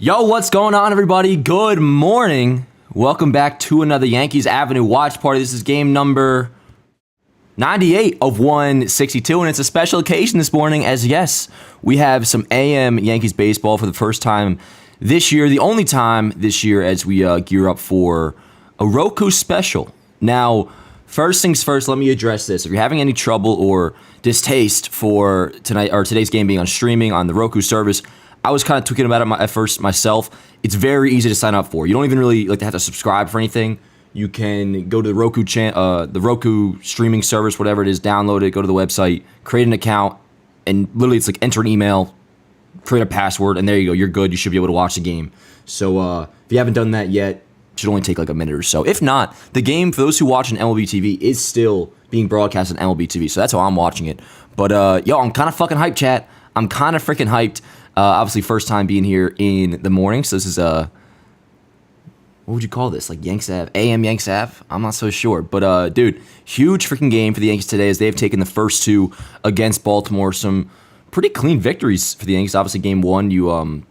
Yo, what's going on, everybody? Good morning. Welcome back to another Yankees Avenue watch party. This is game number 98 of 162, and it's a special occasion this morning as, yes, we have some AM Yankees baseball for the first time this year, the only time this year as we gear up for a Roku special. Now, first things first, let me address this. If you're having any trouble or distaste for tonight or today's game being on streaming on the Roku service, I was kind of tweaking about it at first myself. It's very easy to sign up for. You don't even really have to subscribe for anything. You can go to the Roku streaming service, whatever it is, download it, go to the website, create an account, and literally it's like enter an email, create a password, and there you go. You're good. You should be able to watch the game. So if you haven't done that yet, it should only take like a minute or so. If not, the game, for those who watch on MLB TV, is still being broadcast on MLB TV. So that's how I'm watching it. But I'm kind of fucking hyped, chat. I'm kind of freaking hyped. Obviously, first time being here in the morning. So this is what would you call this? Like Yanks Ave? AM Yanks Ave? I'm not so sure. But, dude, huge freaking game for the Yankees today as they've taken the first two against Baltimore. Some pretty clean victories for the Yankees. Obviously, game one,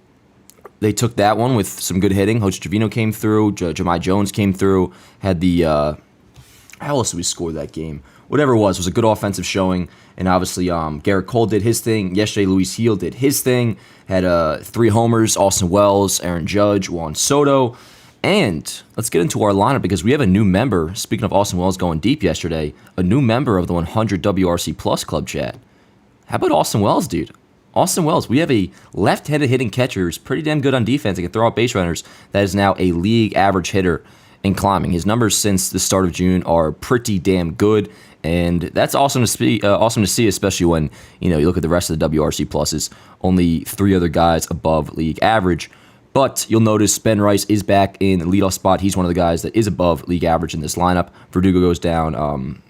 they took that one with some good hitting. Jose Trevino came through. Jahmai Jones came through. Had the how else did we score that game? Whatever it was a good offensive showing. And obviously, Garrett Cole did his thing. Yesterday, Luis Gil did his thing. Had 3 homers, Austin Wells, Aaron Judge, Juan Soto. And let's get into our lineup because we have a new member. Speaking of Austin Wells going deep yesterday, a new member of the 100 WRC Plus Club chat. How about Austin Wells, dude? Austin Wells, we have a left-handed hitting catcher who's pretty damn good on defense. He can throw out base runners. That is now a league average hitter and climbing. His numbers since the start of June are pretty damn good, and that's awesome to see, especially when you look at the rest of the WRC pluses. Only 3 other guys above league average. But you'll notice Ben Rice is back in the leadoff spot. He's one of the guys that is above league average in this lineup. Verdugo goes down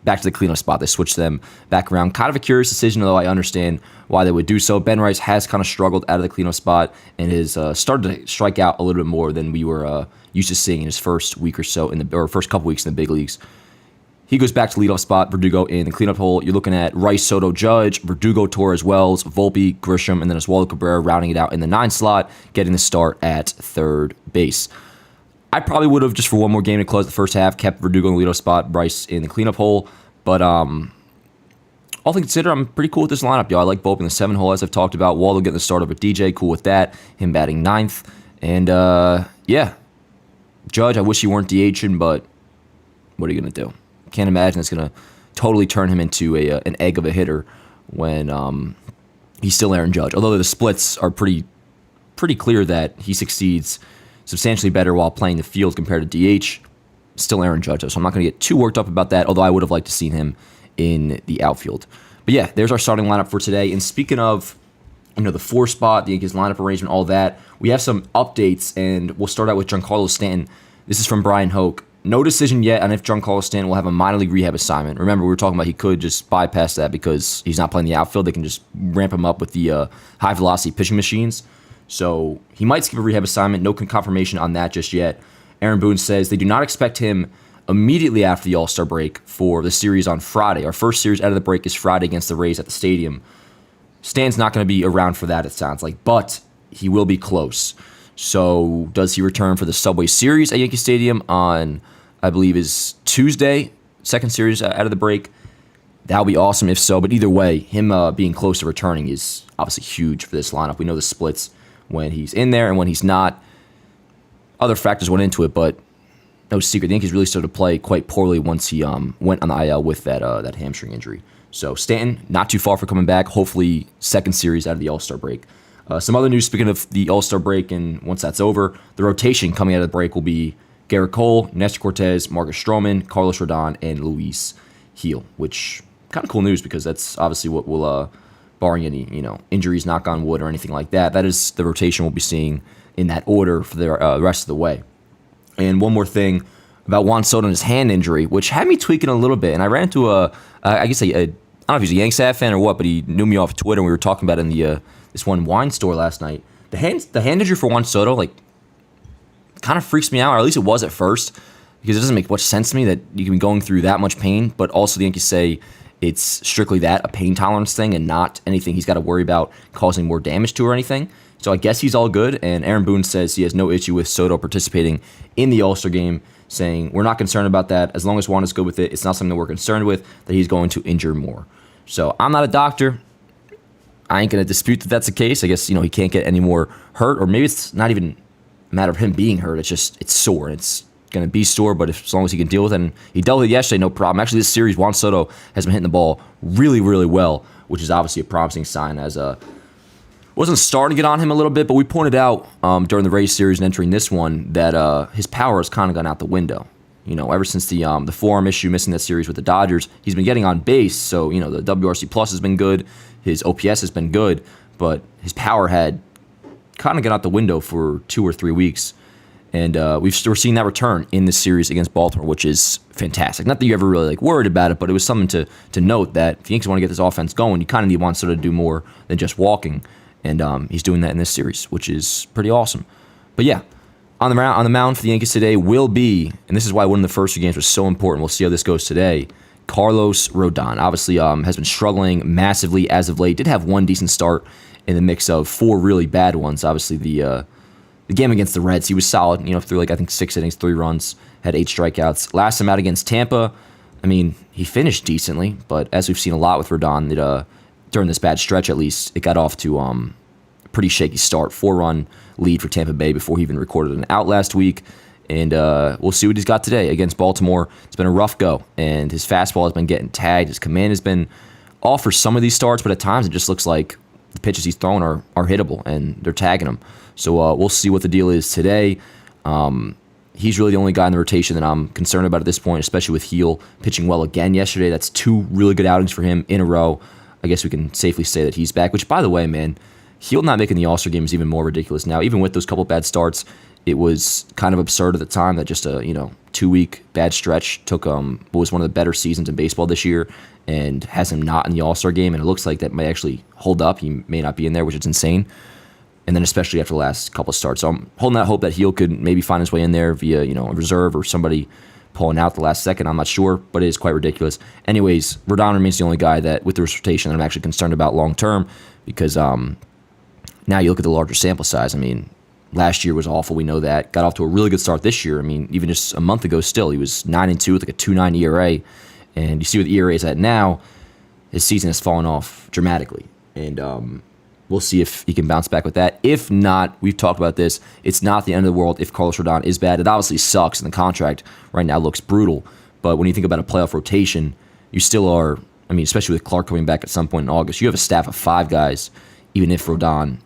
back to the cleanup spot. They switch them back around. Kind of a curious decision, although I understand why they would do so. Ben Rice has kind of struggled out of the cleanup spot and has started to strike out a little bit more than we were used to seeing in his first week or so, first couple weeks in the big leagues. He goes back to leadoff spot, Verdugo in the cleanup hole. You're looking at Rice, Soto, Judge, Verdugo, Torres, Wells, Volpe, Grisham, and then Oswaldo Cabrera rounding it out in the 9 slot, getting the start at third base. I probably would have, just for one more game to close the first half, kept Verdugo in the leadoff spot, Rice in the cleanup hole. But all things considered, I'm pretty cool with this lineup, yo. I like Volpe in the 7 hole, as I've talked about. Waldo getting the start over DJ, cool with that. Him batting 9th. And, Judge, I wish he weren't DHing, but what are you going to do? Can't imagine it's going to totally turn him into an egg of a hitter when he's still Aaron Judge. Although the splits are pretty clear that he succeeds substantially better while playing the field compared to DH. Still Aaron Judge, so I'm not going to get too worked up about that, although I would have liked to seen him in the outfield. But yeah, there's our starting lineup for today. And speaking of the 4 spot, the Yankees lineup arrangement, all that, we have some updates, and we'll start out with Giancarlo Stanton. This is from Brian Hoke. No decision yet on if Giancarlo Stanton will have a minor league rehab assignment. Remember, we were talking about he could just bypass that because he's not playing the outfield. They can just ramp him up with the high-velocity pitching machines. So he might skip a rehab assignment. No confirmation on that just yet. Aaron Boone says they do not expect him immediately after the All-Star break for the series on Friday. Our first series out of the break is Friday against the Rays at the stadium. Stan's not going to be around for that, it sounds like, but he will be close. So does he return for the Subway Series at Yankee Stadium on, I believe, is Tuesday, second series out of the break? That would be awesome if so, but either way, him being close to returning is obviously huge for this lineup. We know the splits when he's in there and when he's not. Other factors went into it, but no secret. The Yankees really started to play quite poorly once he went on the IL with that hamstring injury. So Stanton, not too far for coming back. Hopefully, second series out of the All-Star break. Some other news, speaking of the All-Star break, and once that's over, the rotation coming out of the break will be Garrett Cole, Nestor Cortez, Marcus Stroman, Carlos Rodon, and Luis Gil, which kind of cool news because that's obviously what will, barring any injuries, knock on wood, or anything like that, that is the rotation we'll be seeing in that order for the rest of the way. And one more thing about Juan Soto and his hand injury, which had me tweaking a little bit. And I ran into I don't know if he's a Yankees fan or what, but he knew me off Twitter, and we were talking about it in the this one wine store last night. The hand injury for Juan Soto, kind of freaks me out, or at least it was at first, because it doesn't make much sense to me that you can be going through that much pain, but also the Yankees say it's strictly that, a pain tolerance thing, and not anything he's got to worry about causing more damage to or anything. So I guess he's all good, and Aaron Boone says he has no issue with Soto participating in the All-Star game, saying, we're not concerned about that. As long as Juan is good with it, it's not something that we're concerned with, that he's going to injure more. So I'm not a doctor. I ain't going to dispute that that's the case. I guess, he can't get any more hurt, or maybe it's not even a matter of him being hurt. It's sore. It's going to be sore, but as long as he can deal with it, and he dealt with it yesterday, no problem. Actually, this series, Juan Soto has been hitting the ball really, really well, which is obviously a promising sign. As wasn't starting to get on him a little bit, but we pointed out during the Rays series and entering this one that his power has kind of gone out the window. Ever since the forearm issue, missing that series with the Dodgers, he's been getting on base, so the WRC plus has been good, his OPS has been good, but his power had kind of gone out the window for 2 or 3 weeks. And we're seeing that return in this series against Baltimore, which is fantastic. Not that you ever really worried about it, but it was something to note that if the Yankees want to get this offense going, you kind of need Juan Soto to do more than just walking. And he's doing that in this series, which is pretty awesome. But yeah, on the mound for the Yankees today will be, and this is why winning the first 2 games was so important. We'll see how this goes today. Carlos Rodon obviously has been struggling massively as of late. Did have one decent start in the mix of 4 really bad ones. Obviously the game against the Reds, he was solid. Threw I think 6 innings, 3 runs, had 8 strikeouts. Last time out against Tampa, he finished decently, but as we've seen a lot with Rodon, during this bad stretch at least, it got off to a pretty shaky start. 4-run lead for Tampa Bay before he even recorded an out last week. And we'll see what he's got today against Baltimore. It's been a rough go, and his fastball has been getting tagged. His command has been off for some of these starts, but at times it just looks like the pitches he's throwing are hittable, and they're tagging him. So we'll see what the deal is today. He's really the only guy in the rotation that I'm concerned about at this point, especially with Heel pitching well again yesterday. That's 2 really good outings for him in a row. I guess we can safely say that he's back, which, by the way, man, Heel not making the All-Star game is even more ridiculous now. Even with those couple bad starts, it was kind of absurd at the time that just a 2-week bad stretch took what was one of the better seasons in baseball this year and has him not in the All-Star game, and it looks like that might actually hold up. He may not be in there, which is insane. And then especially after the last couple of starts. So I'm holding out hope that Heel could maybe find his way in there via, a reserve or somebody pulling out the last second. I'm not sure, but it is quite ridiculous. Anyways, Rodon remains the only guy that, with the rotation, that I'm actually concerned about long term, because now you look at the larger sample size. Last year was awful. We know that. Got off to a really good start this year. Even just a month ago still, he was 9-2 with a 2.9 ERA. And you see what the ERA is at now, his season has fallen off dramatically. And we'll see if he can bounce back with that. If not, we've talked about this, it's not the end of the world if Carlos Rodon is bad. It obviously sucks, and the contract right now looks brutal. But when you think about a playoff rotation, you still are, especially with Clark coming back at some point in August, you have a staff of 5 guys, even if Rodon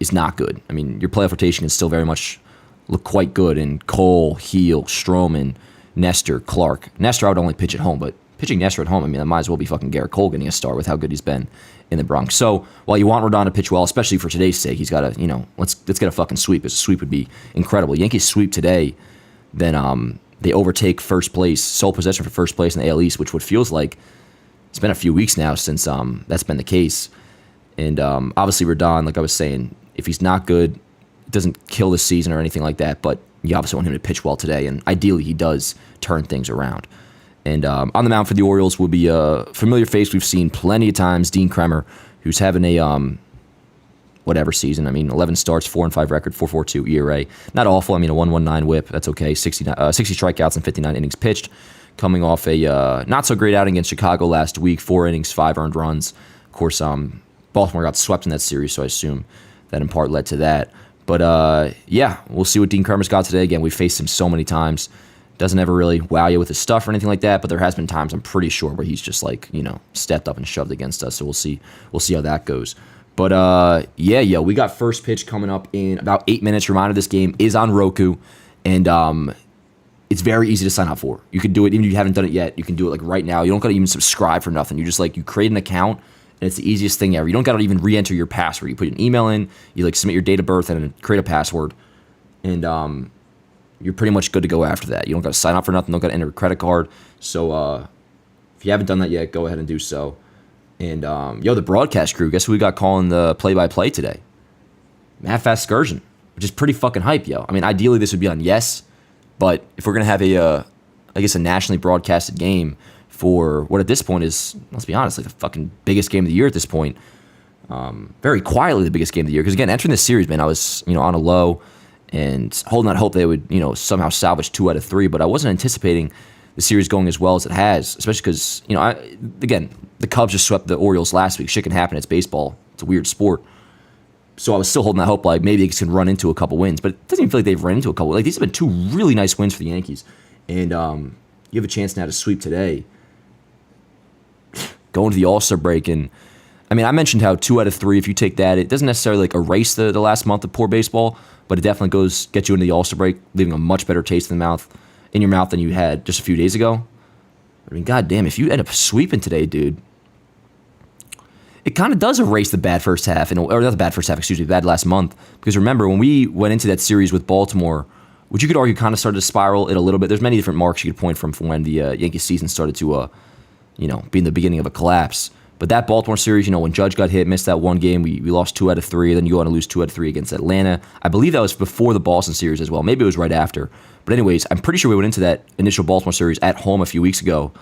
is not good. Your playoff rotation can still very much look quite good in Cole, Heel, Stroman, Nestor, Clark. Nestor I would only pitch at home, but pitching Nestor at home, that might as well be fucking Garrett Cole getting a start with how good he's been in the Bronx. So while you want Rodon to pitch well, especially for today's sake, he's got to, let's get a fucking sweep, because a sweep would be incredible. Yankees sweep today, then they overtake first place, sole possession for first place in the AL East, which what feels like it's been a few weeks now since that's been the case. And obviously Rodon, like I was saying, if he's not good, it doesn't kill the season or anything like that, but you obviously want him to pitch well today, and ideally he does turn things around. And on the mound for the Orioles will be a familiar face we've seen plenty of times, Dean Kremer, who's having a whatever season. 11 starts, 4-5 record, 4.42 ERA. Not awful. A 1.19 whip. That's okay. 60 strikeouts and 59 innings pitched. Coming off a not so great outing against Chicago last week. 4 innings, 5 earned runs. Of course, Baltimore got swept in that series, so I assume that in part led to that. But yeah, we'll see what Dean Kremer's got today. Again, we've faced him so many times. Doesn't ever really wow you with his stuff or anything like that, but there has been times, I'm pretty sure, where he's just stepped up and shoved against us. So we'll see how that goes. But yeah, we got first pitch coming up in about 8 minutes. Reminder, this game is on Roku, and it's very easy to sign up for. You can do it even if you haven't done it yet. You can do it right now. You don't got to even subscribe for nothing. You just you create an account, and it's the easiest thing ever. You don't got to even re-enter your password. You put an email in, you submit your date of birth, and then create a password, and you're pretty much good to go after that. You don't got to sign up for nothing. Don't got to enter a credit card. So if you haven't done that yet, go ahead and do so. And the broadcast crew, guess who we got calling the play-by-play today? Matt Vasgersian, which is pretty fucking hype, yo. Ideally this would be on Yes, but if we're gonna have a nationally broadcasted game for what at this point is, let's be honest, the fucking biggest game of the year at this point, very quietly the biggest game of the year. Because again, entering this series, man, I was on a low and holding out hope they would somehow salvage 2 out of 3. But I wasn't anticipating the series going as well as it has, especially because again, the Cubs just swept the Orioles last week. Shit can happen. It's baseball. It's a weird sport. So I was still holding that hope, like maybe they can run into a couple wins, but it doesn't even feel like they've run into a couple. Like these have been 2 really nice wins for the Yankees, and you have a chance now to sweep today, go into the All-Star break, and I mean I mentioned how 2 out of 3, if you take that, it doesn't necessarily like erase the last month of poor baseball, but it definitely gets you into the All-Star break, leaving a much better taste in your mouth than you had just a few days ago. I mean, goddamn, if you end up sweeping today, dude. It kind of does erase the bad first half, or not the bad first half, the bad last month. Because remember, when we went into that series with Baltimore, which you could argue kind of started to spiral it a little bit. There's many different marks you could point from when the Yankees season started to, be in the beginning of a collapse. But that Baltimore series, when Judge got hit, missed that one game, we lost 2 out of 3. Then you go on to lose 2 out of 3 against Atlanta. I believe that was before the Boston series as well. Maybe it was right after. But anyways, I'm pretty sure we went into that initial Baltimore series at home a few weeks ago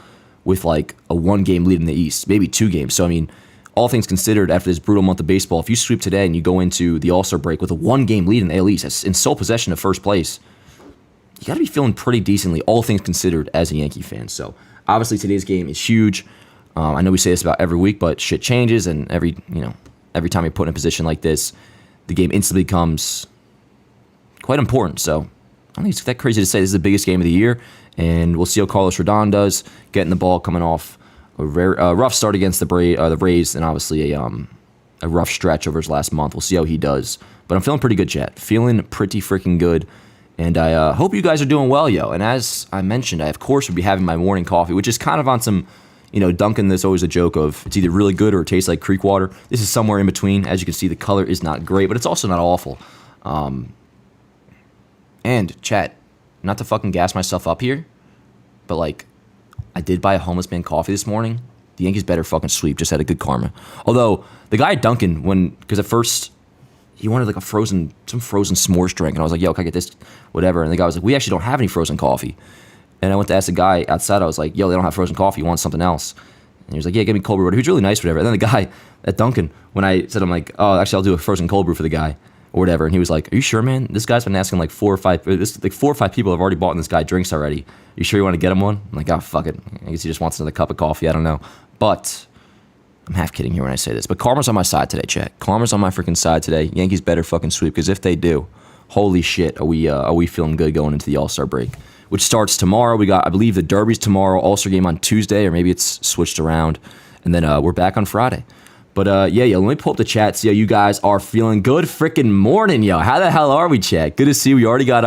with like a 1-game lead in the East, maybe 2 games. So I mean, all things considered, after this brutal month of baseball, if you sweep today and you go into the All-Star break with a 1-game lead in the AL East, in sole possession of first place, you got to be feeling pretty decently, all things considered, as a Yankee fan. So obviously today's game is huge. I know we say this about every week, but shit changes, and every time you're put in a position like this, the game instantly becomes quite important. So I don't think it's that crazy to say this is the biggest game of the year, and we'll see how Carlos Rodon does, getting the ball coming off a rough start against the Rays, and obviously a rough stretch over his last month. We'll see how he does. But I'm feeling pretty good, chat. Feeling pretty freaking good. And I hope you guys are doing well, yo. And as I mentioned, I, of course, would be having my morning coffee, which is kind of on some, Dunkin', there's always a joke of it's either really good or it tastes like creek water. This is somewhere in between. As you can see, the color is not great, but it's also not awful. And, chat, not to fucking gas myself up here, but, like, I did buy a homeless man coffee this morning. The Yankees better fucking sweep. Just had a good karma. Although, the guy at Dunkin', because at first, he wanted like some frozen s'mores drink. And I was like, yo, can I get this? Whatever. And the guy was like, we actually don't have any frozen coffee. And I went to ask the guy outside. I was like, yo, they don't have frozen coffee. You want something else? And he was like, yeah, give me cold brew. He was really nice, whatever. And then the guy at Dunkin', when I said, I'm like, oh, actually, I'll do a frozen cold brew for the guy or whatever. And he was like, are you sure, man? This guy's been asking like 4 or 5 people have already bought this guy drinks already. You sure you want to get him one? I'm like, oh, fuck it. I guess he just wants another cup of coffee. I don't know. But I'm half kidding here when I say this. But karma's on my side today, chat. Karma's on my freaking side today. Yankees better fucking sweep, because if they do, holy shit, are we feeling good going into the All-Star break, which starts tomorrow. We got, I believe, the Derby's tomorrow, All-Star game on Tuesday, or maybe it's switched around. And then we're back on Friday. But let me pull up the chat, see how you guys are feeling. Good freaking morning, yo. How the hell are we, chat? Good to see you. We already got,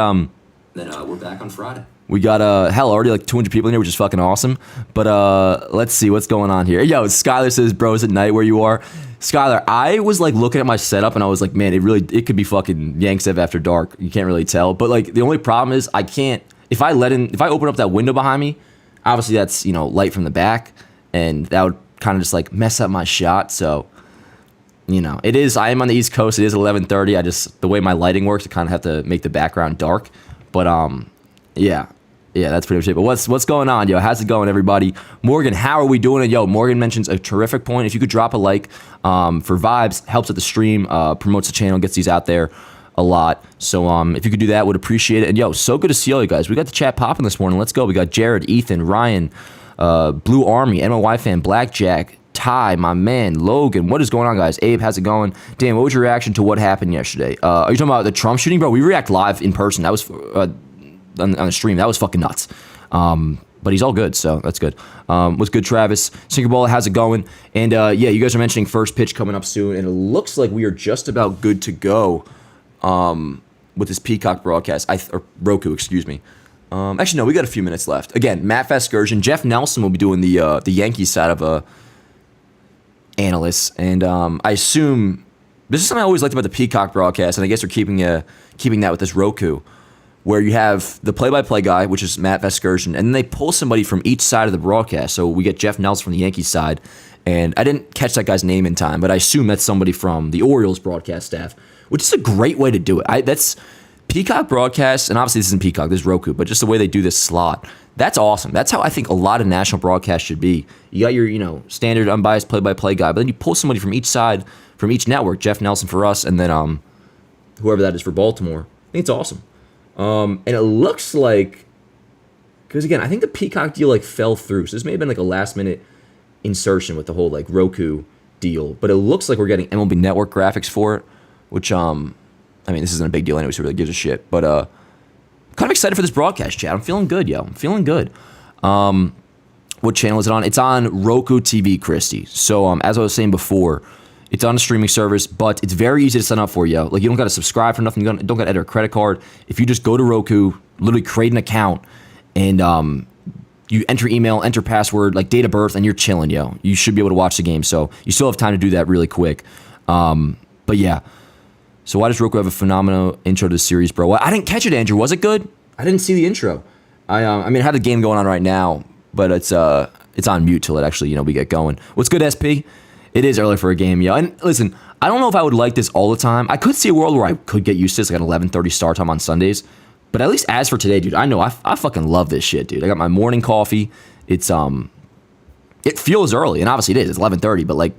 Then we're back on Friday. We got, already like 200 people in here, which is fucking awesome. But let's see what's going on here. Yo, Skylar says, bros at night where you are. Skylar, I was like looking at my setup and I was like, man, it could be fucking Yanksev after dark. You can't really tell. But like the only problem is I can't, if I open up that window behind me, obviously that's, light from the back, and that would kind of just like mess up my shot. So, I am on the East Coast. It is 11:30. The way my lighting works, I kind of have to make the background dark. But yeah, that's pretty much it. But what's going on, yo? How's it going, everybody? Morgan, how are we doing it? Yo, Morgan mentions a terrific point. If you could drop a like for vibes, helps with the stream, promotes the channel, gets these out there a lot. So if you could do that, would appreciate it. And yo, so good to see all you guys. We got the chat popping this morning. Let's go. We got Jared, Ethan, Ryan, Blue Army, NYY fan, Blackjack, Ty, my man, Logan. What is going on, guys? Abe, how's it going? Dan, what was your reaction to what happened yesterday? Are you talking about the Trump shooting, bro? We react live in person. That was on the stream. That was fucking nuts. But he's all good, so that's good. What's good, Travis? Sinker Ball, how's it going? And you guys are mentioning first pitch coming up soon, and it looks like we are just about good to go with this Peacock broadcast. Or Roku, excuse me. Actually, no, we got a few minutes left. Again, Matt Vasgersian, Jeff Nelson will be doing the Yankees side of analysts, and I assume this is something I always liked about the Peacock broadcast, and I guess they're keeping that with this Roku, where you have the play-by-play guy, which is Matt Vasgersian, and then they pull somebody from each side of the broadcast. So we get Jeff Nelson from the Yankees side, and I didn't catch that guy's name in time, but I assume that's somebody from the Orioles broadcast staff, which is a great way to do it. That's Peacock broadcast, and obviously this isn't Peacock, this is Roku, but just the way they do this slot, That's awesome. That's how I think a lot of national broadcasts should be. You got your, standard unbiased play-by-play guy, but then you pull somebody from each side, from each network. Jeff Nelson for us, and then whoever that is for Baltimore. I think it's awesome. And it looks like, because again, I think the Peacock deal fell through. So this may have been a last-minute insertion with the whole Roku deal, but it looks like we're getting MLB Network graphics for it, which this isn't a big deal anyway, so it really gives a shit. But kind of excited for this broadcast, Chad. I'm feeling good, yo. I'm feeling good. What channel is it on? It's on Roku TV, Christy. So as I was saying before, it's on a streaming service, but it's very easy to sign up for, yo. You don't got to subscribe for nothing. You don't got to enter a credit card. If you just go to Roku, literally create an account, and you enter email, enter password, date of birth, and you're chilling, yo. You should be able to watch the game. So you still have time to do that really quick. But yeah. So why does Roku have a phenomenal intro to the series, bro? I didn't catch it, Andrew. Was it good? I didn't see the intro. I have the game going on right now, but it's on mute till it actually, we get going. What's good, SP? It is early for a game, yo. And listen, I don't know if I would like this all the time. I could see a world where I could get used to this, an 11:30 start time on Sundays. But at least as for today, dude, I know I fucking love this shit, dude. I got my morning coffee. It's it feels early, and obviously it is. It's 11:30, but we're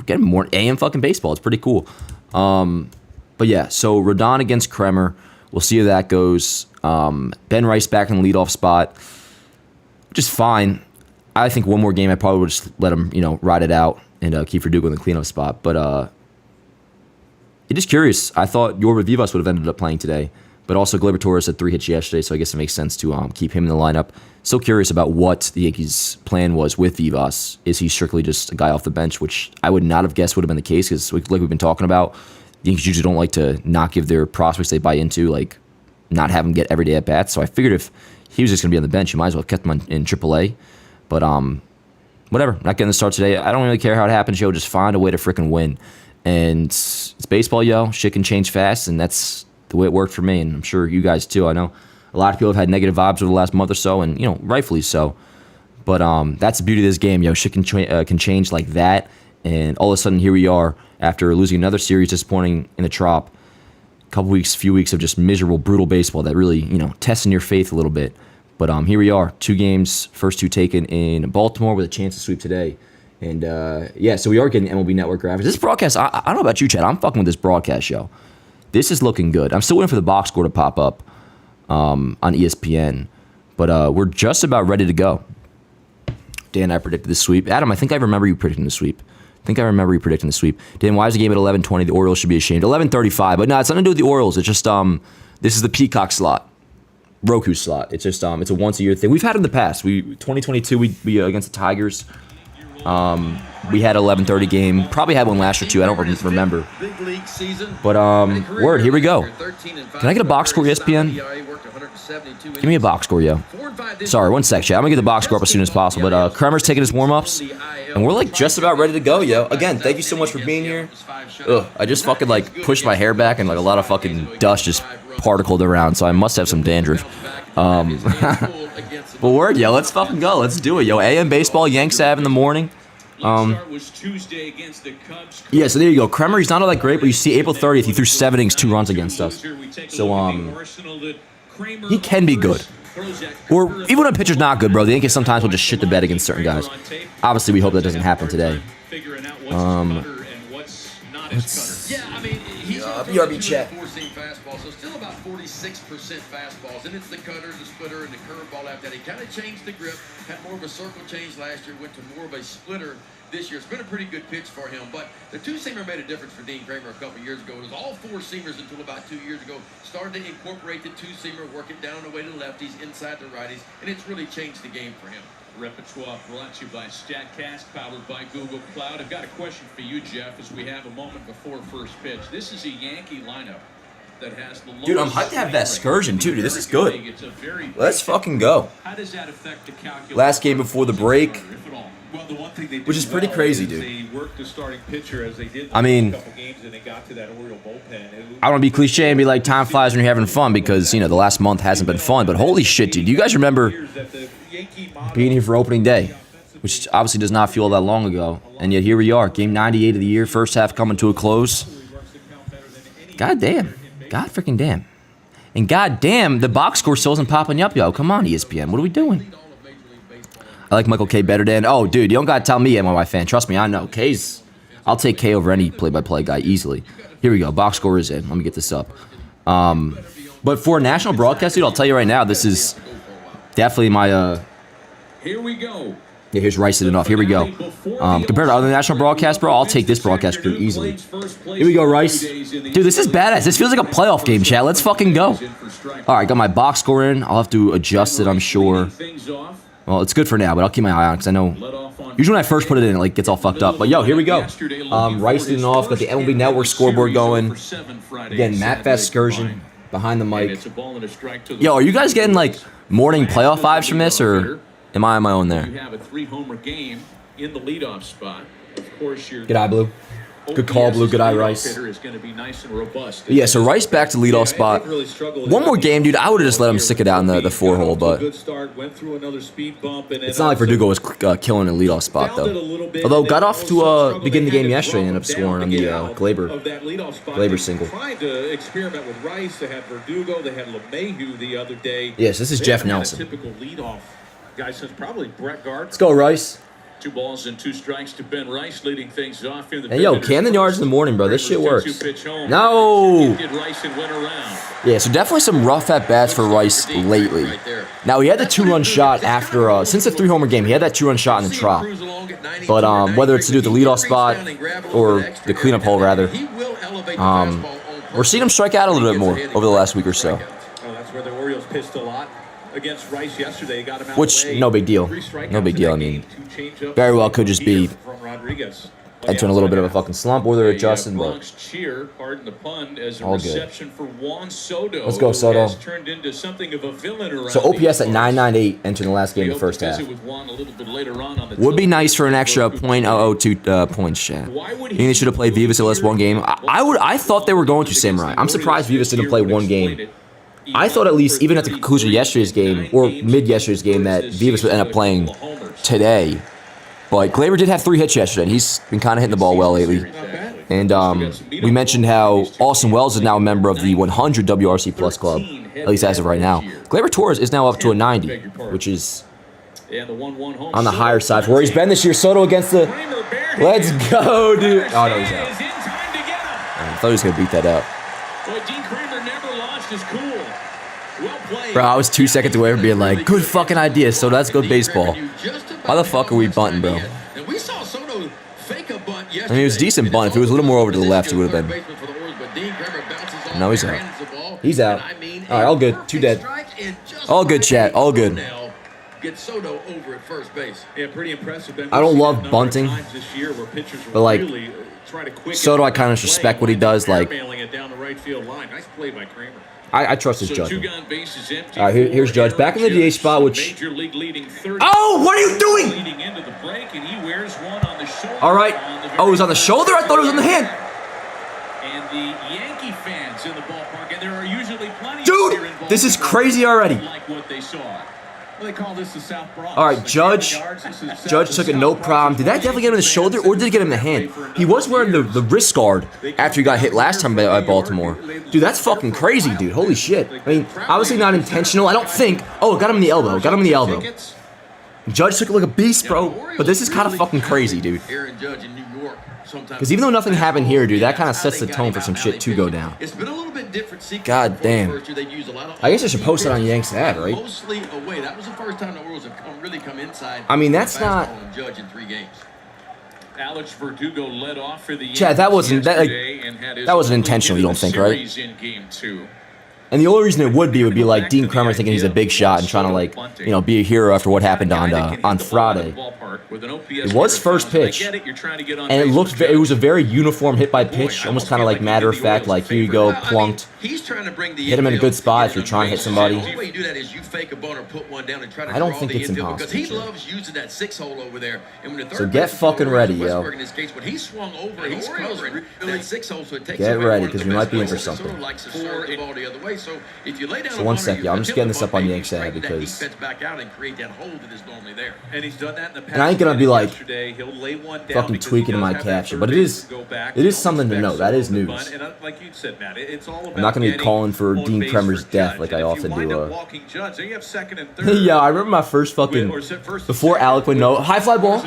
getting more AM fucking baseball. It's pretty cool. But yeah, so Rodon against Kremer. We'll see how that goes. Ben Rice back in the leadoff spot, which is fine. I think one more game, I probably would just let him, ride it out and keep Verdugo in the cleanup spot. But it is curious. I thought Yorba Vivas would have ended up playing today, but also Gleyber Torres had 3 hits yesterday, so I guess it makes sense to keep him in the lineup. Still curious about what the Yankees' plan was with Vivas. Is he strictly just a guy off the bench, which I would not have guessed would have been the case, because like we've been talking about, the Yankees usually don't like to not give their prospects they buy into, not have them get everyday at-bats. So I figured if he was just going to be on the bench, you might as well have kept him in AAA. But whatever, not getting the start today. I don't really care how it happens, yo. Just find a way to freaking win. And it's baseball, yo. Shit can change fast, and that's the way it worked for me, and I'm sure you guys too. I know a lot of people have had negative vibes over the last month or so, and rightfully so. But that's the beauty of this game, yo. Shit can change like that, and all of a sudden here we are after losing another series, disappointing in the Trop. Few weeks of just miserable, brutal baseball that really, testing your faith a little bit. But here we are, 2 games, first 2 taken in Baltimore with a chance to sweep today. And so we are getting MLB Network graphics. This broadcast, I don't know about you, Chad. I'm fucking with this broadcast, yo. This is looking good. I'm still waiting for the box score to pop up on ESPN. But we're just about ready to go. Dan, I predicted the sweep. Adam, I think I remember you predicting the sweep. Dan, why is the game at 11:20? The Orioles should be ashamed. 11:35, but no, it's nothing to do with the Orioles. It's just this is the Peacock slot, Roku slot. It's just it's a once-a-year thing. We've had it in the past. 2022 we against the Tigers. We had an 11:30 game. Probably had one last year too. I don't remember. But word, here we go. Can I get a box score, ESPN? Give me a box score, yo. Sorry, one sec, chat. I'm gonna get the box score up as soon as possible. But Kremer's taking his warm-ups, and we're just about ready to go, yo. Again, thank you so much for being here. I just fucking pushed my hair back, and a lot of fucking dust just particled around, so I must have some dandruff. But word, yo, let's fucking go. Let's do it, yo. AM baseball, Yanks have in the morning. Yeah, so there you go. Kremer, he's not all that great, but you see April 30th, he threw 7 innings, 2 runs against us. So, he can be good. Or even when a pitcher's not good, bro, the Yankees sometimes will just shit the bed against certain guys. Obviously, we hope that doesn't happen today. BRB chat. So still about 46% fastballs, and it's the cutter, the splitter, and the curveball after that. He kind of changed the grip, had more of a circle change last year, went to more of a splitter this year. It's been a pretty good pitch for him, but the two-seamer made a difference for Dean Kremer a couple years ago. It was all 4-seamers until about 2 years ago. Started to incorporate the two-seamer, work it down the way to lefties, inside the righties, and it's really changed the game for him. Repertoire brought to you by StatCast, powered by Google Cloud. I've got a question for you, Jeff, as we have a moment before first pitch. This is a Yankee lineup that has the dude, I'm hyped to have that excursion too, dude. This is good. Let's fucking go. How does that affect the calculation? Last game before the break, which is pretty crazy, dude. I mean, I don't want to be cliche and be like, time flies when you're having fun, because, the last month hasn't been fun, but holy shit, dude. You guys remember being here for opening day, which obviously does not feel that long ago, and yet here we are, game 98 of the year, first half coming to a close. God damn. God freaking damn. And goddamn, the box score still isn't popping up, yo. Come on, ESPN. What are we doing? I like Michael K better than... Oh, dude, you don't gotta tell me I'm my fan. Trust me, I know. K's... I'll take K over any play-by-play guy easily. Here we go. Box score is in. Let me get this up. But for a national broadcast, dude, I'll tell you right now, this is definitely my... Here we go. Yeah, here's Rice it off. Here we go. Compared to other national broadcasts, bro, I'll take this broadcast pretty easily. Here we go, Rice. Dude, this is badass. This feels like a playoff game, chat. Let's fucking go. All right, got my box score in. I'll have to adjust it, I'm sure. Well, it's good for now, but I'll keep my eye on it because I know... Usually when I first put it in, it like gets all fucked up. But yo, here we go. Rice it off. Got the MLB Network scoreboard going. Again, Matt Excursion behind the mic. Yo, are you guys getting like morning playoff vibes from this, or am I on my own there? You have a 3-homer game in the leadoff spot. Of course, you're Good eye, Blue. Good call, Blue. Good eye, Rice. Is going to be nice and robust. Yeah, so Rice back to leadoff spot. One more game, dude. I would have just let him stick it out in the 4-hole, but it's not like Verdugo was killing a leadoff spot, though. Although, got off to begin the game yesterday and ended up scoring on the Glaber single. Trying to experiment with Rice. They had Verdugo. They had LeMahieu the other day. Yes, this is Jeff Nelson. Typical leadoff guy since probably Brett Gard. Let's go, Rice. 2 balls and 2 strikes to Ben Rice, leading things off in the Hey, yo, Camden Yards in the morning, bro. This shit works. No! Yeah, so definitely some rough at-bats for Rice lately. Now, he had the 2-run shot after, since the 3-homer game, he had that 2-run shot in the trop. But whether it's to do with the leadoff spot or the cleanup hole, rather, we're seeing him strike out a little bit more over the last week or so. Oh, that's where the Orioles pitched a lot against Rice yesterday. Got him out Which, no big deal. No big deal. I mean, very well could just be entering a little bit of a fucking slump where they're adjusting, but cheer, pardon the pun, as a all good. Reception for Juan Soto. Let's go, Soto. Turned into something of a villain around so OPS at 998 entering the last game of the first half. Would be nice for an extra .002 points, chat. I think they should have played Vivas at least one game. I thought they were going to Samurai. I'm surprised Vivas didn't play one game. I thought at least, even at the conclusion of yesterday's game, or mid-yesterday's game, that Vivas would end up playing today. But Glaber did have 3 hits yesterday, and he's been kind of hitting the ball well lately. And we mentioned how Austin Wells is now a member of the 100 WRC Plus Club, at least as of right now. Glaber Torres is now up to a 90, which is on the higher side for where he's been this year. Soto against the... Let's go, dude. Oh, no, he's out. I thought he was going to beat that up. Bro, I was 2 seconds away from being like, good fucking idea, so that's good baseball. Why the fuck are we bunting, bro? I mean, it was a decent bunt. If it was a little more over to the left, it would have been. No, he's out. He's out. All right, all good. 2 dead. All good, chat. All good. Get Soto over at first base. Yeah, pretty impressive. I don't love bunting, but like Soto, I kind of respect what he does. Like, I trust his judgment. All right, here's Judge back in the DH spot, which... Oh, what are you doing? All right. Oh, it was on the shoulder? I thought it was on the hand. And the Yankee fans in the ballpark, and there are usually plenty. Dude, this is crazy already. Like what they saw. They call this the South Bronx. All right, Judge took it no problem. Did that definitely get him in the shoulder, or did it get him in the hand? He was wearing the wrist guard after he got hit last time by Baltimore. Dude, that's fucking crazy, dude. Holy shit. I mean, obviously not intentional. I don't think. Oh, it got him in the elbow. Got him in the elbow. Judge took it like a beast, bro. But this is kind of fucking crazy, dude. Because even though nothing happened here, dude, that kind of sets the tone for some shit to go down. It's been a little bit different. God damn. I guess I should post it on Yanks ad, right? Mostly away. That was the first time the Orioles have really come inside. I mean, that's not. Judge in 3 games. Alex Verdugo led off for the Yankees. Chad, that wasn't intentional. You don't think, right? And the only reason it would be like Dean Kremer thinking he's a big shot and trying to like, you know, be a hero after what happened on Friday. It was first pitch, and it was a very uniform hit by pitch, almost kind of like matter of fact, like here you go, plunked. Hit him in a good spot if you're trying to hit somebody. The way you do that is you fake a bunt or put one down and try to I don't think it's impossible. Because he loves using that 6-hole over there. And when the so get fucking ready, yo. In this case, when he swung over, he's covering that 6-hole, so it takes get ready, because we might be in for something. So if you lay down so one sec, y'all. I'm just getting this up on Yanks ad because. Back out and create that hole that is normally there. And he's done that in the past. And I ain't gonna be like fucking tweaking in my caption, but it is something to know. That is news. And like you said, Matt, it's all about I'm not not going to be calling for on Dean base Kremer's for death Judge. like And I if you often wind do. up walking Judge, then you have second and third. Yeah, I remember my first fucking before Alec went no high fly ball,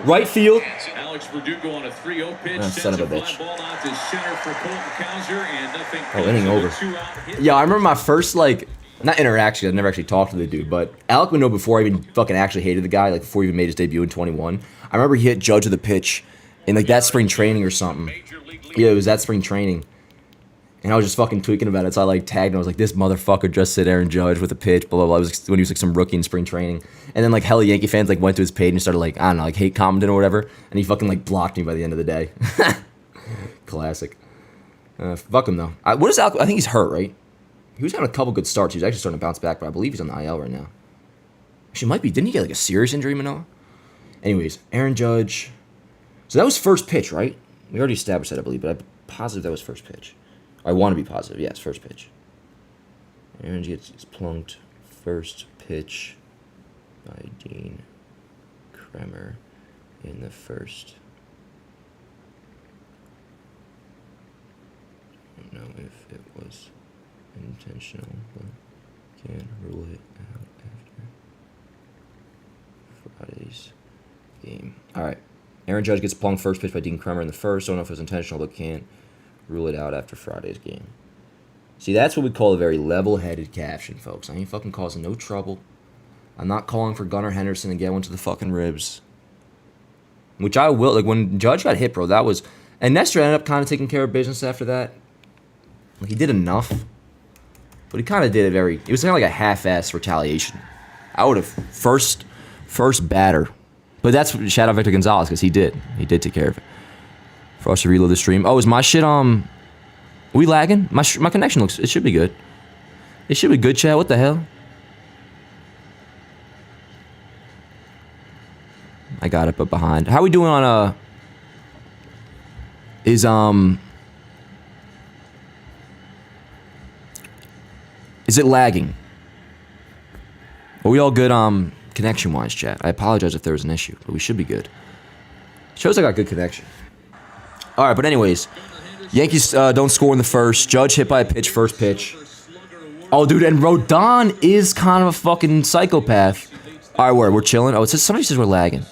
right field. Alex Verdugo on a 3-0 pitch. Son of a bitch. Ball out to center for Colton Cowser, and nothing. Oh, inning over. Yeah, I remember my first like not interaction. I never actually talked to the dude, but Alec Manoah before I even fucking actually hated the guy, like before he even made his debut in 21. I remember he hit Judge of the pitch in like that spring training or something. Yeah, it was that spring training. And I was just fucking tweaking about it, so I like tagged him. I was like, "This motherfucker just sit Aaron Judge with a pitch." Blah blah blah. It was when he was like some rookie in spring training, and then like hella Yankee fans like went to his page and started like I don't know like hate commenting or whatever, and he fucking like blocked me by the end of the day. Classic. Fuck him though. What is Alec? I think he's hurt, right? He was having a couple good starts. He was actually starting to bounce back, but I believe he's on the IL right now. Actually, might be. Didn't he get like a serious injury, Manoah? Anyways, Aaron Judge. So that was first pitch, right? We already established that, I believe, but I'm positive that was first pitch. I want to be positive. Yes, first pitch. Aaron gets plunked first pitch by Dean Kremer in the first. I don't know if it was intentional, but can't rule it out after Friday's game. All right. Aaron Judge gets plunked first pitch by Dean Kremer in the first. Don't know if it was intentional, but can't rule it out after Friday's game. See, that's what we call a very level-headed caption, folks. I ain't fucking causing no trouble. I'm not calling for Gunnar Henderson to get one to the fucking ribs. Which I will. Like, when Judge got hit, bro, that was... And Nestor ended up kind of taking care of business after that. Like, he did enough. But he kind of did it very... It was kind of like a half-ass retaliation. I would have... First batter. But that's... Shout out Victor Gonzalez, because he did. He did take care of it. For us to reload the stream. Oh, is my shit, are we lagging? My connection looks... It should be good. It should be good, chat. What the hell? I got it, but behind. How we doing on, Is it lagging? Are we all good, connection-wise, chat? I apologize if there was an issue, but we should be good. Shows I got good connection. All right, but anyways, Yankees don't score in the first. Judge hit by a pitch, first pitch. Oh, dude, and Rodon is kind of a fucking psychopath. All right, we're chilling. Oh, it says somebody says we're lagging.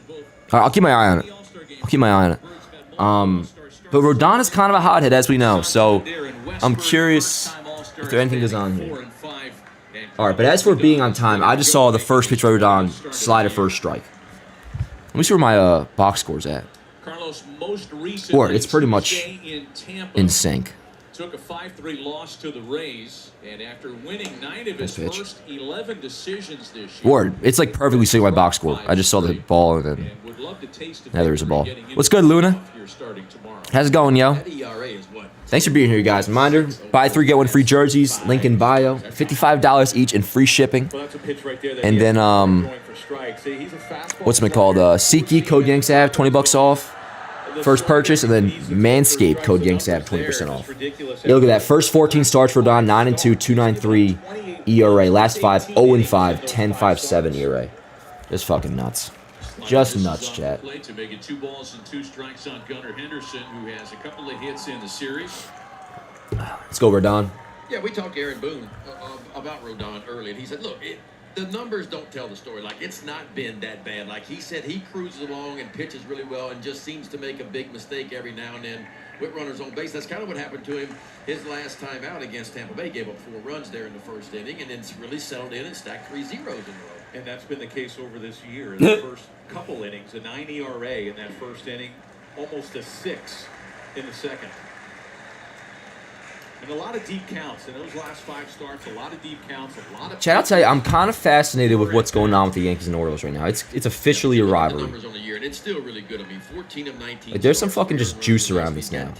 All right, I'll keep my eye on it. I'll keep my eye on it. But Rodon is kind of a hothead, as we know. So I'm curious if there anything goes on here. All right, but as for being on time, I just saw the first pitch by Rodon slide a first strike. Let me see where my box score's at. Or it's pretty much in sync. Took a 5-3 loss to the Rays, and after winning 9 of his first 11 decisions this year. Word, it's like perfectly sync my box score. I just saw the ball and then now there's a ball. What's good, Luna? How's it going, yo? Thanks for being here, guys. Reminder, buy 3, get 1 free jerseys. Link in bio. $55 each and free shipping. And then, what's it called? SeatGeek, code YanksAv, $20 off. First purchase, and then Manscaped, code YanksAv, 20% off. Yeah, look at that. First 14 starts for Don, 9-2, 2.93 ERA. Last 5, 0-5, 10.57 ERA. Just fucking nuts. Just nuts, chat. To make it 2 balls and 2 strikes on Gunnar Henderson, who has a couple of hits in the series. Let's go, Rodon. Yeah, we talked to Aaron Boone about Rodon earlier, and he said, look, the numbers don't tell the story. Like, it's not been that bad. Like, he said he cruises along and pitches really well and just seems to make a big mistake every now and then with runners on base. That's kind of what happened to him his last time out against Tampa Bay. Gave up 4 runs there in the first inning and then really settled in and stacked 3 zeros in a row. And that's been the case over this year. In the first couple innings, a 9 ERA in that first inning, almost a 6 in the second. And a lot of deep counts in those last 5 starts. A lot of deep counts. A lot of. Chad, I'll tell you, I'm kind of fascinated with what's going on with the Yankees and Orioles right now. It's officially a rivalry. It's still really good. I mean, 14 of 19. Like, there's some fucking just juice around this now.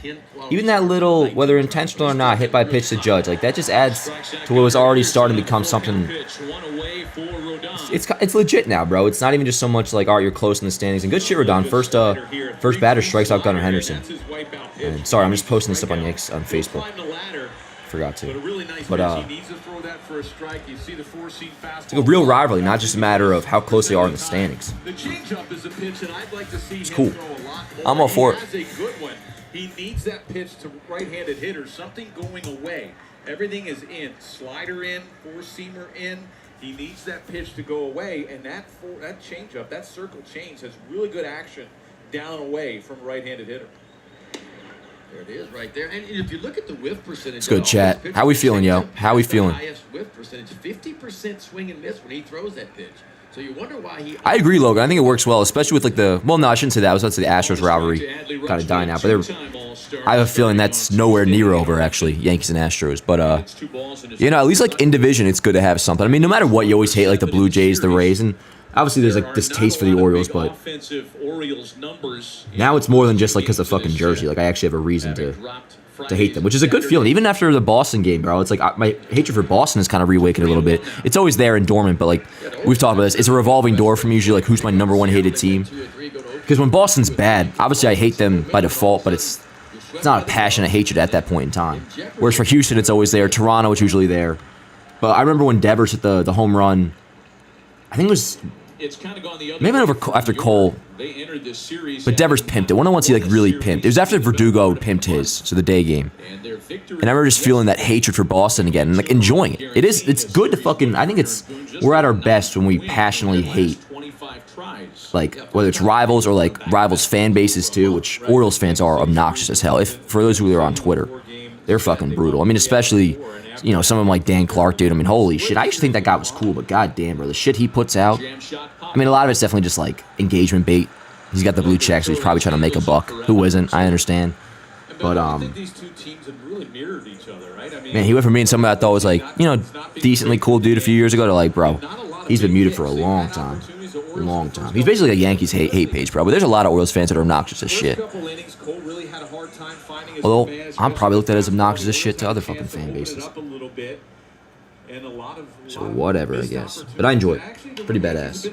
Even that little, whether intentional or not, hit by pitch to Judge, like that just adds to what was already starting to become something. It's legit now, bro. It's not even just so much like, all right, you're close in the standings. And good shit, Rodon. First batter strikes out Gunnar Henderson. And sorry, I'm just posting this up on Yanks on Facebook. forgot to. But a really nice But, pitch. He needs to throw that for a strike. You see the four-seam fastball. It's like a real rivalry, not just a matter of how close they are in the standings. The changeup is a pitch that I'd like to see him cool. throw a lot more. I'm all for it. He has a good one. He needs that pitch to right-handed hitters. Something going away. Everything is in. Slider in, four-seamer in. He needs that pitch to go away, and that changeup, that circle change, has really good action down away from a right-handed hitter. There it is right there. And if you look at the whiff percentage. It's good, chat. How we feeling, yo? How we feeling? Highest whiff percentage, 50% swing and miss when he throws that pitch. So you wonder why he. I agree, Logan. I think it works well, especially with like the. Well, no, I shouldn't say that. I was about to say the Astros rivalry kind of dying out, but I have a feeling that's nowhere near over, actually, Yankees and Astros. But at least like in division, it's good to have something. I mean, no matter what, you always hate like the Blue Jays, the Rays, and obviously there's like this taste for the Orioles, but now it's more than just like because of fucking jersey. Like I actually have a reason to hate them, which is a good feeling. Even after the Boston game, bro, it's like my hatred for Boston is kind of reawakened a little bit. It's always there and dormant, but like we've talked about this, it's a revolving door for me usually, like who's my number one hated team. Because when Boston's bad, obviously I hate them by default, but it's not a passionate hatred at that point in time. Whereas for Houston, it's always there. Toronto, it's usually there. But I remember when Devers hit the home run, I think it was maybe after Cole, but Devers pimped it. One on one, he like really pimped. It was after Verdugo pimped his, so the day game. And I remember just feeling that hatred for Boston again and like enjoying it. It's good to fucking. I think we're at our best when we passionately hate, like whether it's rivals or like rivals fan bases too, which Orioles fans are obnoxious as hell. If for those who are on Twitter, they're fucking brutal. I mean, especially. Someone like Dan Clark, dude. I mean, holy shit. I used to think that guy was cool, but goddamn, bro, the shit he puts out. I mean, a lot of it's definitely just like engagement bait. He's got the blue check, so he's probably trying to make a buck. Who isn't? I understand. But man, he went from being somebody I thought was like, decently cool dude a few years ago to like, bro, he's been muted for a long time. Long time. He's basically a Yankees hate page, bro. But there's a lot of Orioles fans that are obnoxious as shit. Although I'm probably looked at as obnoxious as shit to other fucking fan bases. So whatever, I guess. But I enjoy it. Pretty badass.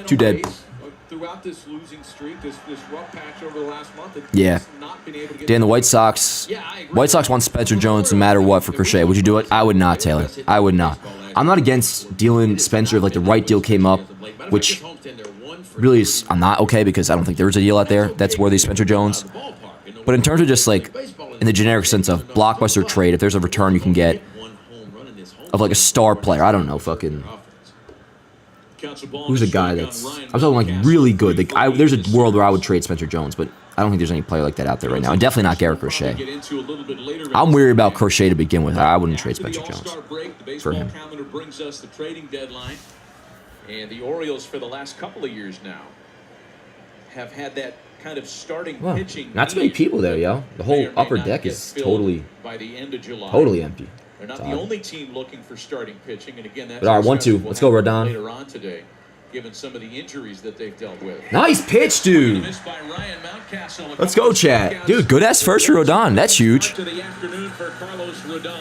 Too dead. Throughout this losing streak, this rough patch over the last month. Yeah. Dan, the White Sox want Spencer Jones no matter what for Crochet. Would you do it? I would not, Taylor. I would not. I'm not against dealing Spencer if like the right deal came up, which really is I'm not okay because I don't think there's a deal out there that's worthy of Spencer Jones. But in terms of just like in the generic sense of blockbuster trade, if there's a return you can get of like a star player, I don't know, fucking who's a guy that's I'm talking like really good. Like there's a world where I would trade Spencer Jones, but I don't think there's any player like that out there right now, and definitely not Garrett Crochet. I'm weary about Crochet to begin with. I wouldn't trade Spencer Jones for him. And the Orioles for the last couple of years now have had that kind of starting pitching. Not too many people there, yo. The whole upper deck is totally empty. They're not the only team looking for starting pitching, and again, that's all right, 1-2. Let's go, Rodon. Later on today, given some of the injuries that they've dealt with. Nice pitch, dude. Let's go, chat. Dude, good ass first for Rodon. That's huge.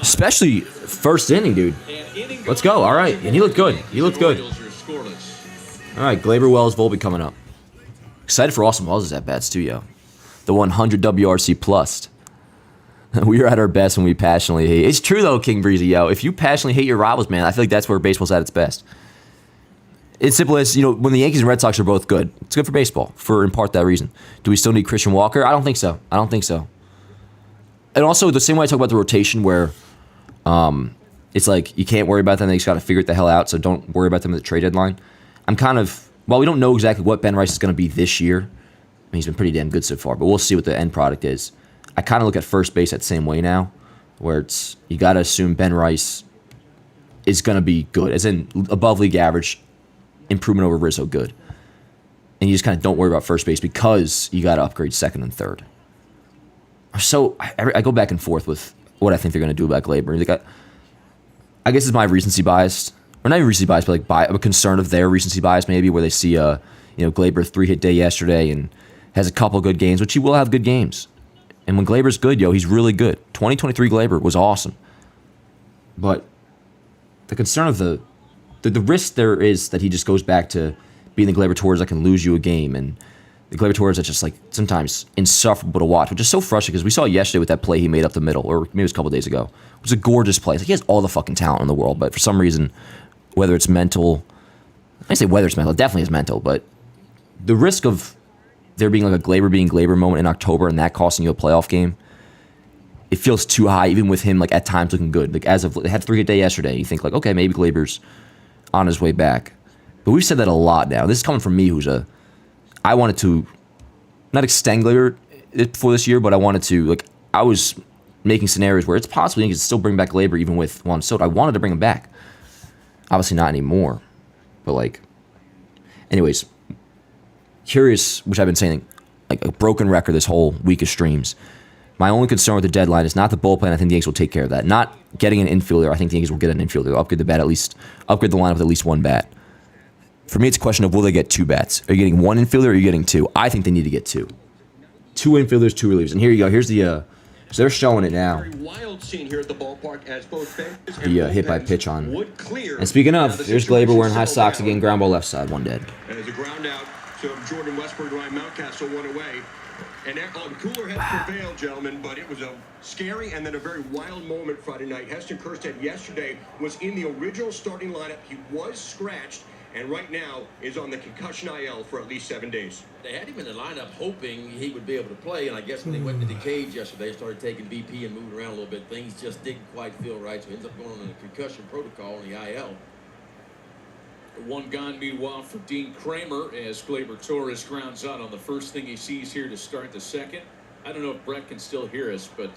Especially first inning, dude. Let's go. All right, and he looked good. He looked good. All right, Glaber Wells Volpe coming up. Excited for Austin Wells' at-bats too, yo. The 100 WRC plus. We are at our best when we passionately hate. It's true though, King Breezy, yo. If you passionately hate your rivals, man, I feel like that's where baseball's at its best. It's simple as, when the Yankees and Red Sox are both good, it's good for baseball, for in part that reason. Do we still need Christian Walker? I don't think so. And also, the same way I talk about the rotation where it's like you can't worry about them, they just got to figure it the hell out, so don't worry about them at the trade deadline. I'm kind of, we don't know exactly what Ben Rice is going to be this year. I mean, he's been pretty damn good so far, but we'll see what the end product is. I kind of look at first base that same way now, where it's you got to assume Ben Rice is going to be good, as in above league average, improvement over Rizzo good. And you just kind of don't worry about first base because you got to upgrade second and third. So I go back and forth with what I think they're going to do about Glaber. I guess it's my recency bias, or not even recency bias, but like a concern of their recency bias maybe, where they see Glaber 3-hit day yesterday and has a couple good games, which he will have good games. And when Glaber's good, he's really good. 2023 Glaber was awesome. But the concern of the risk there is that he just goes back to being the Glaber Torres that can lose you a game. And the Gleyber Torres that's just like sometimes insufferable to watch, which is so frustrating because we saw it yesterday with that play he made up the middle, or maybe it was a couple days ago. It was a gorgeous play. It's like he has all the fucking talent in the world, but for some reason, whether it's mental, I say whether it's mental, it definitely is mental, but the risk of there being like a Gleyber being Gleyber moment in October and that costing you a playoff game, it feels too high, even with him like at times looking good. Like as of they had 3 hit day yesterday, you think like, okay, maybe Gleyber's on his way back. But we've said that a lot now. This is coming from me, I wanted to not extend Gleyber for this year, but I wanted to, like, I was making scenarios where it's possible you can still bring back Gleyber even with Juan Soto. I wanted to bring him back. Obviously not anymore. But, like, anyways, curious, which I've been saying, like, a broken record this whole week of streams. My only concern with the deadline is not the bullpen. I think the Yankees will take care of that. Not getting an infielder. I think the Yankees will get an infielder. They'll upgrade the lineup with at least one bat. For me, it's a question of will they get 2 bats? Are you getting 1 infielder or are you getting 2? I think they need to get 2. 2 infielders, 2 relievers. And here you go. Here's the, so they're showing it now. Wild scene here at the ballpark as both The hit by pitch on. And speaking of, there's Gleyber wearing high socks again. Ground ball left side, 1 dead. As a ground out, so Jordan Westburg, Ryan Mountcastle 1 away. And cooler heads prevailed, gentlemen, but it was a scary and then a very wild moment Friday night. Heston Kjerstad yesterday was in the original starting lineup. He was scratched, and right now is on the concussion IL for at least 7 days. They had him in the lineup hoping he would be able to play, and I guess when they went to the cage yesterday and started taking BP and moving around a little bit, things just didn't quite feel right, so he ends up going on a concussion protocol in the IL. 1 gone, meanwhile, for Dean Kramer as Gleyber Torres grounds out on the first thing he sees here to start the second. I don't know if Brett can still hear us, but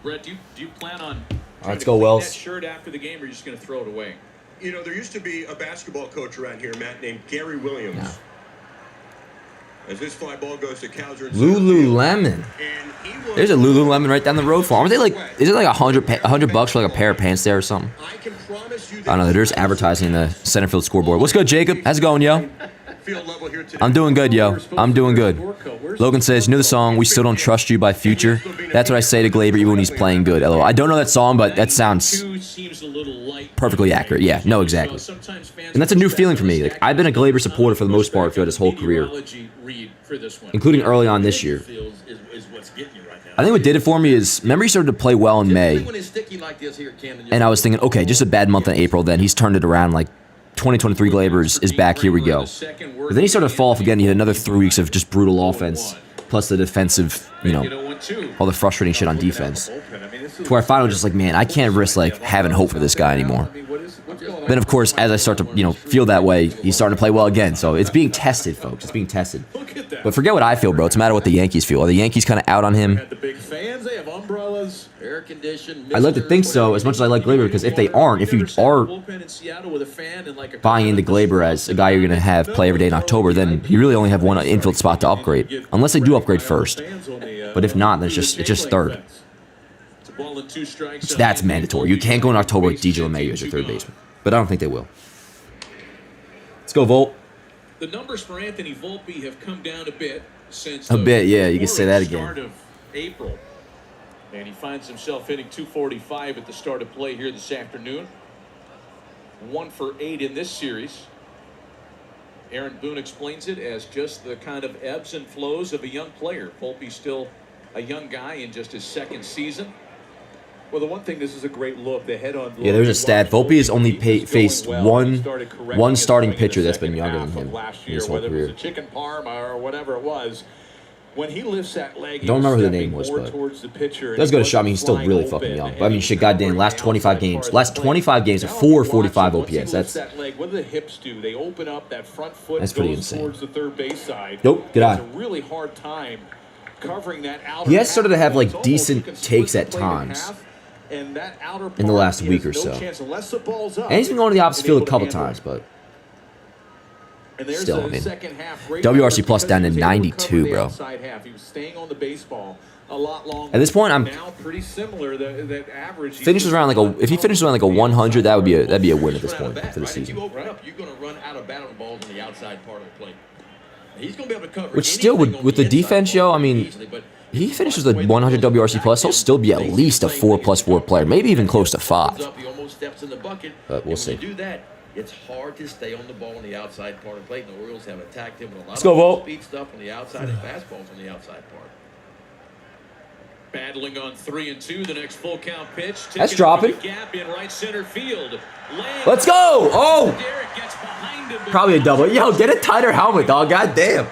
Brett, do you plan on let's go, Wells. that shirt after the game, or are you just going to throw it away? You know, there used to be a basketball coach around here, Matt, named Gary Williams. No. As this fly ball goes to Cowser. Lululemon. There's a Lululemon right down the road for him. Aren't they like, is it like $100 for like a pair of pants there or something? I can promise you I don't know. They're just advertising the center field scoreboard. What's good, Jacob? How's it going, yo? field level here today. I'm doing good, yo. I'm doing good. Logan says, you know the song, We Still Don't Trust You by Future? That's what I say to Gleyber even when he's playing good. LOL. I don't know that song, but that sounds perfectly accurate. Yeah, no, exactly. And that's a new feeling for me. Like, I've been a Gleyber supporter for the most part throughout his whole career, including early on this year. I think what did it for me is, remember he started to play well in May, and I was thinking, okay, just a bad month in April, then he's turned it around, like 2023 Gleyber is back, here we go. But then he started to fall off again. He had another 3 weeks of just brutal offense, plus the defensive, you know, all the frustrating shit on defense. To where I finally was just like, man, I can't risk like having hope for this guy anymore. Then, of course, as I start to, you know, feel that way, he's starting to play well again. So it's being tested, folks. It's being tested. But forget what I feel, bro. It's a matter of what the Yankees feel. Are the Yankees kind of out on him? I'd like to think so, as much as I like Gleyber, because if they aren't, if you are buying into Gleyber as a guy you're going to have play every day in October, then you really only have one infield spot to upgrade, unless they do upgrade first. But if not, then it's just third. That's mandatory. You can't go in October with DJ LeMahieu as your third baseman. But I don't think they will. Let's go, Volt. The numbers for Anthony Volpe have come down a bit since yeah, you can say that again. Start of April. And he finds himself hitting .245 at the start of play here this afternoon. 1 for 8 in this series. Aaron Boone explains it as just the kind of ebbs and flows of a young player. Volpe's still a young guy in just his second season. Well, the one thing, this is a great look. The head on. Yeah, there's a stat. Volpe has only faced one starting pitcher that's been younger than him in his whole career. Chicken parm or whatever it was. When he lifts that leg, don't remember who the name was, but let's go to shot. I mean, he's still really fucking young. But I mean, shit, goddamn, last 25 games, are 445 OPS. That's what do the hips do? They open up that front foot. That's pretty insane. Towards the third base side. Nope, good eye. It's a really hard time covering that outer. He has started to have like decent takes at times in the last week or so. And he's been going to the opposite field a couple times, but still, I mean, WRC plus down to 92, bro. At this point, I'm finishes around like a. If he finishes around like a 100, that'd be a win at this point for the season. You're going to run out of battle balls on the outside part of the plate. He's going to be able to cover. Which still, with the defense, yo, I mean, he finishes with 100 WRC plus, he'll still be at least a 4+4 player, maybe even close to 5. But we'll see. It's hard to stay on the ball on the outside part of the plate. And the Orioles have attacked him with a lot go, of Volt. speed stuff on the outside and fastballs on the outside part. Battling on 3-2. The next full count pitch. That's Taking it dropping. for the gap in right center field. Let's go. Oh, Derek gets behind him. probably a double. Yo, get a tighter helmet, dog. God damn.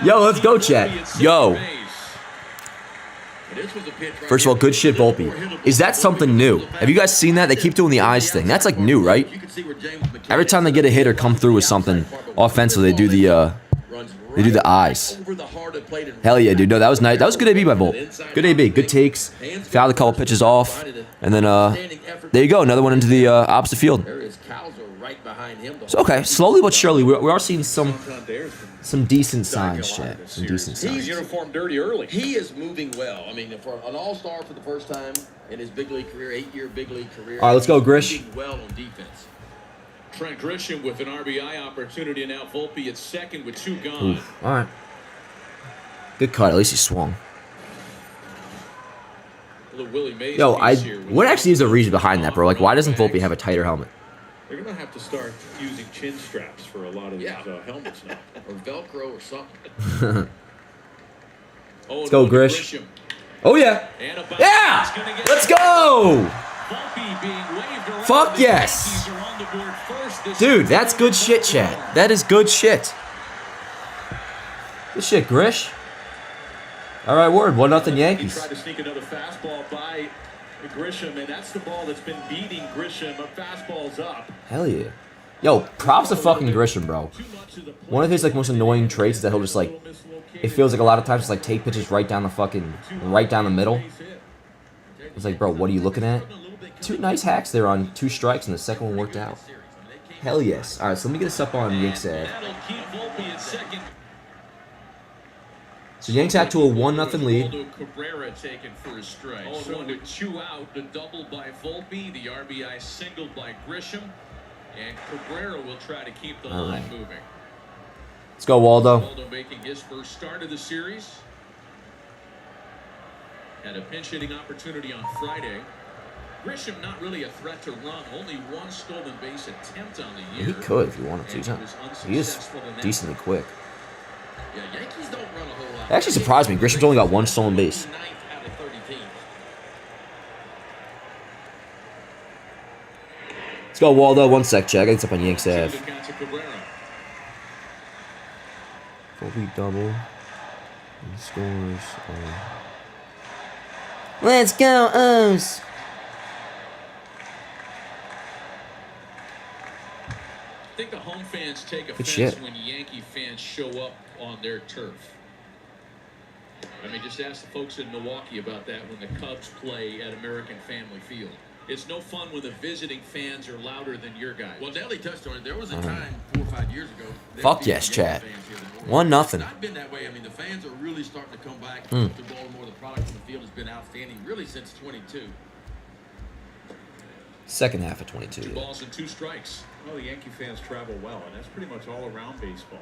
Yo, let's go, Chad. Yo. First of all, good shit, Volpe. Is that something new? Have you guys seen that? They keep doing the eyes thing. That's like new, right? Every time they get a hit or come through with something offensively, they do the eyes. Hell yeah, dude. No, that was nice. That was good AB by Volt. Good AB. Good takes. Fouled a couple pitches off. And then, there you go. Another one into the opposite field. So, okay. Slowly but surely, we are seeing some decent signs, Chad. Some decent signs. He's uniform dirty early. He is moving well. I mean, for an all-star for the first time in his big league career, 8-year big league career. All right, let's go, he's Grish. moving well on defense. Trent Grisham with an RBI opportunity, and now Volpe at second with 2 gone. Oof. All right. Good cut. At least he swung. Little Willie Mays Yo, piece here with what actually is the reason behind that, bro? Like, why doesn't Volpe have a tighter helmet? They're going to have to start using chin straps for a lot of these helmets now. Or Velcro or something. Let's go, Grish. Oh, yeah. Yeah! Let's go! Fuck yes! Dude, that's good shit, Chad. That is good shit. Good shit, Grish. All right, word. 1-0 Yankees. He tried to sneak another fastball by Grisham, and that's the ball that's been beating Grisham. A fastball's up. Hell yeah. Yo, props to fucking Grisham, bro. One of his like most annoying traits is that he'll just like, it feels like a lot of times just like take pitches right down the middle. It's like, bro, what are you looking at? 2 nice hacks there on 2 strikes, and the second one worked out. Hell yes. All right, so let me get this up on Yanks ad. So Yanks had to a 1-0 lead. Cabrera taken for his strike. So to chew out the double by Volpe, the RBI single by Grisham, and Cabrera will try to keep the line moving. Let's go, Waldo. Waldo making his first start of the series. Had a pinch hitting opportunity on Friday. Grisham not really a threat to run. Only 1 stolen base attempt on the year. He could if he wanted to. He is decently quick. Yeah, Yankees don't run a whole lot. That actually surprised me. Grisham's only got 1 stolen base. Let's go, Waldo. 1 sec, check. It's up on Yanks Ave. Volpe double. And scores. Let's go, O's. I think the home fans take offense shit. when Yankee fans show up on their turf. I mean, just ask the folks in Milwaukee about that when the Cubs play at American Family Field. It's no fun when the visiting fans are louder than your guys. Well, Daly touched on it. There was a time 4 or 5 years ago. Fuck yes, Chad. 1-0. It's not been that way. I mean, the fans are really starting to come back to Baltimore. The product on the field has been outstanding, really since 22. Second half of 22. 2 balls and 2 strikes. Well, the Yankee fans travel well, and that's pretty much all around baseball.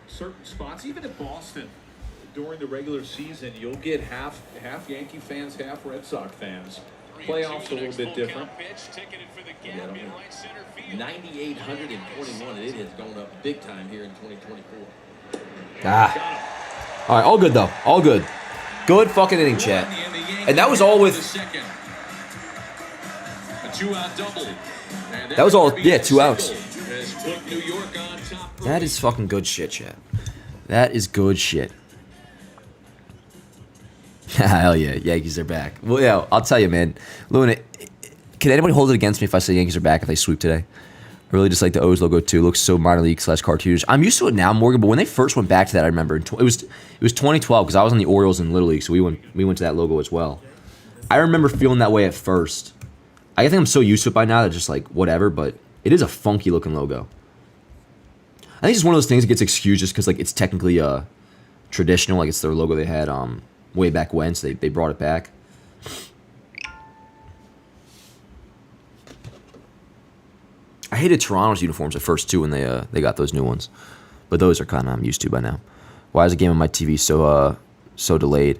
Certain spots, even in Boston, during the regular season, you'll get half Yankee fans, half Red Sox fans. Playoffs a little bit different. 9,821, and it has gone up big time here in 2024. All right, all good, though. All good. Good fucking inning, chat. And that was all with... That was all... Yeah, 2 outs. That is fucking good shit, chat. That is good shit. Hell yeah, Yankees are back. Well, yeah, I'll tell you, man. Luna, can anybody hold it against me if I say Yankees are back if they sweep today? I really just like the O's logo too. Looks so minor league / cartoonish. I'm used to it now, Morgan. But when they first went back to that, I remember it was 2012 because I was on the Orioles in Little League, so we went to that logo as well. I remember feeling that way at first. I think I'm so used to it by now that just like whatever. But it is a funky looking logo. I think it's one of those things that gets excused just because like it's technically traditional, like it's their logo they had way back when, so they brought it back. I hated Toronto's uniforms at first too when they got those new ones, but those are kind of I'm used to by now. Why is the game on my TV so delayed?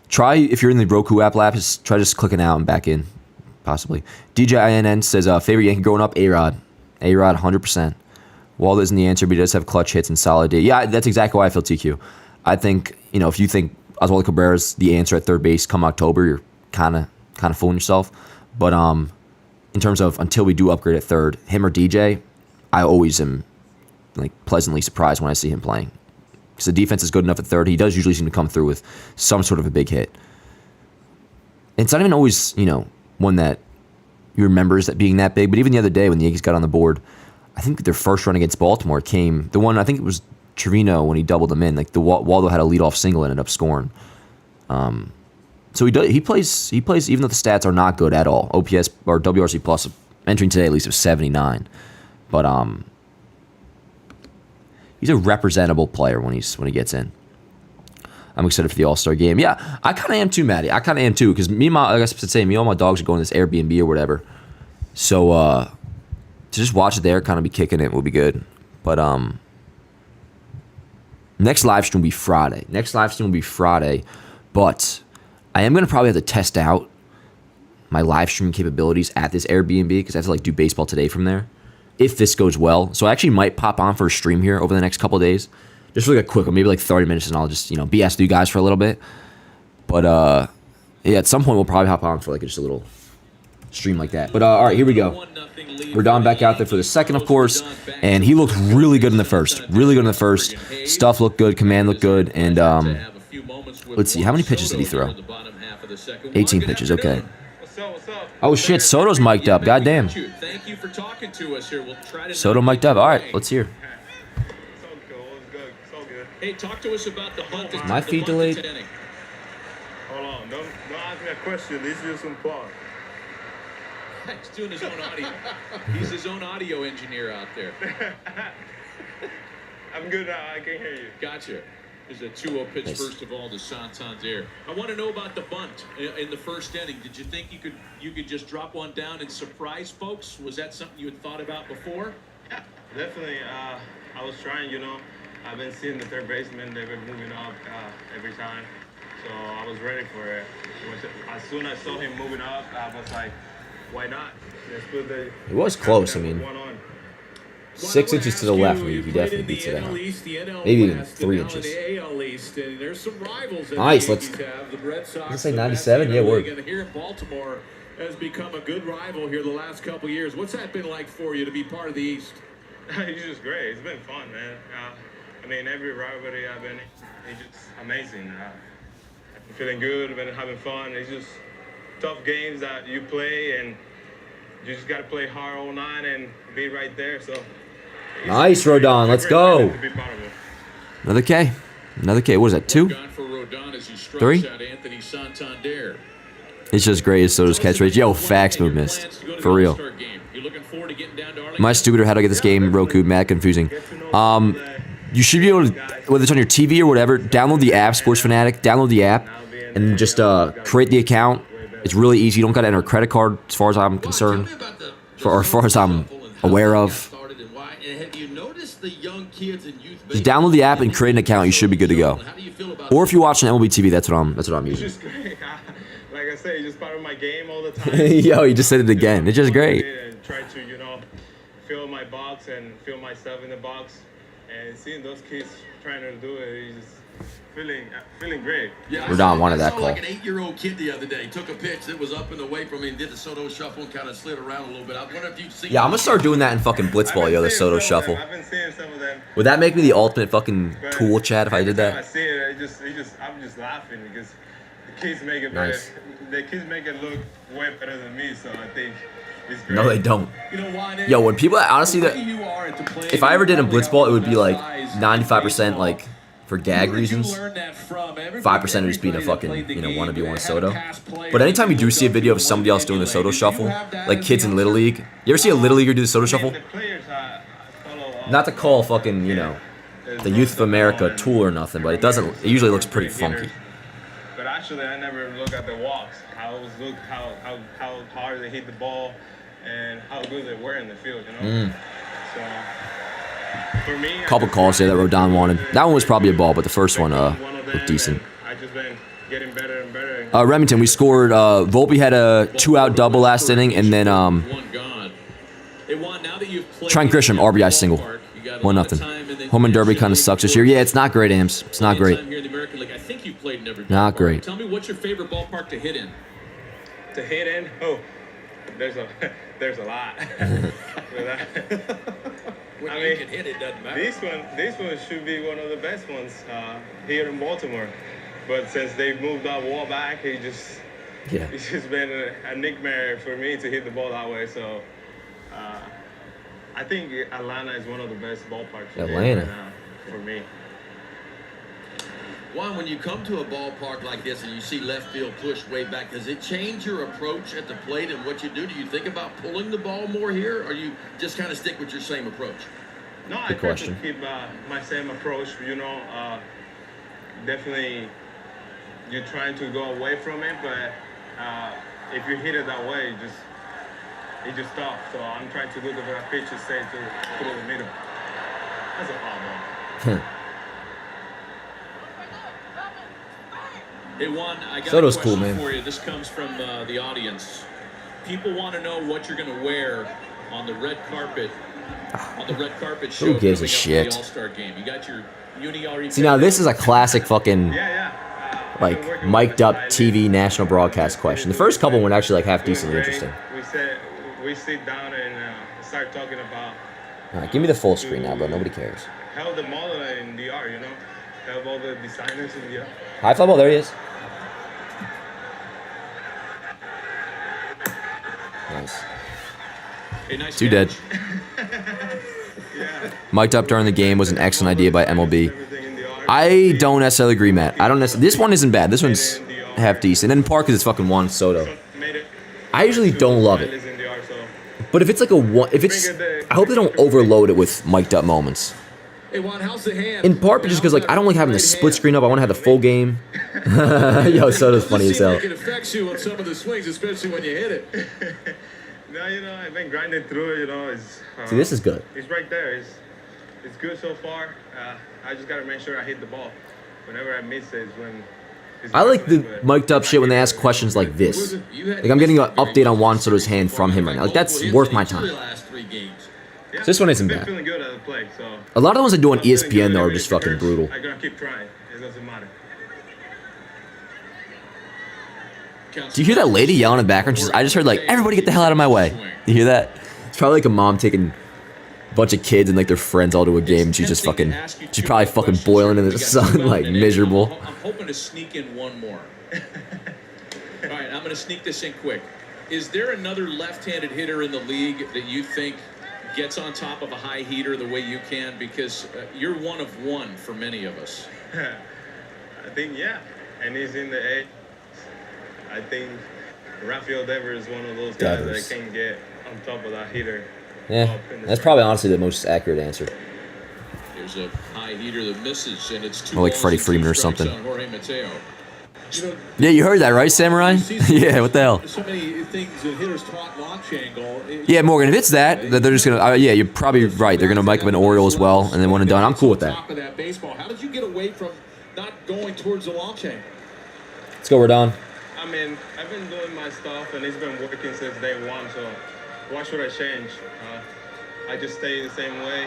Try if you're in the Roku app, try just clicking out and back in, possibly. DJINN says favorite Yankee growing up, A-Rod. A-Rod, 100%. Waldo isn't the answer, but he does have clutch hits and solid D. Yeah, that's exactly why I feel TQ. I think, if you think Oswaldo Cabrera's the answer at third base come October, you're kind of fooling yourself. But in terms of until we do upgrade at third, him or DJ, I always am pleasantly surprised when I see him playing. Because the defense is good enough at third. He does usually seem to come through with some sort of a big hit. It's not even always, one that you remember as that being that big. But even the other day when the Yankees got on the board, I think their first run against Baltimore came, the one, I think it was Trevino when he doubled them in. Waldo had a leadoff single and ended up scoring. So he plays, even though the stats are not good at all. OPS or WRC plus entering today at least was 79. But he's a representable player when he gets in. I'm excited for the All-Star game. Yeah, I kind of am too, Maddie. I kind of am too, because me and all my dogs are going to this Airbnb or whatever. So to just watch it there, kind of be kicking it, will be good. But next live stream will be Friday. But I am gonna probably have to test out my live stream capabilities at this Airbnb because I have to do baseball today from there. If this goes well, so I actually might pop on for a stream here over the next couple of days. Just for a quick one, maybe 30 minutes, and I'll just, BS with you guys for a little bit. But, yeah, at some point we'll probably hop on for, just a little stream like that. But, all right, here we go. Rodon back out there for the second, of course, and he looked really good in the first. Stuff looked good, command looked good, and, let's see, how many pitches did he throw? 18 pitches, okay. Oh, shit, Soto's mic'd up, goddamn. Soto mic'd up, all right, let's hear. Hey, talk to us about the hunt. My feed delayed. Hold on, don't ask me a question. This is some fun. He's doing his own audio. He's his own audio engineer out there. I'm good now. I can hear you. Gotcha. There's a 2-0 pitch first of all to Santander. I want to know about the bunt in the first inning. Did you think you could just drop one down and surprise folks? Was that something you had thought about before? Yeah, definitely. I was trying, I've been seeing the third baseman. They've been moving up every time. So I was ready for it. As soon as I saw him moving up, I was like, why not? Let's put the... It was close, I mean. 6 inches to the left, he definitely beats it out. Maybe even 3 inches. Nice, let's say 97, yeah, word. Here in Baltimore has become a good rival here the last couple years. What's that been like for you to be part of the East? It's just great. It's been fun, man. Every rivalry I've been, it's just amazing. I'm feeling good. I've been having fun. It's just tough games that you play, and you just got to play hard all night and be right there. So nice, Rodon. Let's go. Another K. What is that, 2? 3? It's just great as Soto's catch rate. Yo, facts move missed. For real. Am I stupid or how to get this game? Roku, mad confusing. You should be able to, whether it's on your TV or whatever, download the app, Sports Fanatic, download the app, and just create the account. It's really easy. You don't got to enter a credit card as far as I'm concerned, or as far as I'm aware of. Just download the app and create an account. You should be good to go. Or if you watch on MLB TV, that's what I'm using. It's just great. Like I say, it's just part of my game all the time. Yo, you just said it again. It's just great. And try to, fill my box and feel myself in the box. And seeing those kids trying to do it, it's just feeling great. Yeah, Rodon wanted that call. Like an 8-year-old kid the other day took a pitch that was up and away from him, did the Soto shuffle and kind of slid around a little bit. I wonder if you've seen. Yeah, I'm gonna start doing that in fucking Blitzball, yo, the Soto shuffle. I've been seeing some of them. Would that make me the ultimate fucking tool, Chad, if I did I that? see it. I'm just laughing because the kids make it better. Nice. The kids make it look way better than me, so I think it's great. No, they don't. Yo, when people honestly, if I ever did a Blitzball, it would be 95% for gag reasons. 5% of just being a fucking wannabe one Soto. But anytime you do see a video of somebody else doing the Soto shuffle, like kids in Little League, you ever see a Little Leaguer do the Soto shuffle? The players follow. Not to call fucking the Youth of America tool or nothing, but it doesn't. It usually looks pretty funky. But actually, I never look at the walks. How hard they hit the ball, and how good they were in the field. So for me, Couple calls there that Rodon wanted. That one was probably a ball, but the first one looked decent. I just been getting better and better. Remington, we scored. Volpe had a 2-out double last inning, and then One gone. Trent Grisham, RBI single. 1-0. Home and Derby kind of sucks this year. Yeah, it's not great, Ams. It's not great. Not great. Tell me, what's your favorite ballpark to hit in? To hit in? Oh, there's a lot. When you can hit it, doesn't matter. This one should be one of the best ones here in Baltimore. But since they moved that wall back, it's just been a nightmare for me to hit the ball that way. So I think Atlanta is one of the best ballparks for me. Juan, when you come to a ballpark like this and you see left field pushed way back, does it change your approach at the plate and what you do? Do you think about pulling the ball more here, or you just kind of stick with your same approach? No, I try to keep my same approach. Definitely you're trying to go away from it, but if you hit it that way, it just stops. So I'm trying to look at that pitch and say to put it in the middle. That's a foul ball. Hey Juan, I got Soto's a question cool, man. for you. This comes from the audience. People want to know what you're going to wear on the red carpet. On the red carpet show. Who gives a coming up shit? for the All-Star game. You got your uni already. See, now this is a classic fucking like mic'd up TV national broadcast question. The first couple were actually like half decently interesting. We sit down and start talking about. All right, give me the full screen now, bro. Nobody cares. Help the model in DR, help all the designers in DR. High fly ball. There he is. Nice. Hey, nice Two catch. dead. Mic'd up during the game was an excellent idea by MLB. I don't necessarily agree, Matt. I don't necessarily. This one isn't bad. This one's half decent. And in part because it's fucking Juan Soto. I usually don't love it. But if it's like I hope they don't overload it with mic'd up moments. Hey, Juan, how's the hand? In part just because like I don't like having the split screen up. I want to have the full game. Yo, Soto's funny as hell. It affects you on some of the swings, especially when you hit it. No, I've been grinding through it, See, this is good. It's right there. It's good so far. I just got to make sure I hit the ball. Whenever I miss it is when... I like the mic'd up shit when they ask questions like this. Like I'm getting an update on Juan Soto's hand from him right now. Like that's worth my time. So this one isn't bad. Feeling good at the plate, so A lot of the ones I do on ESPN though are just fucking brutal. I'm gonna keep trying. It doesn't matter. Do you hear that lady yelling in the background? I just heard like, everybody get the hell out of my way. You hear that? It's probably like a mom taking a bunch of kids and like their friends all to a game, and she's just fucking, she's probably fucking boiling in the sun, like miserable. I'm hoping to sneak in one more. All right, I'm going to sneak this in quick. Is there another left-handed hitter in the league that you think gets on top of a high heater the way you can? Because you're one of one for many of us. I think, yeah. And he's in the A. I think Rafael Devers is one of those guys that can get on top of that heater. Yeah, that's probably honestly the most accurate answer. There's a high heater that misses, and it's two Or like balls Freddie and Freeman two or strikes something. on Jorge Mateo. Yeah, you heard that, right, Samurai? Yeah, what the hell? So many things that hitters talk launch angle. Yeah, Morgan, if it's that they're just going to, yeah, you're probably right. They're going to mic up an Oriole as well, and then when it's done, I'm cool with that. Top of that baseball. How did you get away from not going towards the launch angle? Let's go, Rodon. I mean, I've been doing my stuff, and it's been working since day one, so why should I change? I just stay the same way,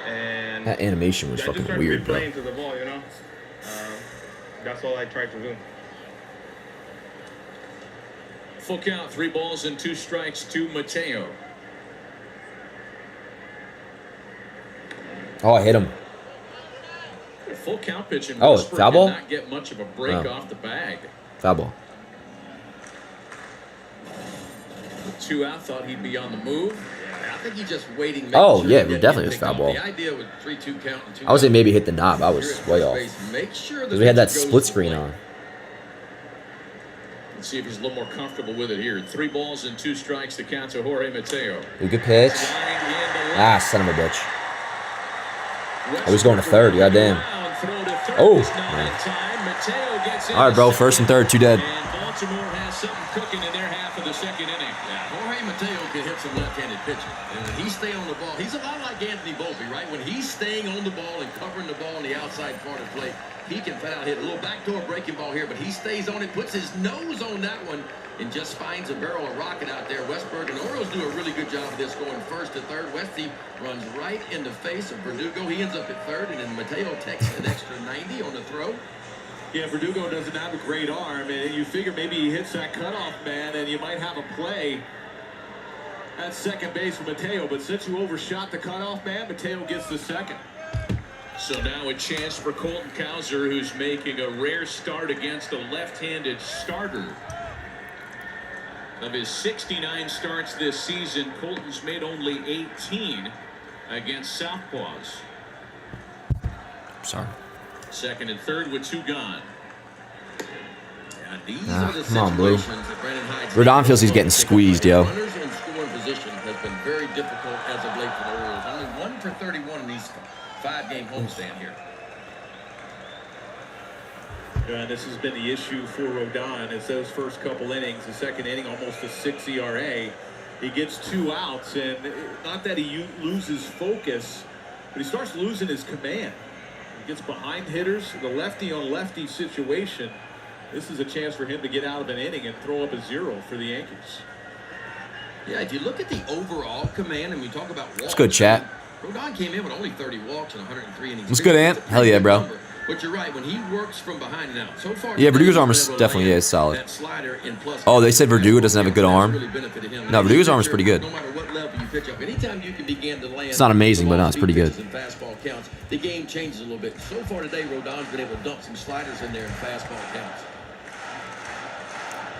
and That animation was fucking weird, bro. playing to the ball, that's all I try to do. Full count, 3 balls and 2 strikes to Mateo. Oh, I hit him. Full count pitch and Oh, Westbrook foul did ball? not get much of a break Oh. off the bag. Foul ball. With 2 out, thought he'd be on the move. I think he's just waiting. Oh, sure yeah, he definitely was picked foul off. ball. The idea with 3-2 count and 2 I would say outs. maybe hit the knob. I was way off. Make sure Because we had that pitcher goes split to the screen plate. on. Let's see if he's a little more comfortable with it here. 3 balls and 2 strikes to count to Jorge Mateo. Ooh, good pitch. Ah, son of a bitch. I was going to third, goddamn. Oh, man. All right, bro, first and third, 2 dead. Baltimore has something cooking in their half of the second inning. Yeah, Jorge Mateo can hit some left-handed pitching. And when he's staying on the ball, he's a lot like Anthony Volpe, right? When he's staying on the ball and covering the ball on the outside part of the plate, he can foul hit a little backdoor breaking ball here, but he stays on it, puts his nose on that one, and just finds a barrel of rocket out there. Westberg and the Orioles do a really good job of this, going first to third. Westy runs right in the face of Verdugo. He ends up at third, and then Mateo takes an extra 90 on the throw. Yeah, Verdugo doesn't have a great arm, and you figure maybe he hits that cutoff man, and you might have a play at second base for Mateo. But since you overshot the cutoff man, Mateo gets the second. So now a chance for Colton Cowser, who's making a rare start against a left-handed starter. Of his 69 starts this season, Colton's made only 18 against southpaws. Sorry. Second and third with 2 gone. These are the come on, Blue. situations that Brandon Hyde's Rodon feels he's getting squeezed, yo. Runners in scoring position has been very difficult as of late for the Orioles. Only 1 for 31 in these 5-game homestand here. And this has been the issue for Rodon. It's those first couple innings, the second inning, almost a 6 ERA. He gets 2 outs, and not that he loses focus, but he starts losing his command. He gets behind hitters, the lefty on lefty situation. This is a chance for him to get out of an inning and throw up a 0 for the Yankees. Yeah, if you look at the overall command, and we talk about walks. It's good, chat. Rodon came in with only 30 walks and 103 innings. What's good, Ant? Hell yeah, bro. But you're right, when he works from behind and out. So far, Yeah, Verdugo's arm is definitely solid. that slider in plus. Oh, they said Verdugo doesn't have a good arm. Really benefited him. No, Verdugo's arm is pretty good. No matter what level you pitch up, anytime you can begin to land. It's not amazing, but no, it's pretty good. And fastball counts. The game changes a little bit. So far today, Rodon's been able to dump some sliders in there and fastball counts.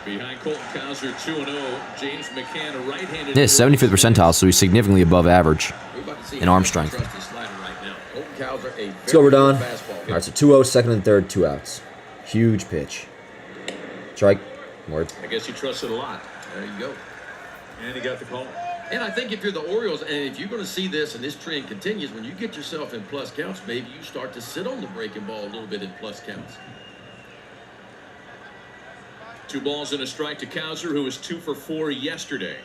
Behind Colton Cowser, 2-0. James McCann, a right-handed. Yeah, 75th percentile, so he's significantly above average We're about to see in how arm much he strength. trusts his slider right now. Colton Cowser, a Let's go, very Rodon. good fastball All hitter. right, so 2-0, second and third, 2 outs. Huge pitch. Strike. Word. I guess he trusts it a lot. There you go. And he got the call. And I think if you're the Orioles, and if you're going to see this and this trend continues, when you get yourself in plus counts, maybe you start to sit on the breaking ball a little bit in plus counts. 2 balls and a strike to Cowser, who was 2 for 4 yesterday.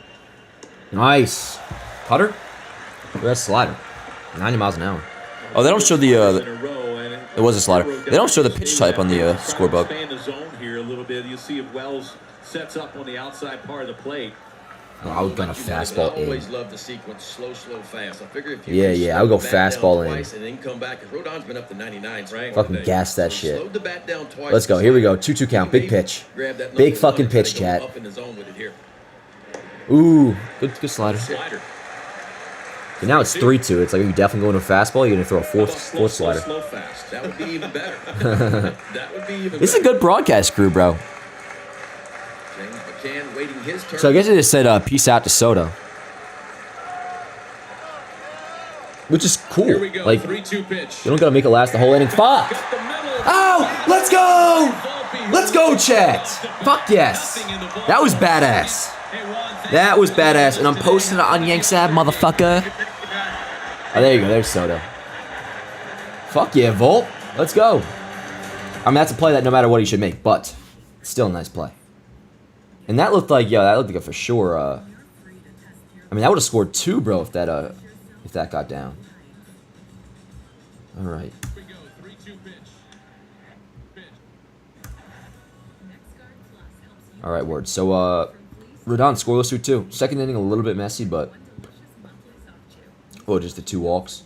Nice. Putter? That's slider. 90 miles an hour. Oh, they don't show the, it was a slider. They don't show the pitch type on the scorebook. Stay in the zone here a little bit. You see if Wells sets up on the outside part of the plate. Oh, I would gun a fastball I always in. love the sequence, slow, fast. I figure if you Yeah, can yeah, slow I would go the bat down fastball in. twice and then come back, because Rodon's been up to 99. Right? Fucking gas that So shit. slow the bat down twice. Let's go. Here we go. 2-2 count. Big pitch. Grab that Big number fucking one, pitch, try to go chat. Up in the zone with it here. Ooh, good slider. Slider. Okay, now it's 3-2. It's like you definitely going to a fastball. You're gonna throw a fourth slider. Slow, fast. That would be even better. That would be even better. This is a good broadcast crew, bro. James McCann waiting his turn. So I guess they just said peace out to Soto, which is cool. Here we go. Like 3-2 pitch. you don't gotta make it last the whole inning. Fuck! Got the middle. Oh, let's go! Let's go, chat! Fuck yes! That was badass. That was badass, and I'm posting it on Yanksab, motherfucker. Oh, there you go. There's Soto. Fuck yeah, Volt. Let's go. I mean, that's a play that no matter what he should make, but still a nice play. And that looked like, that looked like a for sure. I mean, that would have scored 2, bro, if that got down. All right. Here we go. 3-2 pitch. All right, word. So, Rodon scoreless through 2. Second inning a little bit messy, but just the 2 walks.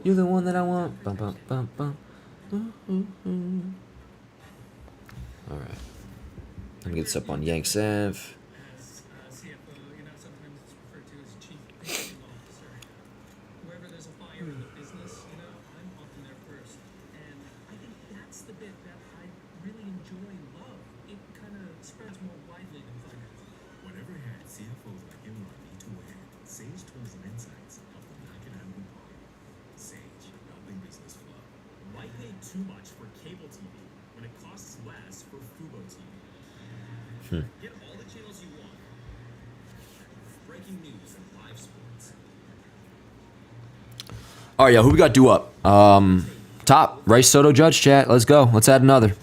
You're the one that I want. Bum, bum, bum, bum. All right. Let me get this up on Yanks Ave. CFO, sometimes it's referred to as chief executive officer. Wherever there's a fire in the business, I'm often there first. And I think that's the bit that I really enjoy and love. It kind of spreads more widely than finance. Whatever hat CFOs like him need to wear, Sage tools and insights help them knock it out of the park. Sage, helping business flow. Why pay too much for cable TV when it costs less for Fubo TV? Get all the channels you want. Breaking news and live sports. All right, who we got due up? Top. Rice, Soto, Judge, chat. Let's go. Let's add another.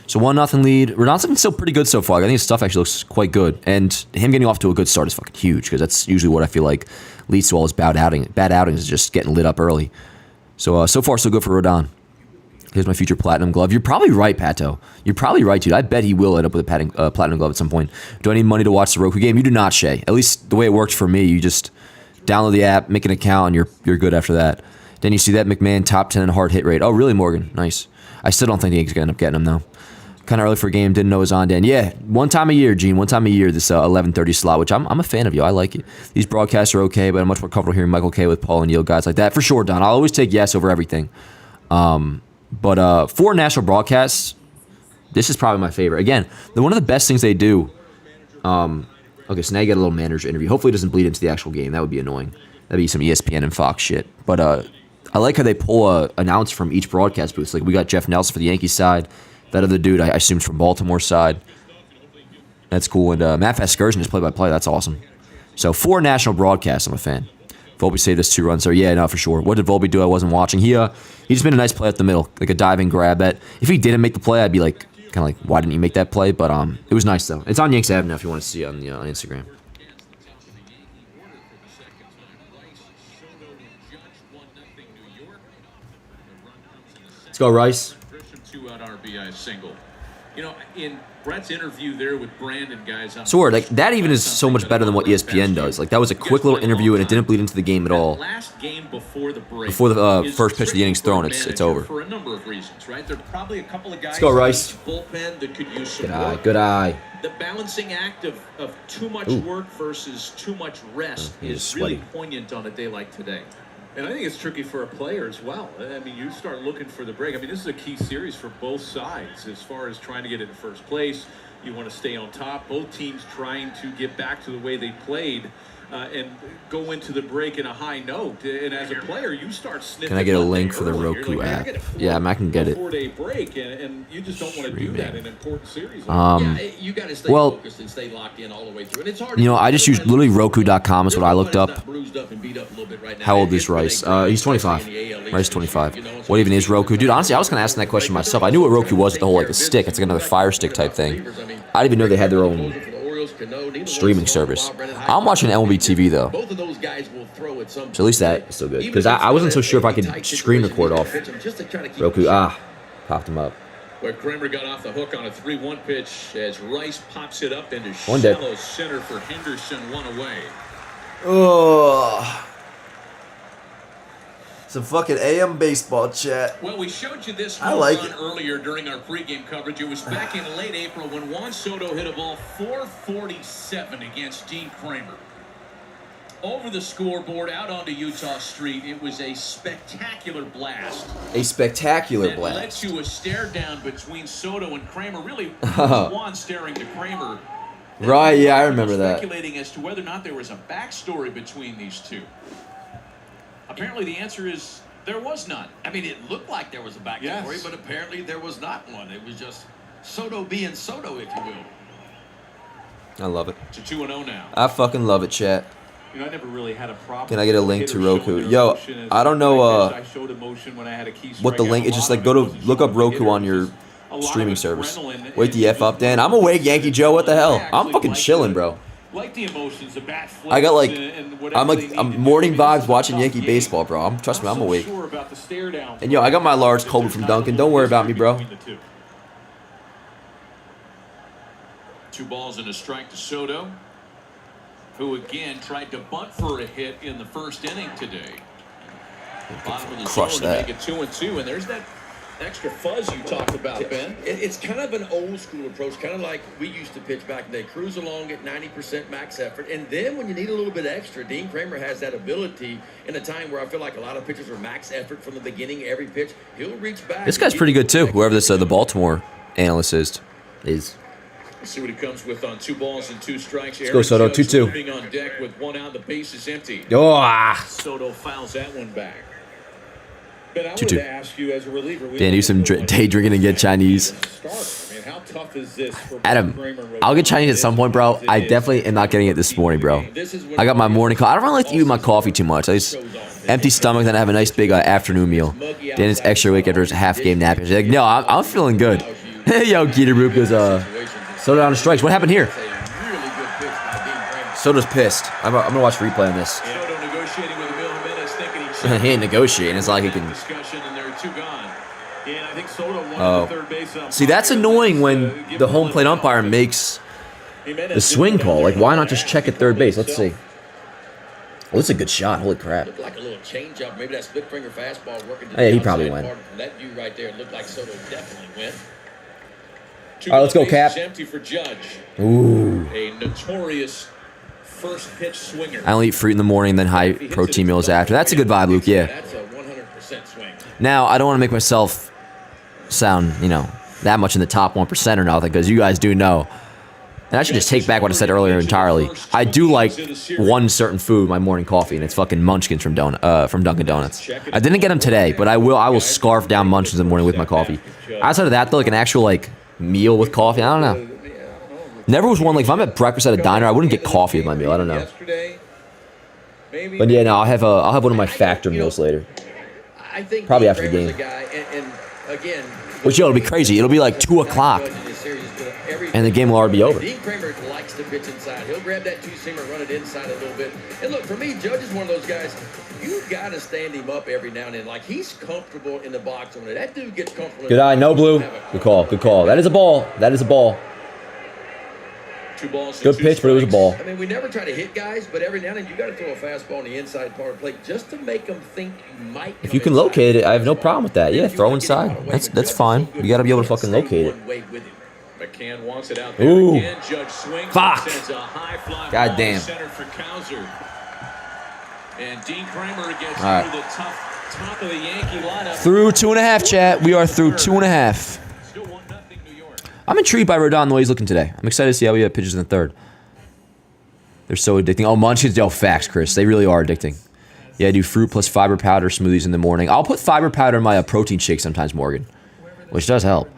So 1-0 lead. Rodon's looking still pretty good so far. I think his stuff actually looks quite good. And him getting off to a good start is fucking huge because that's usually what I feel like leads to all his bad outings is just getting lit up early. So far, so good for Rodon. Here's my future platinum glove. You're probably right, Pato. You're probably right, dude. I bet he will end up with a platinum glove at some point. Do I need money to watch the Roku game? You do not, Shay. At least the way it worked for me. You just download the app, make an account, and you're good after that. Then you see that McMahon top 10 hard hit rate. Oh, really, Morgan? Nice. I still don't think the Yankees are going to end up getting him, though. Kind of early for a game. Didn't know it was on, Dan. Yeah, one time a year, Gene. One time a year, this 11:30 slot, which I'm a fan of you. I like it. These broadcasts are okay, but I'm much more comfortable hearing Michael K with Paul and Neil, guys like that. For sure, Don. I'll always take yes over everything. But for national broadcasts, this is probably my favorite. Again, one of the best things they do. Okay, so now you get a little manager interview. Hopefully it doesn't bleed into the actual game. That would be annoying. That'd be some ESPN and Fox shit. But I like how they pull a announcer from each broadcast booth. Like we got Jeff Nelson for the Yankees side. That other dude, I assume, is from Baltimore side. That's cool. And Matt Vasgersian is play-by-play. That's awesome. So 4 national broadcasts, I'm a fan. Volpe saved us 2 runs there. Yeah, no, for sure. What did Volpe do? I wasn't watching. He just made a nice play at the middle, like a diving grab. That if he didn't make the play, I'd be like, kind of like, why didn't you make that play? But it was nice though. It's on Yanks Avenue if you want to see it on Instagram. Let's go, Rice. Grisham 2-out RBI single. You know, in Brett's interview there with Brandon, guys. Sword, like that even is so much better than what ESPN does. Like that was a quick little interview and it didn't bleed into the game at all. Last game before the break. Before the first pitch of the inning's thrown, it's over. For a number of reasons, right? There are probably a couple of guys. Let's go, Rice. Bullpen that could use some Good eye. work. Good eye. The balancing act of too much work versus too much rest is really poignant on a day like today. And I think it's tricky for a player as well. I mean, you start looking for the break. I mean, this is a key series for both sides as far as trying to get into first place. You want to stay on top. Both teams trying to get back to the way they played and go into the break in a high note. And as a player, you start sniffing. Can I get a link for the Roku app? Yeah, I can get it. 4-day break, and you just don't want to do that in an important series. You got to stay focused and stay locked in all the way through. And it's hard. I just used literally Roku.com is what I looked up. How old is Rice? He's 25. Rice 25. What even is Roku? Dude, honestly, I was kind of asking that question myself. I knew what Roku was with the whole like a stick. It's like another Fire Stick type thing. I didn't even know they had their own streaming service. I'm watching MLB TV though. Both of those guys will throw at some. So at least that is still good. Because I wasn't so sure if I could screen record off Roku. Popped him up. Where Kramer got off the hook on a 3-1 pitch as Rice pops it up into One dead. shallow center for Henderson, 1 away. Oh. Some fucking AM baseball chat. Well, we showed you this I like run earlier during our pregame coverage. It was back in late April when Juan Soto hit a ball 447 against Dean Kramer. Over the scoreboard, out onto Utah Street, it was a spectacular blast. A spectacular that blast. led to a stare down between Soto and Kramer. Really, Juan staring to Kramer. Right, yeah, I remember that. Speculating as to whether or not there was a backstory between these two. Apparently, the answer is there was none. I mean, it looked like there was a backstory, but apparently there was not one. It was just Soto being Soto, if you will. I love it. To 2-0 now. I fucking love it, chat. You know, I never really had a problem. Can I get a link to Roku? Yo, I don't know what the link is. Just like look up Roku on your streaming service. Wake the F up, Dan. I'm awake, Yankee Joe. What the hell? I'm fucking chilling, bro. Like the emotions, the bat flips, I got like I'm morning vibes watching Yankee baseball, bro. Trust me, I'm awake. And yo, I got my large cold from Duncan. Don't worry about me, bro. 2 balls and a strike to Soto, who again tried to bunt for a hit in the first inning today. Bottom of the Crush zone that. to make it 2-2, and there's that extra fuzz you talked about, Ben. It's kind of an old school approach, kind of like we used to pitch back in the day. Cruise along at 90% max effort, and then when you need a little bit extra, Dean Kramer has that ability in a time where I feel like a lot of pitchers are max effort from the beginning, every pitch. He'll reach back. This guy's pretty good too. Whoever this the Baltimore analyst is. Let's see what he comes with on 2 balls and 2 strikes. Let's go, Soto. 2-2. Moving on deck with 1 out, the base is empty. Oh, Soto fouls that one back. But I 2-2. would ask you as a reliever. Dan, do some day drinking and get Chinese. I mean, how tough is this for Adam, Kramer and I'll get Rodon? Chinese at some point, bro. I definitely am not getting it this morning, bro. I got my morning coffee. I don't really like to eat my coffee too much. I just empty stomach, then I have a nice big afternoon meal. Then it's extra week after it's a half-game nap. He's like, no, I'm feeling good. Yo, Geeter Roop goes, Soto on the strikes. What happened here? Soto's pissed. I'm going to watch replay on this. Soto negotiating with Emil Jimenez, thinking He ain't negotiating. It's not like he can... discussion, and there are 2 gone. And I think Soto wanted Oh. the third base umpire. See, that's annoying when the home plate umpire makes the swing call. Like, why not just check at third base? Let's see. Well, this is a good shot. Holy crap. Looked like a little changeup, maybe that split finger fastball working. To Oh, yeah, the he probably outside went. part. From that view right there, it looked like Soto definitely went. All right, let's go, Cap. Empty for Judge. Ooh. A notorious first pitch swinger. I only eat fruit in the morning, then high protein meals after. That's a good vibe, Luke. Yeah. That's a 100% swing. Now, I don't want to make myself sound, that much in the top 1% or nothing, because you guys do know. And I should just take back what I said earlier entirely. I do like one certain food, my morning coffee, and it's fucking Munchkins from Dunkin' Donuts. I didn't get them today, but I will scarf down Munchkins in the morning with my coffee. Outside of that, though, like an actual meal with coffee, I don't know. Never was one, if I'm at breakfast at a diner, I wouldn't get coffee with my meal. I don't know. But yeah, no, I'll have one of my factor meals later. I think Probably Dean after the Kramer's game. a guy, and again, Which, it'll be crazy. It'll be like 2 o'clock, and the game will already be over. Dean Kramer likes to pitch inside. He'll grab that 2-seamer, run it inside a little bit. And look, for me, Judge is one of those guys, you got to stand him up every now and then. Like, he's comfortable in the box. When that dude gets comfortable. Good eye, no blue. Good call, good call. That is a ball. That is a ball. 2 balls and Good 2 pitch, but it was a strikes. ball. I mean, we never try to hit guys, but every now and then you got to throw a fastball on the inside part of the plate just to make them think you might. If you can locate it, I have no problem with that. Yeah, throw inside. That's fine. You got to be able to fucking locate it. McCann wants it out there. Ooh. Again, Judge swings. Fuck. Sends a high fly God ball damn. to center for Cowser. And Dean Kramer gets All right. through the top of the Yankee lineup. Through 2.5, chat. We are through 2.5. Still 1-0 New York. I'm intrigued by Rodon the way he's looking today. I'm excited to see how he pitches in the third. They're so addicting. Oh, Munchkins, facts, Chris. They really are addicting. Yeah, I do fruit plus fiber powder smoothies in the morning. I'll put fiber powder in my protein shake sometimes, Morgan, which does help.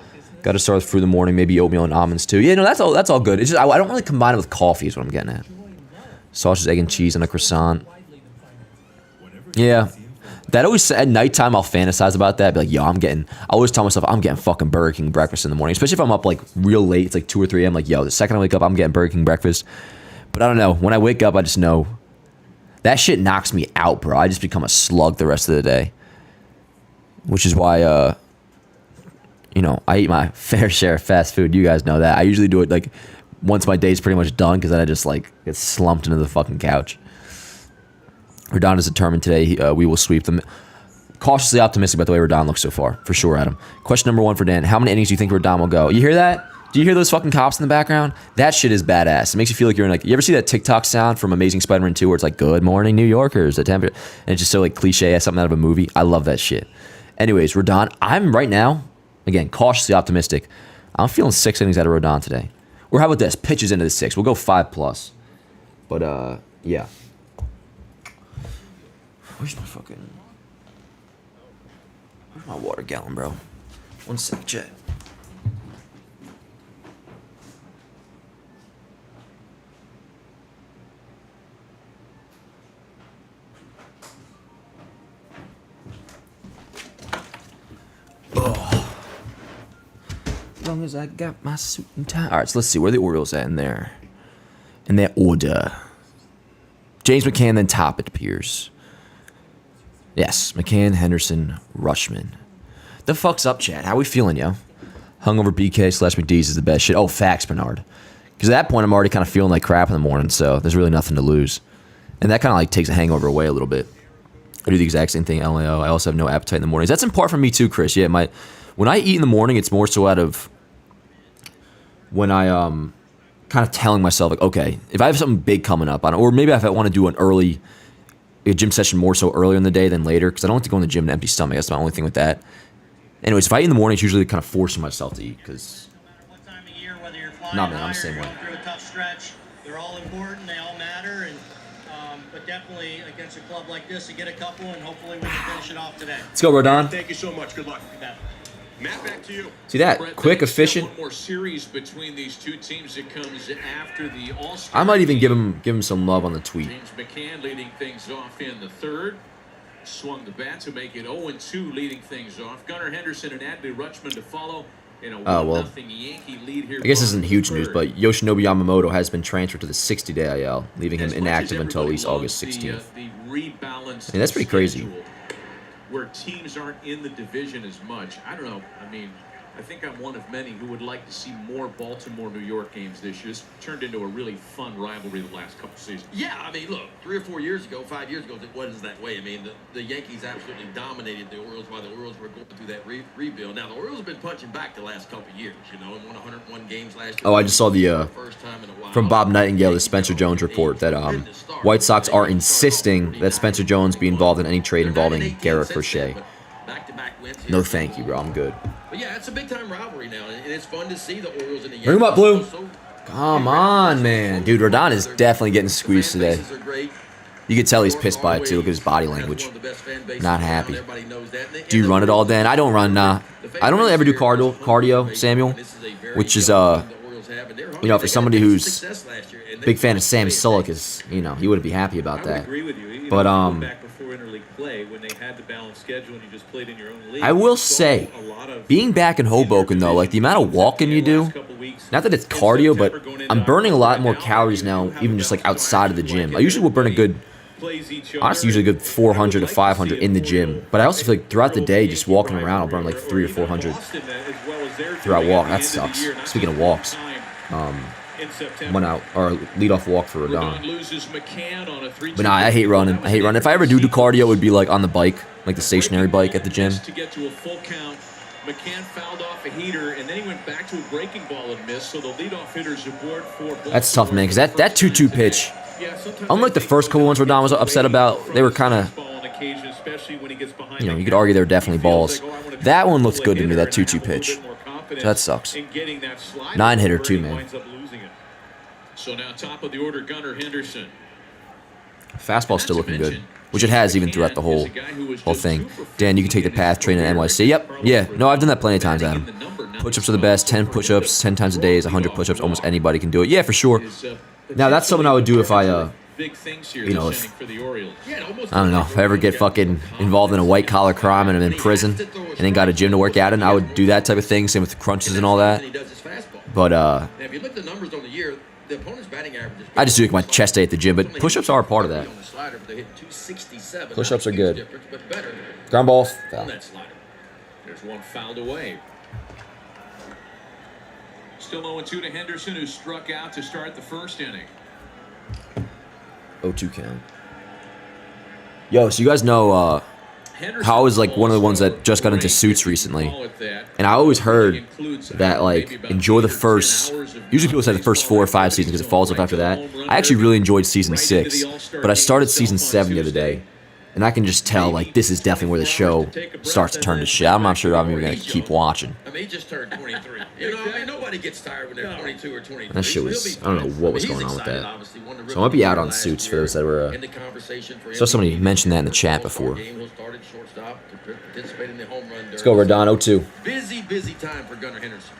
Got to start with fruit in the morning, maybe oatmeal and almonds too. Yeah, no, that's all good. It's just I don't really combine it with coffee is what I'm getting at. Sausage, egg, and cheese on a croissant. Yeah. That always, at nighttime, I'll fantasize about that. Be like, yo, I always tell myself, I'm getting fucking Burger King breakfast in the morning. Especially if I'm up real late. It's 2 or 3 a.m. Like, yo, the second I wake up, I'm getting Burger King breakfast. But I don't know. When I wake up, I just know that shit knocks me out, bro. I just become a slug the rest of the day. Which is why, I eat my fair share of fast food. You guys know that. I usually do it once my day's pretty much done because then I just get slumped into the fucking couch. Rodon is determined today. We will sweep them. Cautiously optimistic about the way Rodon looks so far, for sure, Adam. Question number 1 for Dan. How many innings do you think Rodon will go? You hear that? Do you hear those fucking cops in the background? That shit is badass. It makes you feel like you're in you ever see that TikTok sound from Amazing Spider-Man 2 where it's good morning, New Yorkers, the temperature, and it's just so cliche as something out of a movie? I love that shit. Anyways, Rodon, I'm right now, again, cautiously optimistic. I'm feeling 6 innings out of Rodon today. Or how about this? Pitches into the 6. We'll go 5+. But, yeah. Where's my water gallon, bro? 1 sec, chat. As long as I got my suit and tie. All right, so let's see where the Orioles at in there. In their order. James McCann, then top, it appears. Yes, McCann, Henderson, Rushman. The fuck's up, Chad? How we feeling, yo? Hungover BK/McDee's is the best shit. Oh, facts, Bernard. Because at that point, I'm already kind of feeling like crap in the morning, so there's really nothing to lose. And that kind of takes a hangover away a little bit. I do the exact same thing, LAO. I also have no appetite in the mornings. That's in part for me too, Chris. Yeah, when I eat in the morning, it's more so out of when I kind of telling myself, okay, if I have something big coming up, or maybe if I want to do a gym session more so earlier in the day than later, because I don't like to go in the gym with an empty stomach. That's my only thing with that. Anyways, if I eat in the morning, it's usually kind of forcing myself to eat, because... Nah, man, I'm the same way. Through a tough stretch, they're all important, they all matter, and but definitely against a club like this, to get a couple and hopefully we can finish it off today. Let's go, Rodon. Thank you so much. Good luck. You bet. Matt, back to you. See that? Brett, Quick, the next efficient. One more series between these two teams that comes after the All-Star. I might even give him some love on the tweet. James McCann leading things off in the third. Swung the bat to make it 0-2, leading things off. Gunnar Henderson and Adley Rutschman to follow in a 1-0 Yankee lead here. I guess this isn't huge news, but Yoshinobu Yamamoto has been transferred to the 60-day IL, leaving him inactive until at least August 16th. The rebalanced That's pretty crazy. schedule, where teams aren't in the division as much. I don't know. I mean, I think I'm one of many who would like to see more Baltimore-New York games this year. It's turned into a really fun rivalry the last couple seasons. Yeah, I mean, look, 3 or 4 years ago, 5 years ago, it wasn't that way. I mean, the Yankees absolutely dominated the Orioles while the Orioles were going through that rebuild. Now, the Orioles have been punching back the last couple of years, and won 101 games last year. Oh, I just saw the First time in a while. from Bob Nightingale, the Spencer Jones report that White Sox are insisting that Spencer Jones be involved in any trade involving Garrett Crochet. No, thank you, bro. I'm good. But yeah, it's a big-time rivalry now, and it's fun to see the Orioles and the Yankees. Bring him up, Blue. Come on, man. Dude, Rodon is definitely getting squeezed today. You can tell he's pissed by it, too. Look at his body language. Not happy. Do you run it all day? And I don't run, nah. I don't really ever do cardio, Samuel, which is, for somebody who's a big fan of Sam Sulek, he wouldn't be happy about that. But, I will say, being back in Hoboken, though, like the amount of walking you do, not that it's cardio, but I'm burning a lot more calories now, even just like outside of the gym. I usually will burn a good, honestly, usually a good 400 to 500 in the gym. But I also feel like throughout the day, just walking around, I'll burn like 300 or 400 throughout walk. That sucks. Speaking of walks, went out, or leadoff walk for Rodon. But nah, I hate running. If I ever do cardio, it would be like on the bike, like the stationary bike at the gym. To get to a full count, McCann fouled off a heater, and then he went back to a breaking ball and missed. So the leadoff hitter's aboard for. That's tough, man, because that 2-2 pitch, unlike the first couple ones Rodon was upset about, they were kind of, you could argue they were definitely balls. That one looks good to me, that 2-2 pitch. So that sucks. 9-hitter too, man. So now top of the order, Gunnar Henderson. Fastball's still looking good, which it has even throughout the whole thing. Dan, you can take the path train at NYC. Yep. Yeah. No, I've done that plenty of times, Adam. Push-ups are the best. 10 push-ups, 10 times a day is 100 push-ups. Almost anybody can do it. Yeah, for sure. Now, that's something I would do if I, if, I don't know, if I ever get fucking involved in a white-collar crime and I'm in prison and then got a gym to work out in, I would do that type of thing. Same with the crunches and all that. But, if you look at the numbers on the year, the opponent's batting average is I just do like my chest day at the gym, but push-ups are a part of that. Push-ups are good. Ground ball, foul. There's one fouled away. Still 0-2 to Henderson, who struck out to start the first inning. 0-2 count. Yo, so you guys know how I was like one of the ones that just got into Suits recently, and I always heard that like enjoy the first. Usually people say the first 4 or 5 seasons because it falls off after that. I actually really enjoyed season 6, but I started season 7 the other day, and I can just tell like this is definitely where the show starts to turn to shit. I'm not sure I'm even gonna keep watching. I mean, he just turned 23. Nobody gets tired when they're 22 or 23. That shit was, I don't know what was going on with that. So I might be out on Suits for those that were. Saw somebody mention that in the chat before. Let's go, Rodon. 0-2. Busy time for Gunnar Henderson.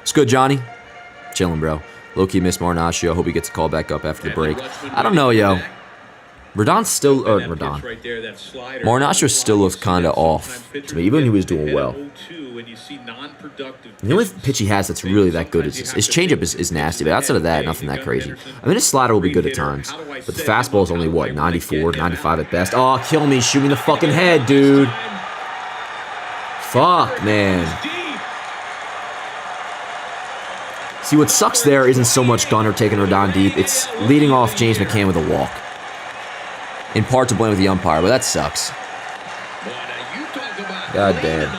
It's good, Johnny. Chilling, bro. Low-key miss Marnaccio. Hope he gets a call back up after the break. I don't know, yo. Rodon still, Marnaccio still looks kind of off to me, even when he was doing well. The only pitch he has that's really that good is his changeup is nasty, but outside of that, nothing that crazy. I mean, his slider will be good at times, but the fastball is only, what, 94, 95 at best? Oh, kill me. Shoot me in the fucking head, dude. Fuck, man. See, what sucks there isn't so much Gunnar taking Rodon deep. It's leading off James McCann with a walk. In part to blame with the umpire, but that sucks. God damn.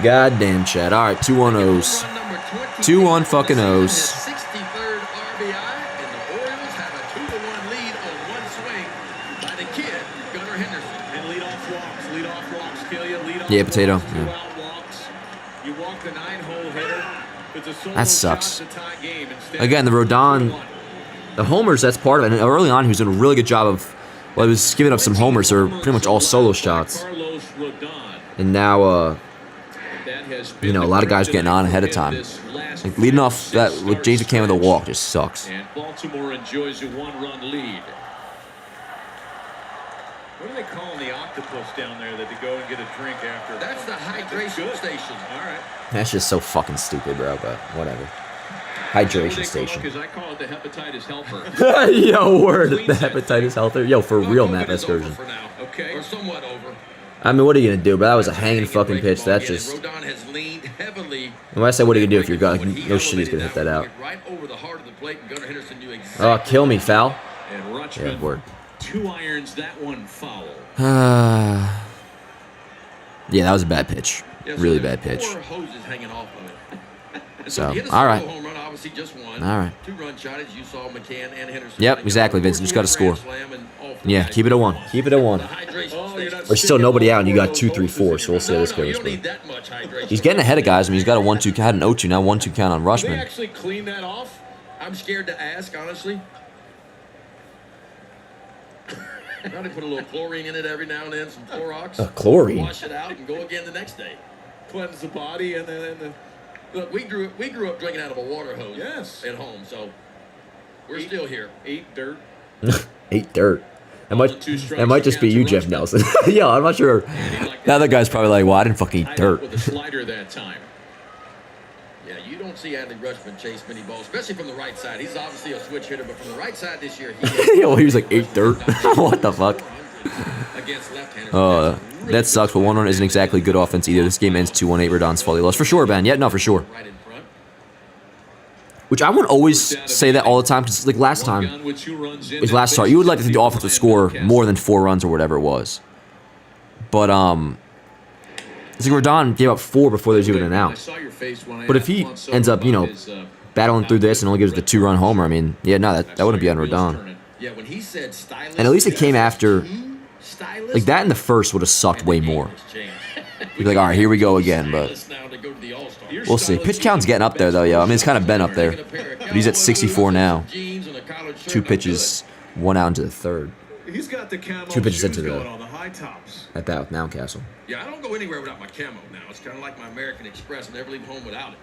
God damn, Chad. All right, 2-1 O's. 2-1 fucking O's. 63rd RBI, and the Orioles have a 2-1 lead on one swing by the kid, Gunnar Henderson. And leadoff walks kill you. Yeah, potato. Yeah. You walk the 9-hole hitter. That sucks. Again, the Rodon The homers, that's part of it. And early on, he was doing a really good job of, well, he was giving up some homers. They were pretty much all solo shots. And now, you know, a lot of guys getting on ahead of time. Like leading off that with James McCann with a walk just sucks. And Baltimore enjoys a 1-run lead. What are they calling the octopus down there that they go and get a drink after? That's the hydration station. All right. That's just so fucking stupid, bro, but whatever. Hydration station. Because I call it the hepatitis helper. Yo, word. The hepatitis helper. Yo, for real, Matt Excursion. For now, okay, or somewhat over. I mean, what are you going to do, bro? That was a hanging fucking pitch. That's just... Rodon has leaned heavily. And when I say what are you going to do if you're going, no shit he's going to hit that out. Right over the heart of the plate, and Gunnar Henderson knew exactly. Oh, kill me, foul. And Rutschman, Yeah, word. 2 irons that one foul. Yeah, that was a bad pitch. Yeah, so Really there's bad pitch. 4 hoses hanging off of it. And So, he hit a all right. solo home run, obviously just one. All right. 2-run shot, as you saw McCann and Henderson. Yep, exactly, Vince. Just got to score. Yeah, keep it at 1. Keep it at 1. There's still nobody out, and you got 2, 3, 4, so we'll see how this goes. But he's getting ahead of guys. I mean, he's got a 1-2, had an 0-2, now 1-2 count on Did they Rutschman. actually clean that off? I'm scared to ask, honestly. Probably put a little chlorine in it every now and then, some Clorox. Chlorine? Wash it out and go again the next day. Cleanse the body and then Look, we grew up drinking out of a water hose. Yes. At home, so we're still here. eat dirt. Ate dirt. That might just be you, Jeff Nelson. Yeah, I'm not sure. The other guy's probably like, well, I didn't fucking eat dirt. With a slider that time. Yeah, you don't see Adley Rutschman chase many balls, especially from the right side. He's obviously a switch hitter, but from the right side this year, Yo, he was like, ate dirt. What the fuck? against left-handers. That sucks, but 1 run isn't exactly good offense either. This game ends 2-1, 8 Rodon's fault. He lost. For sure, Ben. Yeah, no, for sure. Right in front. Which I would always say that all the time, because like last time, his last start, you would like to think the offense would score more than 4 runs or whatever it was. But, it's like Rodon gave up 4 before there's even an out. But if he ends up, you know, battling through this and only gives the 2-run homer, I mean, yeah, no, that wouldn't be on Rodon. Yeah, when he said stylist, And at least it came after, like that in the first would have sucked way more. You'd be like, all right, here we go again, but we'll see. Pitch count's getting up there, though, yo. I mean, it's kind of been up there. But he's at 64 now. 2 pitches, 1 out into the 3rd. He's got the camo 2 pitches into shoes the going on the high tops. at that with Mountcastle. Yeah, I don't go anywhere without my camo now. It's kind of like my American Express. I never leave home without it.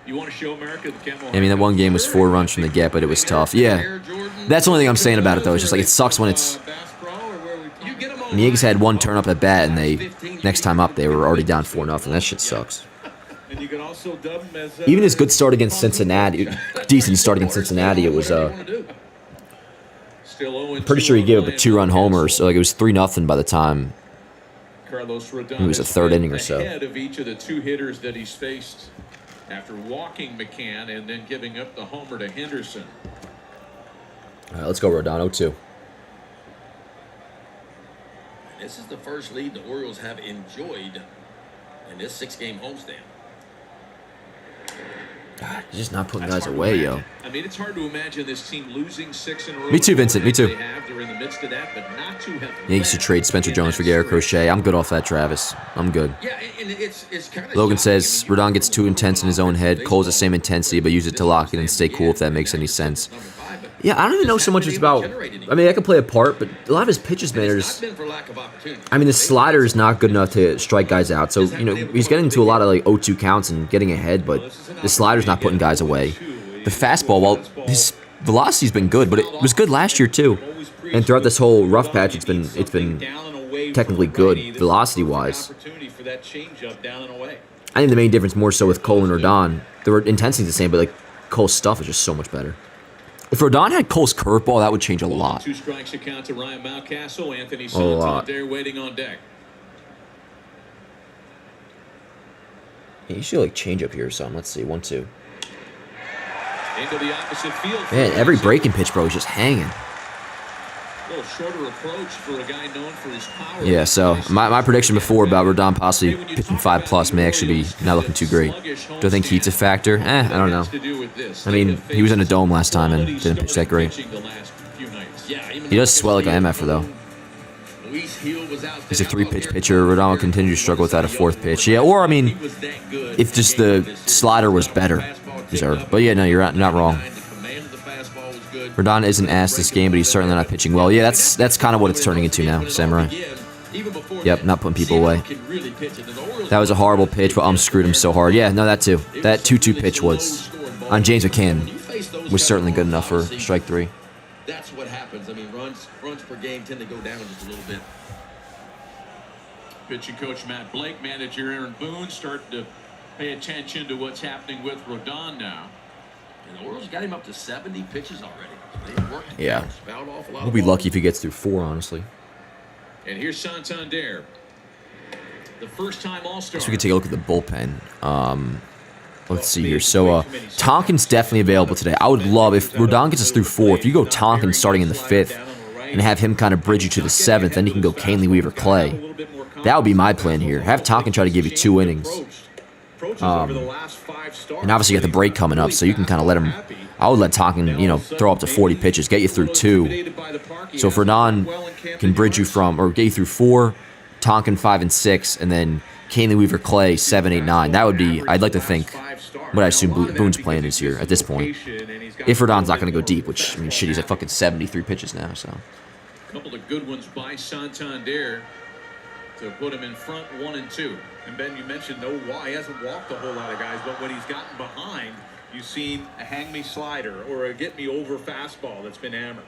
You want to show America the camo? I mean, that one game was 4 runs from the get, but it was tough. Yeah, that's the only thing I'm saying about it, though. It's just like it sucks when it's. I mean, the Yankees had 1 turn up at bat, and they next time up they were already down 4-0. That shit sucks. And you can also dub him as Even his good start against Cincinnati, decent start against Cincinnati, it was pretty sure he gave up a 2-run homer, so like it was 3-0 by the time Carlos Rodon it was a 3rd inning or so. Ahead of each of the 2 hitters that he's faced after walking McCann and then giving up the homer to Henderson. All right, let's go, Rodon. 0-2. This is the first lead the Orioles have enjoyed in this 6-game homestand. God, he's just not putting guys away, yo. I mean, it's hard to imagine this team losing 6 in a row. Me too, Vincent. Me too. They're in the midst of that, but not to have Yankees should trade Spencer Jones for Garrett Crochet. I'm good off that, Travis. I'm good. Yeah, and it's kind of Logan says Rodon gets too intense in his own head. Cole's the same intensity, but use it to lock it and stay cool if that makes any sense. Yeah, I don't even know so much it's about. I mean, that could play a part, but a lot of his pitches, man, are just. I mean, the slider is not good enough to strike guys out. So, you know, he's getting into a lot of like 0-2 counts and getting ahead, but the slider's not putting guys away. The fastball, well, his velocity's been good, but it was good last year too. And throughout this whole rough patch, it's been technically good velocity-wise. I think the main difference more so with Cole and Rodon, the intensity's the same, but like Cole's stuff is just so much better. If Rodon had Cole's curveball, that would change a lot. 2 strikes account to Ryan Mountcastle. Anthony A Santos lot. there waiting on deck. Yeah, you should like change up here or something. Let's see. 1-2. Into the opposite field. Man, every breaking pitch, bro, is just hanging. A little shorter approach for a guy known for his power. Yeah, so my prediction before about Rodon possibly pitching 5+ may actually be not looking too great. Do I think heat's a factor? I don't know. I mean, he was in a dome last time and didn't pitch that great. He does swell like an MFer, though. He's a 3-pitch pitcher. Rodon will continue to struggle without a 4th pitch. Yeah, or, I mean, if just the slider was better. But yeah, no, you're not wrong. Rodon isn't asked this game, but he's certainly not pitching well. Yeah, that's kind of what it's turning into now, Samurai. Yep, not putting people away. That was a horrible pitch, but screwed him so hard. Yeah, no, that too. That 2-2 pitch was on James McCann was certainly good enough for strike 3. That's what happens. I mean, runs per game tend to go down just a little bit. Pitching coach Matt Blake, manager Aaron Boone starting to pay attention to what's happening with Rodon now. And the Orioles got him up to 70 pitches already. They've worked. Yeah. Fouled off a lot We'll of be balls. lucky if he gets through 4, honestly. And here's Santander, the first-time All-Star. So we can take a look at the bullpen. Let's see here. So Tonkin's definitely available today. I would love if Rodon gets us through 4. If you go Tonkin starting in the 5th and have him kind of bridge you to the 7th, then you can go Kahnle, Weaver, Clay. That would be my plan here. Have Tonkin try to give you 2 innings. And obviously you got the break coming up, so you can kind of let him. I would let Tonkin, throw up to 40 pitches, get you through 2. So if Rodon can bridge you from, or get you through 4, Tonkin 5 and 6, and then Kahnle, Weaver, Clay 7, 8, 9. That would be, I'd like to think, what I assume Boone's plan is here at this point. If Rodon's not going to go deep, which, I mean, shit, he's at fucking 73 pitches now, so. A couple of good ones by Santander to put him in front 1 and 2. And Ben, you mentioned he hasn't walked a whole lot of guys, but when he's gotten behind, you've seen a hang me slider or a get me over fastball that's been hammered.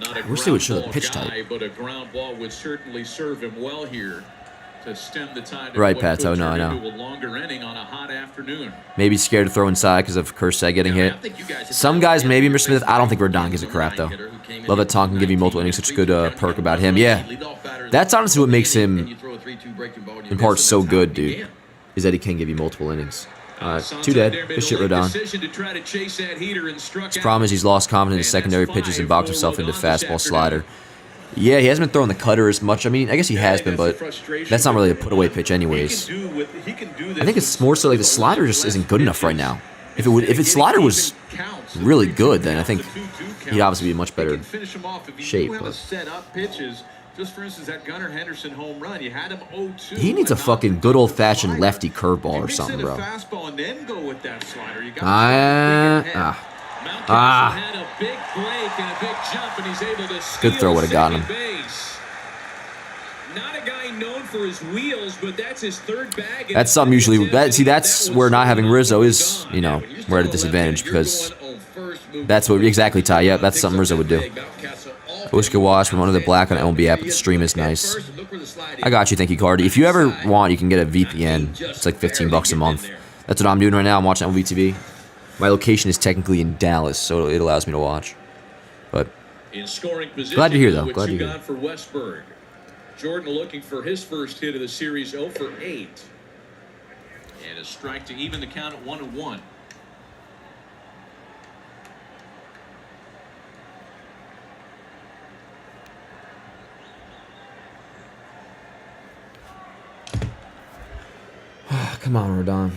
Not a I wish they would show the ground pitch ball type. guy, but a ground ball would certainly serve him well here to stem the tide. Right, of Pat. what Oh, could no, I turn know. into a longer inning on a hot afternoon. Maybe scared to throw inside because of Kershaw getting hit. Some guys, maybe Mr. Smith. I don't think Rodon gives a crap, though. Love that Tonkin give you multiple innings. Such a good perk about him. Yeah. That's honestly what makes him, in part, so good, dude, is that he can give you multiple innings. 2 dead. Good shit, Rodon. His problem is he's lost confidence in his secondary pitches and boxed himself into fastball slider. Yeah, he hasn't been throwing the cutter as much. I mean, I guess he has been, but that's not really a put-away pitch anyways. I think it's more so like the slider just isn't good enough right now. If his slider was really good, then I think he'd obviously be in much better shape. But Just for instance, that Gunnar Henderson home run, you had him 0-2. he needs a fucking good old-fashioned lefty curveball or something, bro. Fastball and then go with that slider. You Had a big break and a big jump, and he's able to Good throw would have got him. Not a guy known for his wheels, but that's his third bag. That's something usually. That's where not having Rizzo is, we're at a disadvantage because that's what exactly Ty. Yep, that's something Rizzo would do. I wish you could watch from under the black on MLB app, but the stream is nice. I got you, thank you, Cardi. If you ever want, you can get a VPN. It's like $15 a month. That's what I'm doing right now. I'm watching MLB TV. My location is technically in Dallas, so it allows me to watch. But in scoring position, glad to hear, though. Glad to hear. For Westburg. Jordan looking for his first hit of the series, 0 for 8. And a strike to even the count at 1-1. Come on, Rodon.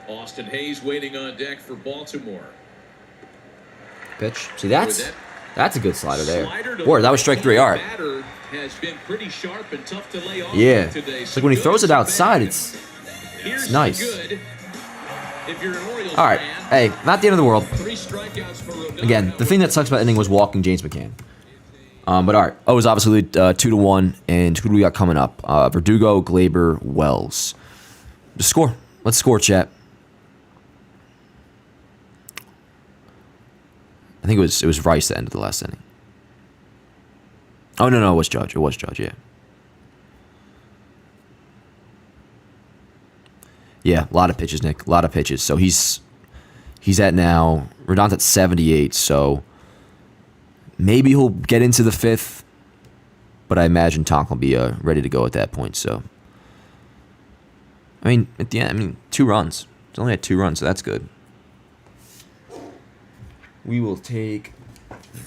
Austin Hayes waiting on deck for Baltimore. Pitch. See, that's a good slider there. Boy, that was strike 3. All right. Has been pretty sharp and tough to lay off Yeah. today. It's like when he throws it outside, it's nice. All right. Hey, not the end of the world. Again, the thing that sucks about the inning was walking James McCann. But all right. Oh, it was obviously 2-1. And who do we got coming up? Verdugo, Glaber, Wells. Just score. Let's score, chat. I think it was Rice that ended the last inning. Oh, no, it was Judge. It was Judge, yeah. Yeah, a lot of pitches, Nick. A lot of pitches. So he's at now, Rodon's at 78, so maybe he'll get into the 5th, but I imagine Tonk will be ready to go at that point, so. I mean, at the end, 2 runs. It's only had 2 runs, so that's good. We will take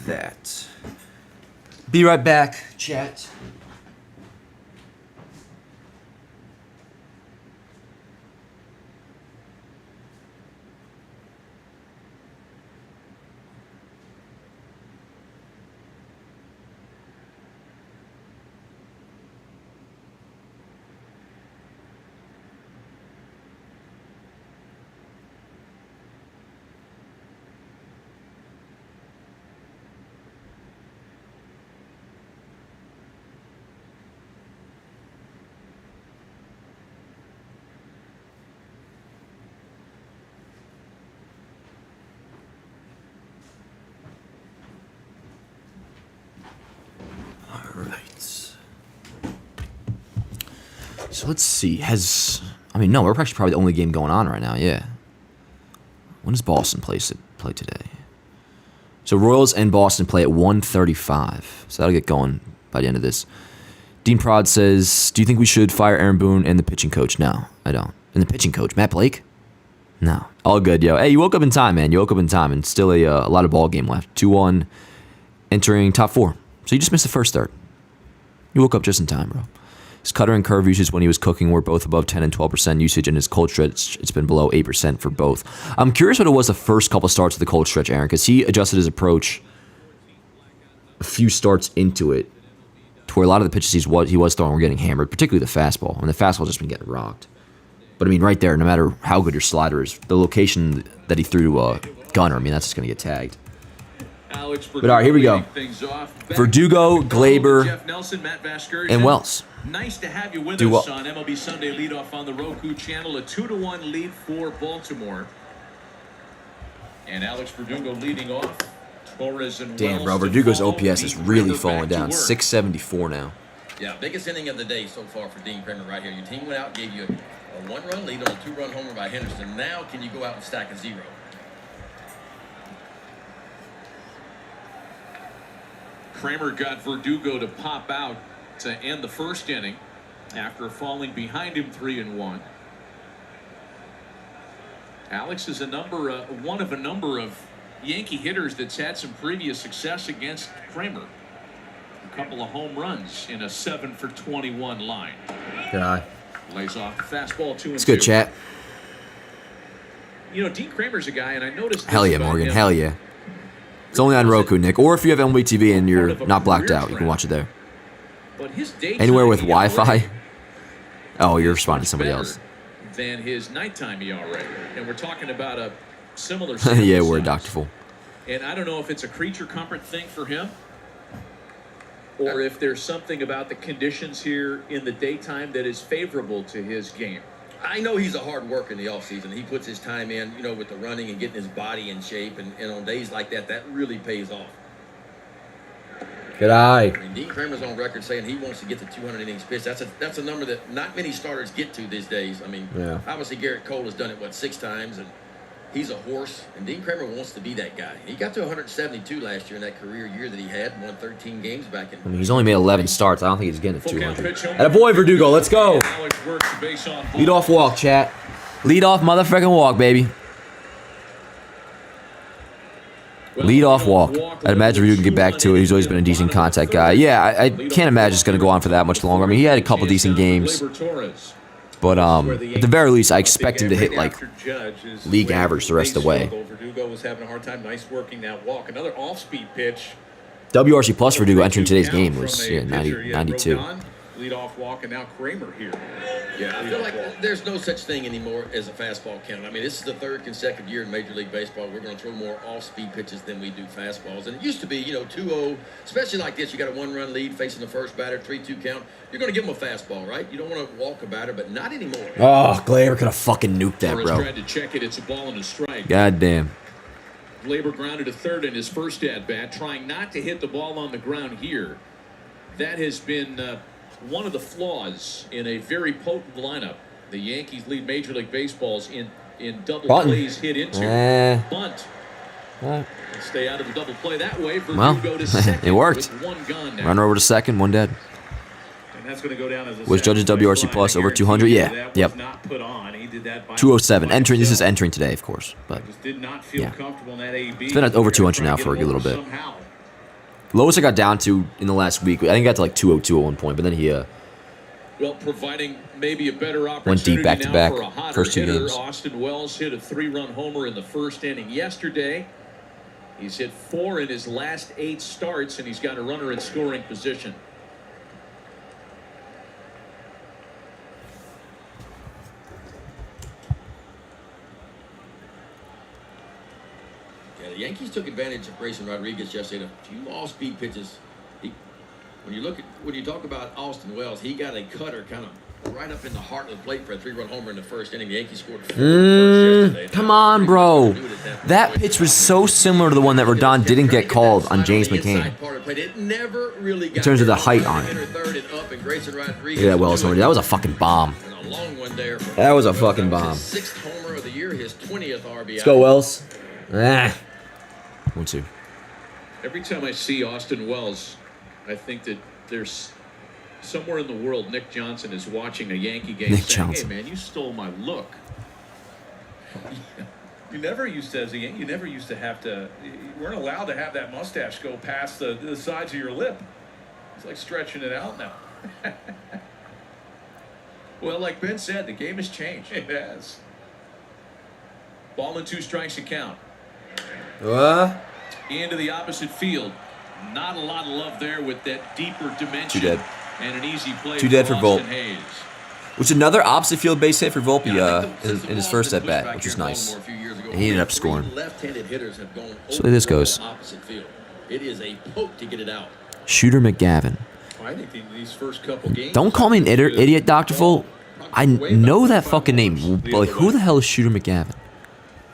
that. Be right back, chat. So let's see. No, we're actually probably the only game going on right now. Yeah. When does Boston play today? So Royals and Boston play at 1:35. So that'll get going by the end of this. Dean Prod says, do you think we should fire Aaron Boone and the pitching coach? No, I don't. And the pitching coach, Matt Blake? No. All good, yo. Hey, you woke up in time, man. You woke up in time, and still a lot of ball game left. 2-1, entering top 4. So you just missed the first start. You woke up just in time, bro. His cutter and curve usage when he was cooking were both above 10 and 12% usage, and his cold stretch, it's been below 8% for both. I'm curious what it was the first couple starts of the cold stretch, Aaron, because he adjusted his approach a few starts into it to where a lot of the pitches he was throwing were getting hammered, particularly the fastball. I mean, the fastball's just been getting rocked. But, I mean, right there, no matter how good your slider is, the location that he threw to Gunner, I mean, that's just going to get tagged. But, all right, here we go. Verdugo, Glaber, Jeff Nelson, Matt Vasgersian, and Wells. Nice to have you with us on MLB Sunday Leadoff on the Roku channel. A 2-1 lead for Baltimore. And Alex Verdugo leading off. Torres and Damn, Wells bro, Verdugo's OPS is really falling down. 674 now. Yeah, biggest inning of the day so far for Dean Kramer right here. Your team went out, gave you a 1-run lead on a 2-run homer by Henderson. Now can you go out and stack a 0? Kramer got Verdugo to pop out to end the first inning after falling behind him 3-1. Alex is one of a number of Yankee hitters that's had some previous success against Kramer. A couple of home runs in a 7-for-21 line. Good eye. Lays off fastball 2-2. It's good, chat. You know, Dean Kramer's a guy, and I noticed. Hell yeah, Morgan. Hell yeah. It's only on Roku, Nick. Or if you have MLB TV and you're not blacked out, you can watch it there. But his anywhere with Wi-Fi? Oh, you're responding to somebody else. Than his nighttime ERA. And we're talking about a similar yeah, we're Dr. And I don't know if it's a creature comfort thing for him or if there's something about the conditions here in the daytime that is favorable to his game. I know he's a hard worker in the offseason. He puts his time in, with the running and getting his body in shape. And on days like that, that really pays off. Good eye. I mean, Dean Kramer's on record saying he wants to get to 200 innings pitched. That's a number that not many starters get to these days. I mean, Obviously Garrett Cole has done it, 6 times, and he's a horse. And Dean Kramer wants to be that guy. He got to 172 last year in that career year that he had, won 13 games back in. I mean, he's only made 11 starts. I don't think he's getting to 200. And a boy, Verdugo, let's go. Lead off walk, chat. Lead off motherfucking walk, baby. Lead off walk. I'd imagine Verdugo can get back to it. He's always been a decent contact guy. Yeah, I can't imagine it's going to go on for that much longer. I mean, he had a couple decent games. But at the very least, I expect him to hit like league average the rest of the way. Verdugo was having a hard time. Nice working that walk. Another off-speed pitch. WRC plus Verdugo entering today's game was 92. Lead-off walk, and now Kramer here. Yeah, I feel like there's no such thing anymore as a fastball count. I mean, this is the 3rd consecutive year in Major League Baseball. We're going to throw more off-speed pitches than we do fastballs. And it used to be, 2-0, especially like this. You got a 1-run lead facing the first batter, 3-2 count. You're going to give him a fastball, right? You don't want to walk a batter, but not anymore. Oh, Glaber could have fucking nuked that, bro. Tried to check it. It's a ball and a strike. God damn. Glaber grounded to third in his first at-bat, trying not to hit the ball on the ground here. That has been one of the flaws in a very potent lineup. The Yankees lead Major League Baseball's in double plays hit into. Bunt. Stay out of the double play that way. Verdugo to second. It worked. With 1 gone now. Runner over to second, 1 dead. And that's going to go down as a was judges WRC plus over 200? Yeah. Yep. Not put on. He did that by 207. Entering. This is entering today, of course. But just did not feel comfortable in that AB. It's been at over 200 now for a good little bit. Somehow. Lowest I got down to in the last week, I think I got to like 202 at one point, but then he well, providing maybe a better opportunity went deep back to back for a hotter first 2 hitter. games. Austin Wells hit a 3-run homer in the first inning yesterday. He's hit 4 in his last 8 starts, and he's got a runner in scoring position. The Yankees took advantage of Grayson Rodriguez yesterday. A few off-speed pitches. When you talk about Austin Wells, he got a cutter kind of right up in the heart of the plate for a 3-run homer in the first inning. The Yankees scored 4 yesterday. Come on, bro. That pitch was so similar to the one that Rodon didn't get called on James McCain. In terms of the height on it. Look at that Wells homer. That was a fucking bomb. That was a fucking bomb. Sixth homer of the year, his 20th RBI. Let's go, Wells. 1-2. Every time I see Austin Wells, I think that there's somewhere in the world Nick Johnson is watching a Yankee game Nick saying, Johnson. hey man, you stole my look. You never used to, you never used to have to, you weren't allowed to have that mustache go past the sides of your lip. It's like stretching it out now. Well, like Ben said, the game has changed. It has. Ball and 2 strikes to count. Into the opposite field. Not a lot of love there with that deeper dimension. 2 dead. And an easy play 2 dead for Volpe. Hayes. Which is another opposite field base hit for Volpe in his first at bat, which is nice. And he ended up scoring. Left-handed hitters have gone So this goes. opposite field. It is a poke to get it out. Shooter McGavin. I think these first couple games. Don't call me an idiot, Dr. Full. I know that fucking name. But like, who the hell is Shooter McGavin?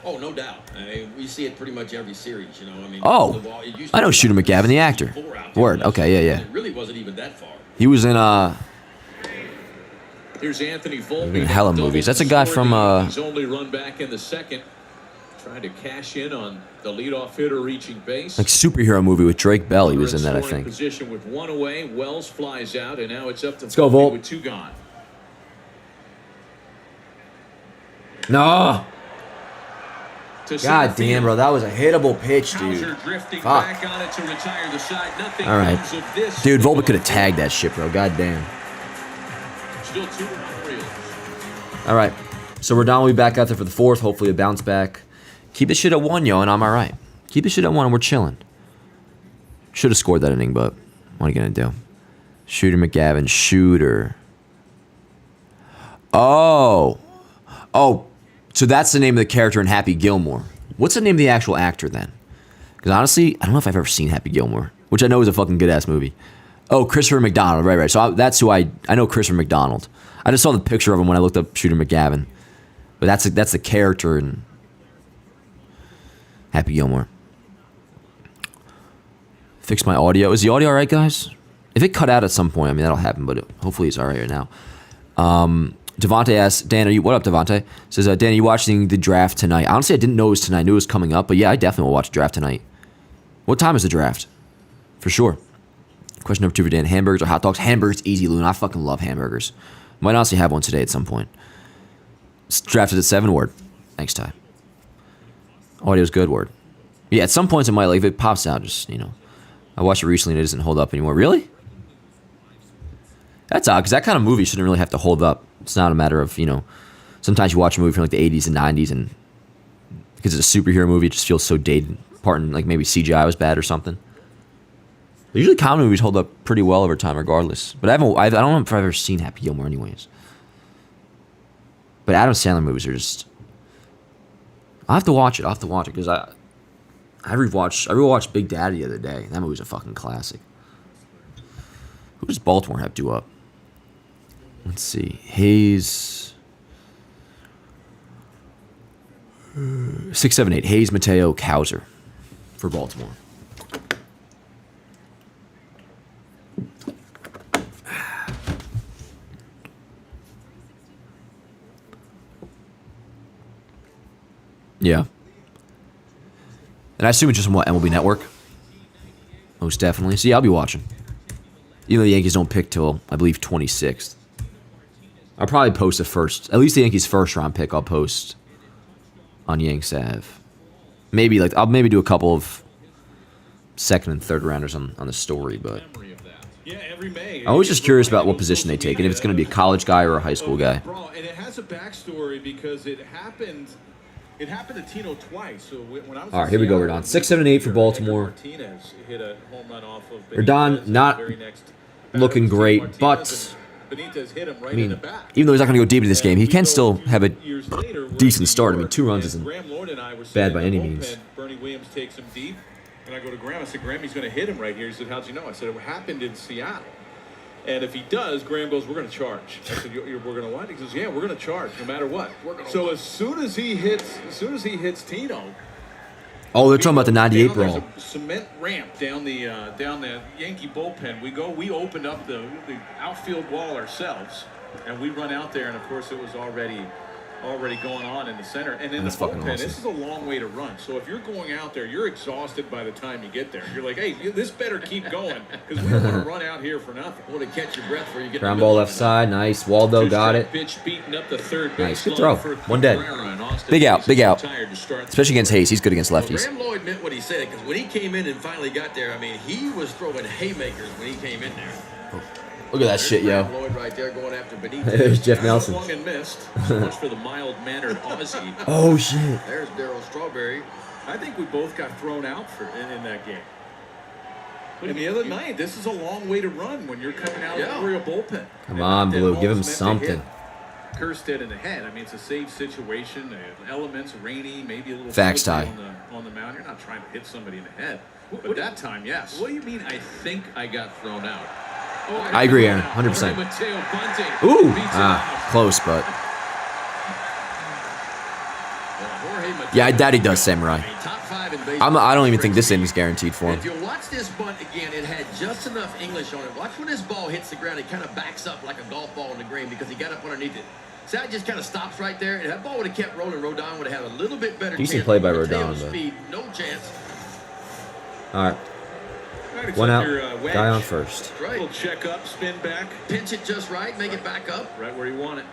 Oh, no doubt. I mean, we see it pretty much every series, you know. I mean, Oh, I know Shooter McGavin, the actor. Word. Okay, yeah. It really wasn't even that far. He was in Here's Anthony Volpe. in hella movies. That's a guy from He's only run back in the second, trying to cash in on the leadoff hitter reaching base. like superhero movie with Drake Bell. He was in that, I Scoring think. Position with 1 away. Wells flies out, and now it's up to Let's go, Volpe Volpe. with 2 gone. No. To center God damn, field. bro. That was a hittable pitch, Hauser dude. drifting Fuck. back on it to retire the side. Nothing All right. comes of this. Dude, Volpe could have tagged that shit, bro. God damn. Still 2 Orioles. All right. So Rodon will be back out there for the 4th. Hopefully a bounce back. Keep this shit at 1, yo, and I'm all right. Keep this shit at 1, and we're chilling. Should have scored that inning, but what are you going to do? Shooter McGavin. Shooter. Oh. So that's the name of the character in Happy Gilmore. What's the name of the actual actor then? Because honestly, I don't know if I've ever seen Happy Gilmore, which I know is a fucking good-ass movie. Oh, Christopher McDonald. Right. So that's who I know Christopher McDonald. I just saw the picture of him when I looked up Shooter McGavin. But that's the character in Happy Gilmore. Fix my audio. Is the audio all right, guys? If it cut out at some point, I mean, that'll happen, but hopefully it's all right now. Devontae asks, Dan, what up, Devontae? Says, Dan, are you watching the draft tonight? Honestly, I didn't know it was tonight. I knew it was coming up, but yeah, I definitely will watch the draft tonight. What time is the draft? For sure. Question number 2 for Dan. Hamburgers or hot dogs? Hamburgers, easy, Loon. I fucking love hamburgers. Might honestly have one today at some point. It's drafted at 7, word. Thanks, Ty. Audio's good, word. Yeah, at some points it might, like, if it pops out, just, I watched it recently and it doesn't hold up anymore. Really? That's odd, because that kind of movie shouldn't really have to hold up. It's not a matter of, sometimes you watch a movie from like the 80s and 90s and because it's a superhero movie, it just feels so dated. Part in like maybe CGI was bad or something. Usually comedy movies hold up pretty well over time regardless. But I don't know if I've ever seen Happy Gilmore anyways. But Adam Sandler movies are just... I'll have to watch it because I rewatched Big Daddy the other day. That movie's a fucking classic. Who does Baltimore have due up? Let's see. Hayes. 6-7-8. Hayes, Mateo, Kauser for Baltimore. Yeah. And I assume it's just on what, MLB Network? Most definitely. So yeah, I'll be watching. Even though the Yankees don't pick till, I believe, 26th. I'll probably post the first, at least the Yankees' first round pick I'll post on Yanks Ave. I'll maybe do a couple of second and third rounders on the story, but I'm always just curious about what position they take and if it's going to be a college guy or a high school guy. And it has a backstory because it happened to Tino twice. So when I was All right, here we go, Rodon. 6-7-8 for Baltimore. Martinez hit a home run off of Rodon not looking great, but Benitez hit him right I mean, in the back. even though he's not going to go deep in this game, he can still have a decent start. I mean, 2 runs isn't bad by any means. Bernie Williams takes him deep, and I go to Graham. I said, Graham, he's going to hit him right here. He said, how'd you know? I said, it happened in Seattle. And if he does, Graham goes, "We're going to charge." I said, "We're going to what?" He goes, "Yeah, we're going to charge no matter what." So as soon as he hits Tino. Oh, they're talking about the 98 There's brawl. a cement ramp down the Yankee bullpen. We opened up the outfield wall ourselves, and we run out there, and of course it was already going on in the center. And in That's the fucking bullpen, awesome. this is a long way to run. So if you're going out there, you're exhausted by the time you get there. You're like, hey, this better keep going because we don't want to run out here for nothing. Want to catch your breath before you get Ground ball left side. Nice. Waldo got it. Pitch beating up the third Nice. base Good throw. line for One dead. Cabrera, and Austin Big out. Hayes Big is out. retired to start the Especially against Hayes. He's good against Well, lefties. Graham Lloyd meant what he said because when he came in and finally got there, I mean, he was throwing haymakers when he came in there. Look at that shit, yo. Graham Lloyd right there going after Benitez. There's Jeff Nelson. Swung and missed. So much for the mild-mannered Aussie. Oh, shit. There's Darryl Strawberry. I think we both got thrown out in that game. And the other night, this is a long way to run when you're coming out of the Oriole bullpen. Come on, Blue. Give him Ball's meant to hit something. Kirstead in the head. I mean, it's a safe situation. The elements, rainy, maybe a little Facts, slippery Ty. on the mound. You're not trying to hit somebody in the head. But that time, yes. What do you mean I think I got thrown out? I agree, Aaron. 100%. Ooh. Close, but. Yeah, I doubt he does, Samurai. Top 5 in baseball. I don't even think this inning's guaranteed for If him. you watch this bunt again, it had just enough English on it. Watch when this ball hits the ground, it kind of backs up like a golf ball in the green because he got up underneath it. So that just kind of stops right there. And if that ball would have kept rolling, Rodon would have had a little bit better Decent chance. play by Mateo's Rodon, but- speed, no chance. All right. Right, One out. your, wedge. Guy on first. Right. Little check up, spin back, Pinch it just right, make it back up. right where you want it.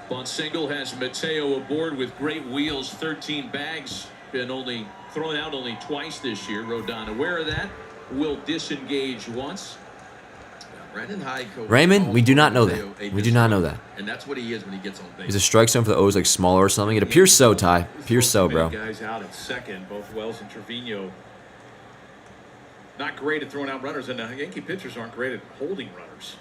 Bunt single has Mateo aboard with great wheels, 13 bags, been only thrown out only twice this year. Rodon aware of that, will disengage once. Brandon Hyde, Raymond, we do not know that. We do not know that. And that's what he is when he gets on base. Is a strike zone for the O's like smaller or something? It appears so, Ty. Appears so, bro. Guys out at second, both Wells and Trevino. Not great at throwing out runners, and the Yankee pitchers aren't great at holding runners.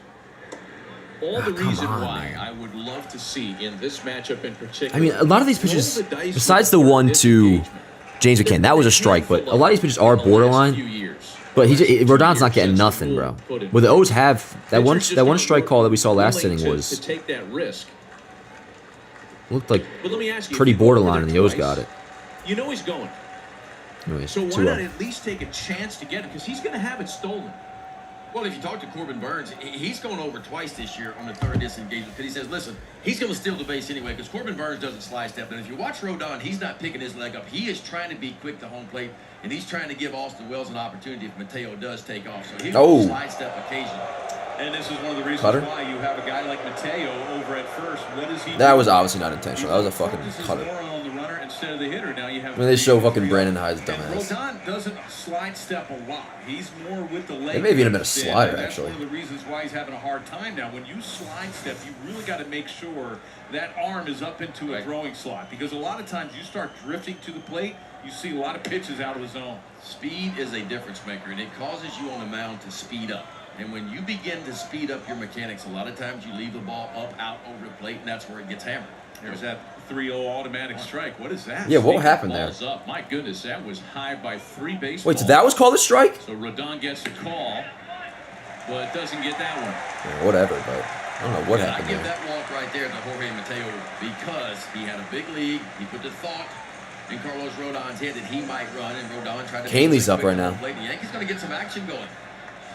All the come reason on, why man. I would love to see in this matchup in particular. I mean, a lot of these pitches, roll the dice besides with the one to disengagement. James McCann, that was a strike, but a lot of these pitches are In the last few borderline. years. But Last 2 Rodon's not years getting since nothing, the bro. rule put in Well, the place. O's have that one. Pitchers just That one aren't strike call that we saw last willing inning to was take that risk. looked like But let me ask you, pretty if you go over borderline, there and the O's twice, got it. You know he's going. Anyways, So why 2-0. not at least take a chance to get it? Because he's going to have it stolen. Well, if you talk to Corbin Burns, he's going over twice this year on the third disengagement because he says, listen, he's going to steal the base anyway because Corbin Burns doesn't slide step. And if you watch Rodon, he's not picking his leg up. He is trying to be quick to home plate, and he's trying to give Austin Wells an opportunity if Mateo does take off. So he'll slide step occasionally. And this is one of the reasons Cutter? why you have a guy like Mateo over at first. What does he That do? was obviously not intentional. That was a fucking Focuses cutter. more on the runner instead of the hitter. Now you have I mean, they show fucking 3-3. Brandon Hyde's And dumbass. Rodon doesn't slide step a lot. He's more with the leg. It may have even been a instead. slider, And that's actually. one of the reasons why he's having a hard time now. When you slide step, you really got to make sure that arm is up into a throwing slot because a lot of times you start drifting to the plate, you see a lot of pitches out of the zone. Speed is a difference maker, and it causes you on the mound to speed up. And when you begin to speed up your mechanics, a lot of times you leave the ball up, out, over the plate, and that's where it gets hammered. There's that 3-0 automatic strike. What is that? Yeah, what happened there? Balls up. My goodness, that was high by 3 baseballs. Wait, so that was called a strike? So Rodon gets the call, but doesn't get that one. Yeah, whatever, but I don't know what I happened give there. that walk right there to Jorge Mateo because he had a big league. He put the thought in Carlos Rodon's head that he might run, and Rodon tried to. Kahnle's up right now. The Yankees going to get some action going.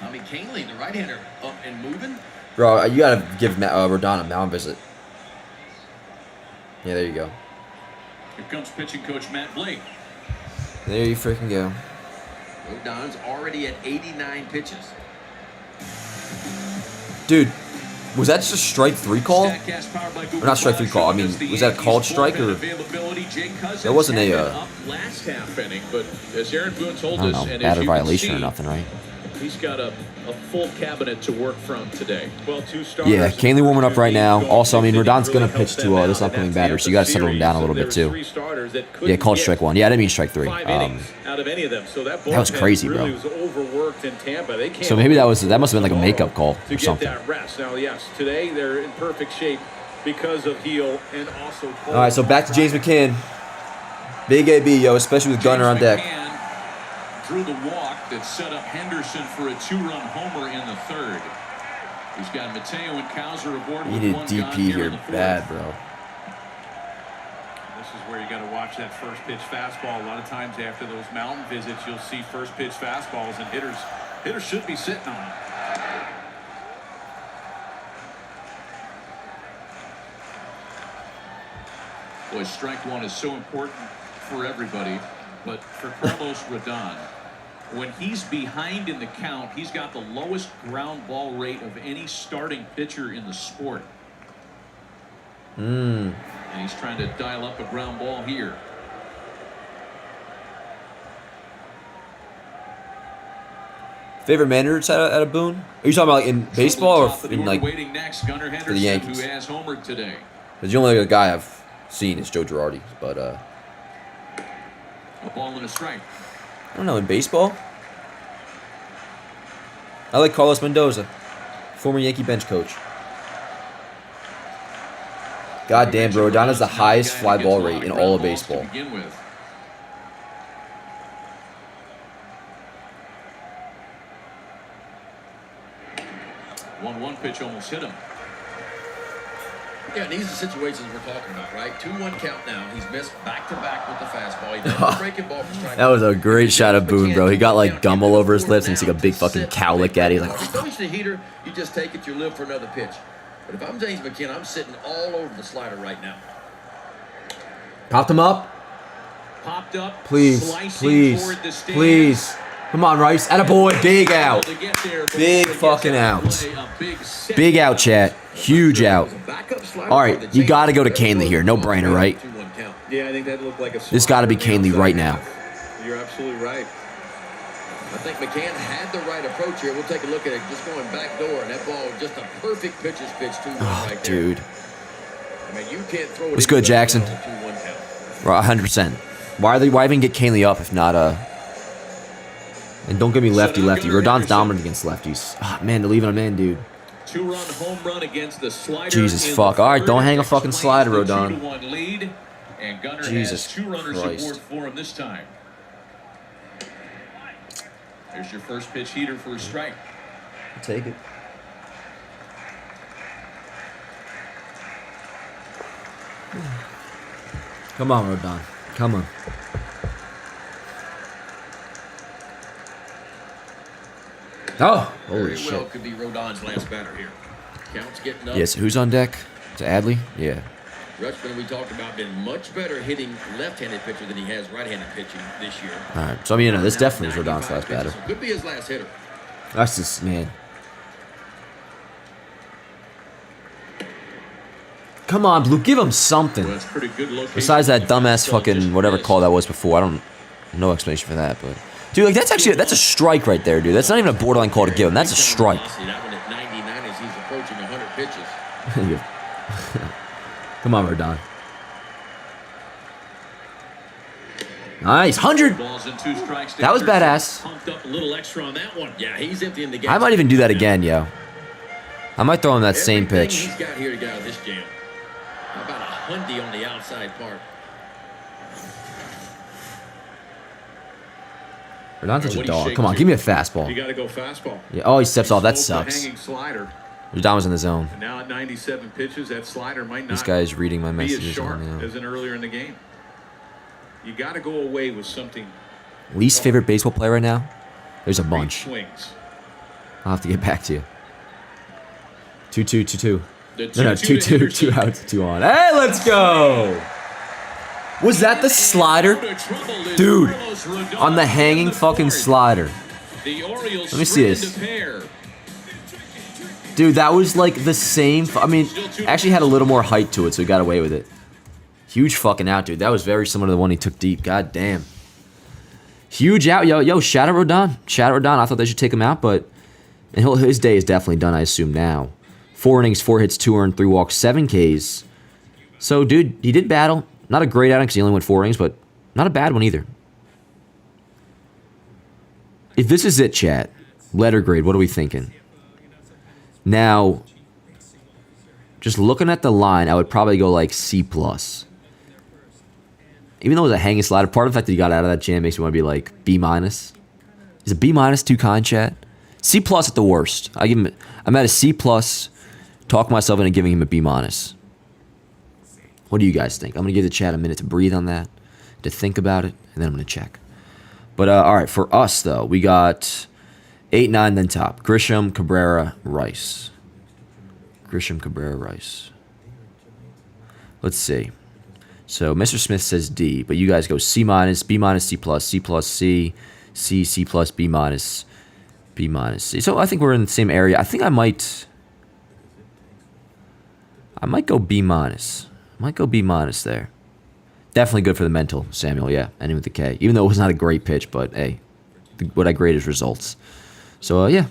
I mean, Kahnle, the right-hander, up and moving. Bro, you gotta give Rodon a mound visit. Yeah, there you go. Here comes pitching coach Matt Blake. There you freaking go. Rodon's already at 89 pitches. Dude, was that just a strike 3 call? Statcast powered by Google Or not strike 3 call, I mean, Cloud. was that a called strike or- Availability, Jake Cousins That wasn't a, had been up last half inning, but as Aaron Boone told I don't us, know, and bad as or you can violation or see, nothing, right? he's got a full cabinet to work from today. Well, 2 starters. Yeah, Kahnle warming up right now. Also, I mean, Rodon's going to pitch to this upcoming batter, so you got to settle him down a little bit, too. Yeah, called strike 1. Yeah, I didn't mean strike 3. 5 innings out of any of them. So that was crazy, really bro. was overworked in Tampa. They came So maybe that must have been like a tomorrow makeup call to or get something. that rest. Now, yes, today they're in perfect shape because of Heel and also. All right, so back to James McCann. Big AB, yo, especially with Gunner on deck. drew the walk that set up Henderson for a 2-run homer in the third. He's got Mateo and Cowser aboard You with need one DP gone here here in the fourth. bad, bro. This is where you got to watch that first pitch fastball. A lot of times after those mountain visits, you'll see first pitch fastballs, and hitters should be sitting on them. Boy, strike one is so important for everybody, but for Carlos Rodon, when he's behind in the count, he's got the lowest ground ball rate of any starting pitcher in the sport. And he's trying to dial up a ground ball here. Favorite managers at a Boone? Are you talking about like in baseball or in like waiting next, Gunnar Henderson, the Yankees? who has homered today. Because the only guy I've seen is Joe Girardi, but A ball and a strike. I don't know, in baseball? I like Carlos Mendoza, former Yankee bench coach. God damn, bro, Rodon has the highest fly ball rate in all of baseball. Begin with. One pitch almost hit him. Yeah, and these are situations we're talking about, right? 2-1 count now. He's missed back-to-back with the fastball. He doesn't break ball from strike. That was a great shot of Boone, bro. He got like gum all over his lips and he's like a big fucking cow lick at it. He's like, If you the heater, you just take it, you live for another pitch. But if I'm James McKenna, I'm sitting all over the slider right now. popped him up. Popped up. Please, slicing please, toward the stands. please. Come on, Rice. Attaboy. Big out. To get there before Big he gets fucking out of out. play, a big set. Big out, chat. Huge out. All right, you got to go to Kahnle here. No brainer, right? Yeah, I think that looked like a. This got to be Kahnle right now. You're absolutely right. I think McCann had the right approach here. We'll take a look at it. Just going back door, and that ball, just a perfect pitcher's pitch, 2-1 right there. Dude. I mean, you can't throw it. What's good, Jackson? 2-1 count. 100%. Why even get Kahnle up if not And don't give me lefty. Rodon's dominant against lefties. Ah, man, they're leaving him in, dude. 2-run home run against the slider. Jesus in fuck. the All right, third. don't hang a fucking slider, Explains the Rodon. 2-1 lead, and Gunnar Jesus has 2 runners Christ. aboard for him this time. There's your first pitch heater for a strike. Take it. Come on, Rodon. Come on. Oh, holy Very well shit. could be Rodon's last batter here. Counts getting up. Yes, who's on deck? To Adley? Yeah. Rutschman, we talked about, been much better hitting left-handed pitcher than he has right-handed pitching this year. All right. So, I mean, this definitely is Rodon's 95 last batter. pitches, so could be his last hitter. That's just, man. Come on, Blue. Give him something. Well, that's pretty good location. Besides that dumbass fucking whatever call that was before. I don't, no explanation for that, but. Dude, like, that's a strike right there, dude. That's not even a borderline call to give him. That's a strike. See, that one at 99 as he's approaching 100 pitches. Come on, Rodon. Nice. 100. Balls and 2 strikes. That was badass. Pumped up a little extra on that one. Yeah, he's emptying the gas. I might even do that again, yo. I might throw him that same Everything pitch. He's got here to get out of this jam. How about a hundy on the outside part? Rodon's such a What do you dog. shake Come on, to? give me a fastball. You got to go fastball. Yeah. Oh, he steps off. That Slows the sucks. hanging slider. Rodon was in the zone. And now at 97 pitches, that slider might not This guy's reading my be as messages sharp on as in earlier in the game. You got to go away with something. Least favorite baseball player right now? There's a Great bunch. swings. I'll have to get back to you. 2-2, 2-2. The No, 2-2, 2 outs, 2 on. Hey, let's go! Was that the slider? Dude, on the hanging fucking slider. Let me see this. Dude, that was like the same. I mean, actually had a little more height to it, so he got away with it. Huge fucking out, dude. That was very similar to the one he took deep. God damn. Huge out, yo. Shout out Rodon. Shout out Rodon. I thought they should take him out, but his day is definitely done, I assume, now. 4 innings, 4 hits, 2 earned, 3 walks, 7 Ks. So, dude, he did battle. Not a great outing because he only went 4 innings, but not a bad one either. If this is it, chat, letter grade, what are we thinking? Now, just looking at the line, I would probably go like C+. Even though it was a hanging slider, part of the fact that he got out of that jam makes me want to be like B-. Is a B minus too kind, chat? C plus at the worst. I'm at a C plus. Talk myself into giving him a B minus. What do you guys think? I'm gonna give the chat a minute to breathe on that, to think about it, and then I'm gonna check. But all right, for us though, we got 8, 9, then top. Grisham, Cabrera, Rice. Grisham, Cabrera, Rice. Let's see. So Mr. Smith says D, but you guys go C minus, B minus, C plus, C plus, C, C, C plus, B minus, B minus, C. So I think we're in the same area. I think I might go B minus. I might go B minus there. Definitely good for the mental, Samuel. Yeah, ending with the K. Even though it was not a great pitch, but hey, what I grade is results. So yeah.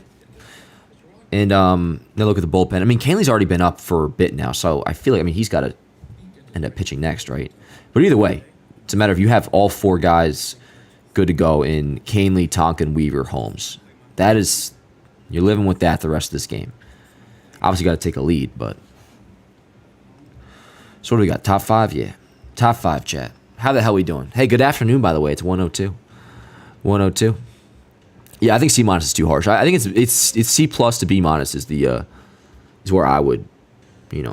And now look at the bullpen. I mean, Kahnle's already been up for a bit now, so I feel like he's got to end up pitching next, right? But either way, it's a matter of you have all 4 guys good to go in Kahnle, Tonkin, Weaver, Holmes. That is, you're living with that the rest of this game. Obviously, got to take a lead, but. So what do we got? Top 5? Yeah. Top 5, chat. How the hell we doing? Hey, good afternoon, by the way. It's 1:02. 1:02. Yeah, I think C minus is too harsh. I think it's C plus to B minus is where I would, be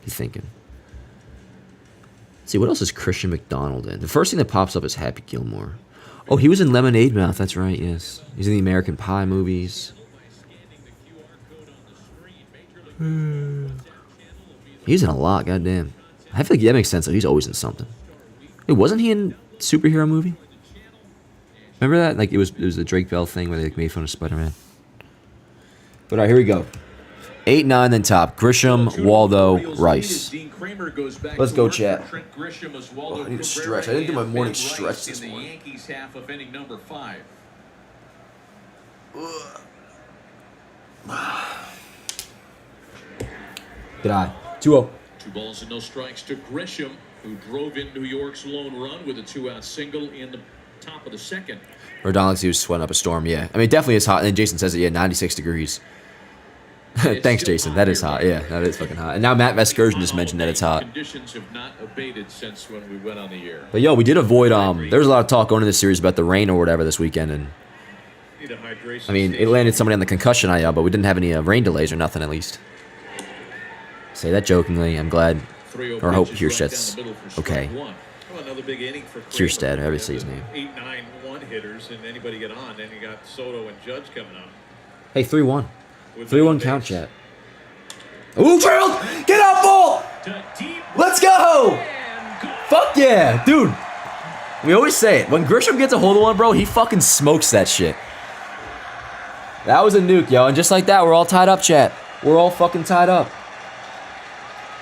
thinking. Let's see, what else is Christian McDonald in? The first thing that pops up is Happy Gilmore. Oh, he was in Lemonade Mouth. That's right. Yes, he's in the American Pie movies. He's in a lot. Goddamn. I feel like that makes sense. Though. He's always in something. Wait, wasn't he in a superhero movie? Remember that? Like it was the Drake Bell thing where they made fun of Spider-Man. But all right, here we go. 8, 9, then top. Grisham, Waldo, Rice. Let's go, chat. I need to stretch. I didn't do my morning stretch this morning. Yankees half of inning number 5. Good eye. 2-0. 2 balls and no strikes to Grisham, who drove in New York's lone run with a 2-out single in the top of the second. Rodon looks he was sweating up a storm, yeah. I mean, it definitely is hot. And then Jason says it, yeah, 96 degrees. Thanks, Jason. That is hot. Yeah, that is fucking hot. And now Matt Vescursion just mentioned that it's hot. Conditions have not abated since when we went on the air. But yo, we did avoid there was a lot of talk going into this series about the rain or whatever this weekend, and I mean, it landed somebody on the concussion IL, but we didn't have any rain delays or nothing at least. Say that jokingly. I'm glad, or hope Kierstedt's okay. Kierstedt, however you say his name. 8-9-1 hitters, and anybody get on. Then you got Soto and Judge coming up. Hey, 3-1. 3-1 count, chat. Ooh, Gerald! Get out, ball! Let's go! Fuck yeah, dude. We always say it. When Grisham gets a hold of one, bro, he fucking smokes that shit. That was a nuke, yo. And just like that, we're all tied up, chat. We're all fucking tied up.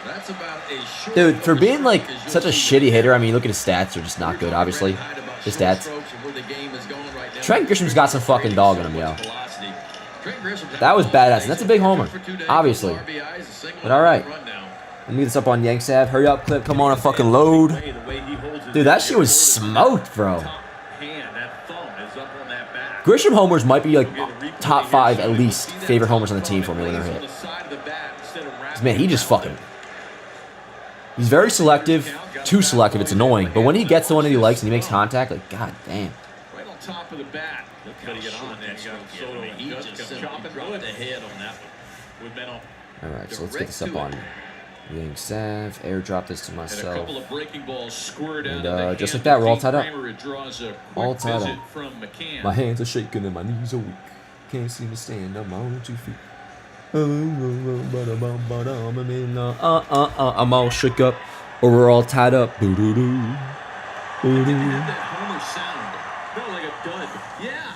That's about a short Dude, for being like such a shitty hitter, I mean, look at his stats. They're just not good, obviously. His stats. Trent Grisham's got some fucking dog in him, yo. That was badass. And that's a big homer, obviously. But all right. Let me get this up on Yanks Ave. Hurry up, clip. Come on, a fucking load. Dude, that shit was smoked, bro. Grisham homers might be like top 5 at least favorite homers on the team for me when they're hit. 'Cause, man, he just fucking. He's very selective. Too selective. It's annoying. But when he gets the one that he likes and he makes contact, like, god damn. Right on top of the bat. Got to get on there. You got Soto and Judge chopping wood. The head on that one. All right, so let's get this up on Yanks Ave. Airdrop this to And a myself. couple of breaking balls squirted And, out of the just hand like that, of we're all Dean tied up. Kramer. It draws a quick All tied visit up. from McCann. My hands are shaking and my knees are weak. Can't see me stand on my own 2 feet. I'm all shook up, or we're all tied up. Boo-doo-doo. Boo-doo. That homer sound. No, like a dud. Yeah.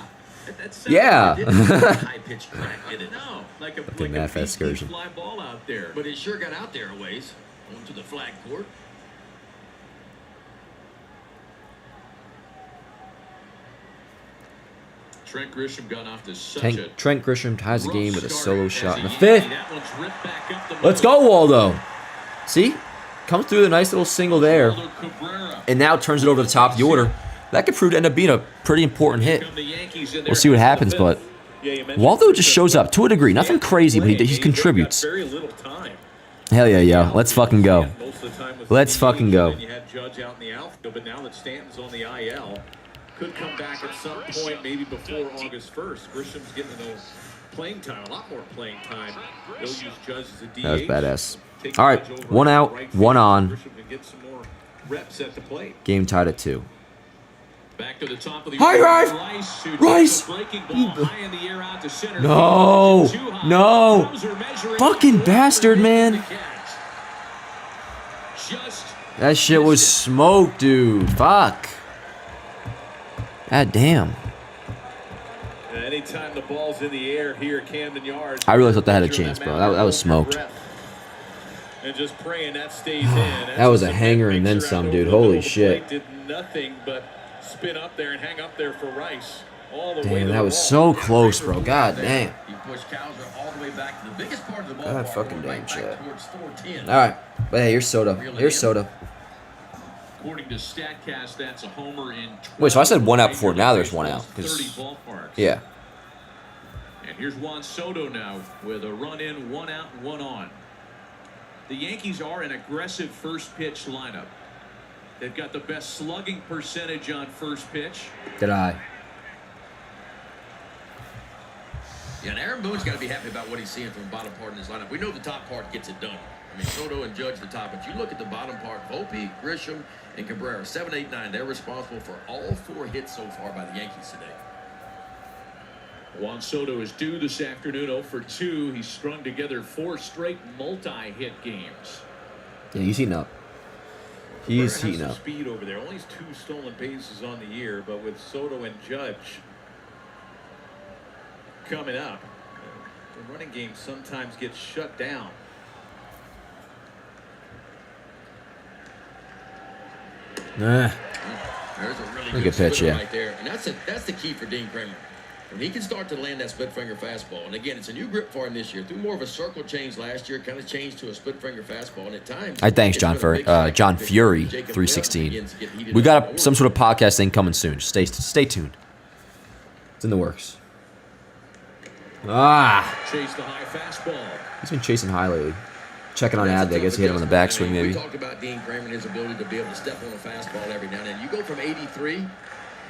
That sound Yeah. High pitch crack, did it? No, like a Fucking like a Matt Vescursion. fly ball out there. But it sure got out there a ways. Going to the flag court. Trent Grisham got off to such a Trent Grisham ties the game with a rough solo start shot in the as a 5th. Yankee. That one's ripped back up the Let's middle. go, Waldo. See? Comes through the nice little single there, Waldo Cabrera. and now turns it over to the top of the order. That could prove to end up being a pretty important hit. Come the Yankees in We'll there see what in the happens, fifth. but Yeah, you mentioned Waldo just Grisham. shows up to a degree. Nothing crazy, but he contributes. Very little time. Hell yeah, yo. Let's fucking go. Most of the time was Let's fucking go. And you had Judge out in the outfield, but now that Stanton's on the IL, could come back at some point, maybe before August 1st. Grisham's getting those playing time, a lot more playing time. They'll use Judge as a DH. That was badass. All right, 1 out, 1 on. Grisham can get some more reps at the plate. Game tied at 2. Back to the top of the High drive! Rice, who Rice! takes a breaking ball high in the air out to center. No! Too high. No! Those are measuring Fucking up bastard, for man. the catch. Just That shit was smoke, dude. Fuck. God damn. Anytime the ball's in the air here at Camden Yards, I really thought that had a chance, bro. That was smoked. And just praying that stays in. That was a hanger and then some, dude. Holy shit. Did nothing but spin up there and hang up there for Rice. All the way Damn, to that the was wall. so close, bro. God damn. He pushed Cowser all the way back to the biggest part of the ballpark. God fucking right damn back shit. towards 410. All right. But hey, here's Soto. Here's Soto. according to StatCast, that's a homer in 12 Wait, so I said 1 out before. Now there's 1 out. 30 ballparks. Yeah. And here's Juan Soto now with a run in, 1 out, 1 on. The Yankees are an aggressive first pitch lineup. They've got the best slugging percentage on first pitch. Did I? Yeah, and Aaron Boone's got to be happy about what he's seeing from the bottom part in his lineup. We know the top part gets it done. I mean, Soto and Judge the top, but you look at the bottom part, Volpe, Grisham, and Cabrera, 7, 8, 9. They're responsible for all 4 hits so far by the Yankees today. Juan Soto is due this afternoon, 0 for 2. He's strung together 4 straight multi-hit games. Yeah, he's heating up. He's Cabrera has heating some up. speed over there. Only 2 stolen bases on the year, but with Soto and Judge coming up, the running game sometimes gets shut down. Nah. There's a really Good good pitch, splitter yeah. right there, and that's the key for Dean Kramer. When he can start to land that split finger fastball, and again, it's a new grip for him this year. Threw more of a circle change last year, kind of changed to a split finger fastball, and at times. I thanks it's John been a Fury, big factor John for Fury, Jacob 316. begins to get heated We up. got some sort of podcast thing coming soon. Just stay tuned. It's in the works. Ah, Chase the high fastball. he's been chasing high lately. Checking on That's a Adley. I guess tough he hit him on the adjustment. backswing I mean, maybe. We talk about Dean Kramer and his ability to be able to step on a fastball every now and then. You go from 83,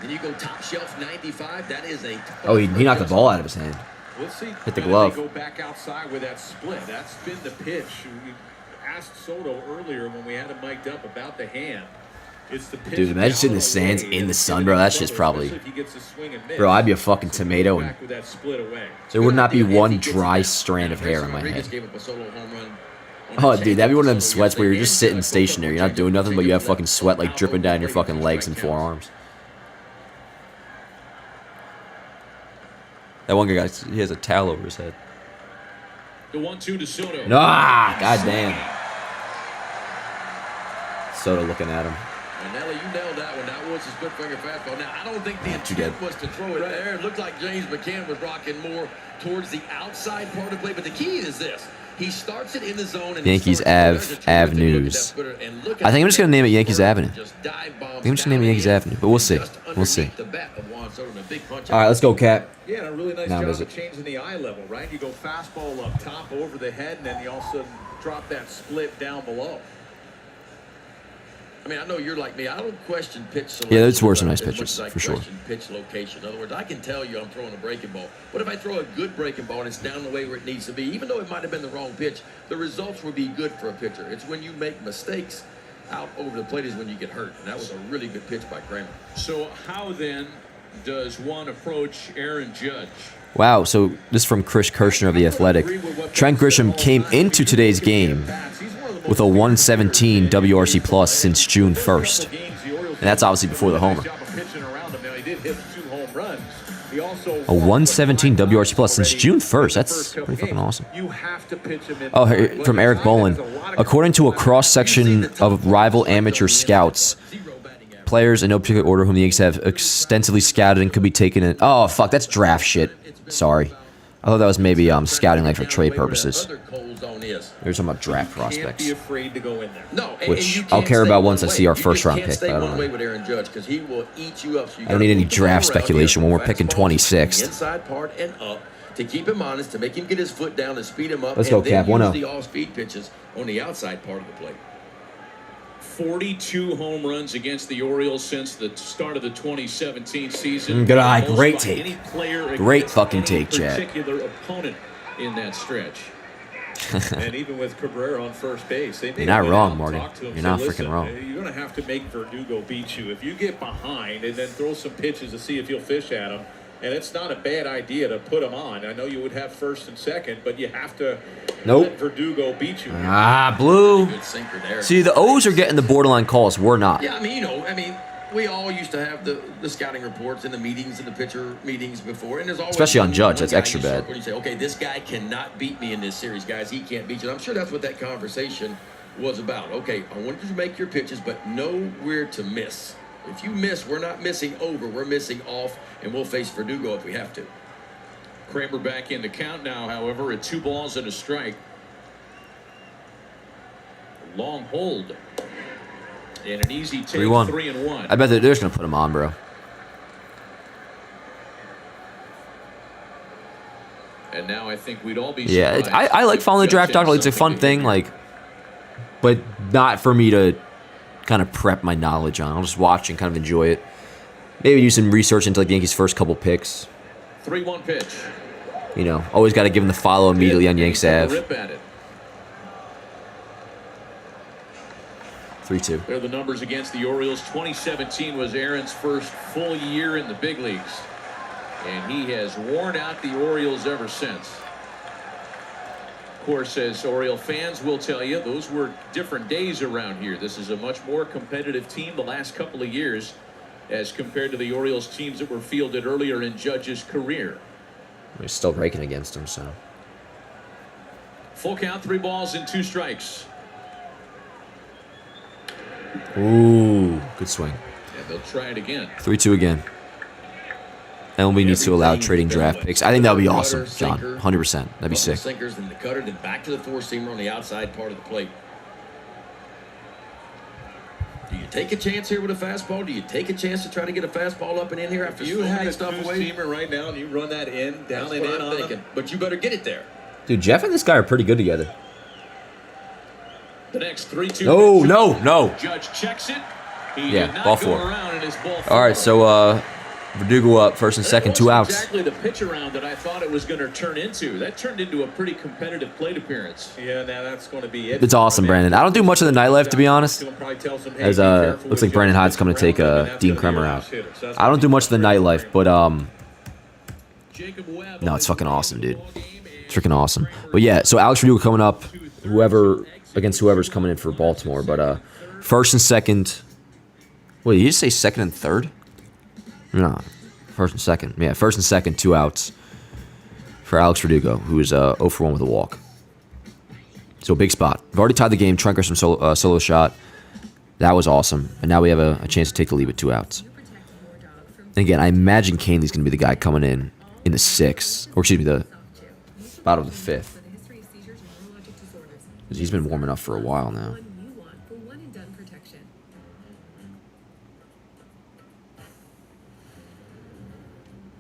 then you go top shelf 95. That is a Oh, he knocked the ball out of his hand. Let's see. Hit the how glove. They go back outside with that split. That's been the pitch. We asked Soto earlier when we had him mic'd up about the hand. It's the pitch. Dude, imagine sitting in the down sands away in the and sun, getting bro. it That shit's Soto, probably. especially if he gets a swing and miss. Bro, I'd be a fucking tomato, and Back with that split away. there would not be If he one gets it dry back. strand of hair on my Rodriguez head. gave up a solo home run on Oh, a dude, that'd be one of them change sweats where you're just yesterday. sitting stationary. You're not doing nothing, but you have fucking sweat like dripping down your fucking legs and forearms. That one guy, he has a towel over his head. The 1-2 to Soto. Ah, goddamn. Soto looking at him. And Nelly, you nailed that one. That was a split finger fastball. Now, I don't think the Too good. intent was to throw it there. It looked like James McCann was rocking more towards the outside part of the play. But the key is this. He starts it in the zone. And Yankees Avenues. I think I'm just going to name it Yankees Avenue. I think I'm just going to name it Yankees Avenue, but we'll see. We'll see. All right, let's go, Cat. Yeah, and a really nice Now job visit. of changing the eye level, right? You go fastball up top over the head, and then you all of a sudden drop that split down below. I mean, I know you're like me. I don't question pitch selection. Yeah, those were some nice as much pitches, as I for sure. question pitch location. In other words, I can tell you I'm throwing a breaking ball. But if I throw a good breaking ball and it's down the way where it needs to be, even though it might have been the wrong pitch, the results will be good for a pitcher. It's when you make mistakes out over the plate is when you get hurt. And that was a really good pitch by Kramer. So how then does one approach Aaron Judge? Wow, so this is from Chris Kirshner of The Athletic. Trent Grisham came into today's game with a 117 WRC plus since June 1st. And that's obviously before the homer. A 117 WRC plus since June 1st. That's pretty fucking awesome. Oh, here, from Eric Bolin. According to a cross-section of rival amateur scouts, players in no particular order whom the Yankees have extensively scouted and could be taken in. Oh, fuck, that's draft shit. Sorry. I thought that was maybe scouting like for trade purposes. They're talking about draft prospects. Be afraid to go in there. No, Which I'll care about once I see our first-round pick, but I don't know. I don't need any draft speculation when we're picking 26th. Inside part and up to keep him honest, to make him get his foot down and speed him up. Let's go, and then Cap. 1-0. use the off-speed pitches on the outside part of the plate. 42 home runs against the Orioles since the start of the 2017 season. Good eye. Most Great by take. any player Great against fucking any take, Chad. particular opponent in that stretch. And even with Cabrera on first base, they may You're not have been wrong, out and Morgan. talked to him, You're say, not "Listen, freaking wrong." You're going to have to make Verdugo beat you. If you get behind and then throw some pitches to see if you'll fish at him, and it's not a bad idea to put him on. I know you would have first and second, but you have to let Verdugo beat you. Blue. Good sinker there. See, the O's are getting the borderline calls. We're not. Yeah, we all used to have the scouting reports and the meetings and the pitcher meetings before, and there's always Especially on one Judge, guy that's you extra circle bad. and you say, okay, this guy cannot beat me in this series, guys. He can't beat you. And I'm sure that's what that conversation was about. Okay, I want you to make your pitches, but know where to miss. If you miss, we're not missing over. We're missing off, and we'll face Verdugo if we have to. Kramer back in the count now, however, at 2 balls and a strike. Long hold. And an easy take, 3-1. 3-1. I bet they're just going to put him on, bro. And now I think we'd all be Yeah, surprised I like if following the Judge draft had doc. Like, it's a something fun to thing, do. like, but not for me to kind of prep my knowledge on. I'll just watch and kind of enjoy it. Maybe do some research into like Yankees' first couple picks. 3-1 pitch. You know, always got to give him the follow immediately on Yanks Ave. Rip at it. 3-2. There are the numbers against the Orioles. 2017 was Aaron's first full year in the big leagues. And he has worn out the Orioles ever since. Of course, as Oriole fans will tell you, those were different days around here. This is a much more competitive team the last couple of years as compared to the Orioles teams that were fielded earlier in Judge's career. We're still raking against him, so. Full count, 3 balls and 2 strikes. Ooh, good swing. And they'll try it again. 3-2 again. MLB needs to allow trading draft picks. I think that would be awesome, John. 100%. That'd be sick. Sinkers, then the cutter, then back to the 4-seamer on the outside part of the plate. Do you take a chance here with a fastball? Do you take a chance to try to get a fastball up and in here after You throwing had that a stuff away? two-seamer right now, and you run that in, down That's and what in I'm on thinking. them. But you better get it there. Dude, Jeff and this guy are pretty good together. The next 3-2. No, pitch. no, no. Judge checks it. He Yeah, did not ball go 4. around and it's ball 4. All right, so Verdugo up, first and second, 2 outs. Exactly the pitch around that I thought it was going to turn into. That turned into a pretty competitive plate appearance. Yeah, now that's going to be it. It's awesome, Brandon. I don't do much of the nightlife, to be honest. As looks like Brandon Hyde's coming to take Dean Kremer out. I don't do much of the nightlife, but no, it's fucking awesome, dude. It's freaking awesome. But yeah, so Alex Verdugo coming up, whoever's coming in for Baltimore. But first and second. Wait, did you just say second and third? No, first and second. Yeah, first and second, 2 outs for Alex Verdugo, who is 0 for 1 with a walk. So big spot. We've already tied the game. Trent Grisham solo shot. That was awesome. And now we have a chance to take the lead with 2 outs. And again, I imagine Kahnle's going to be the guy coming in the 6th, or excuse me, the bottom of the 5th. He's been warming up for a while now.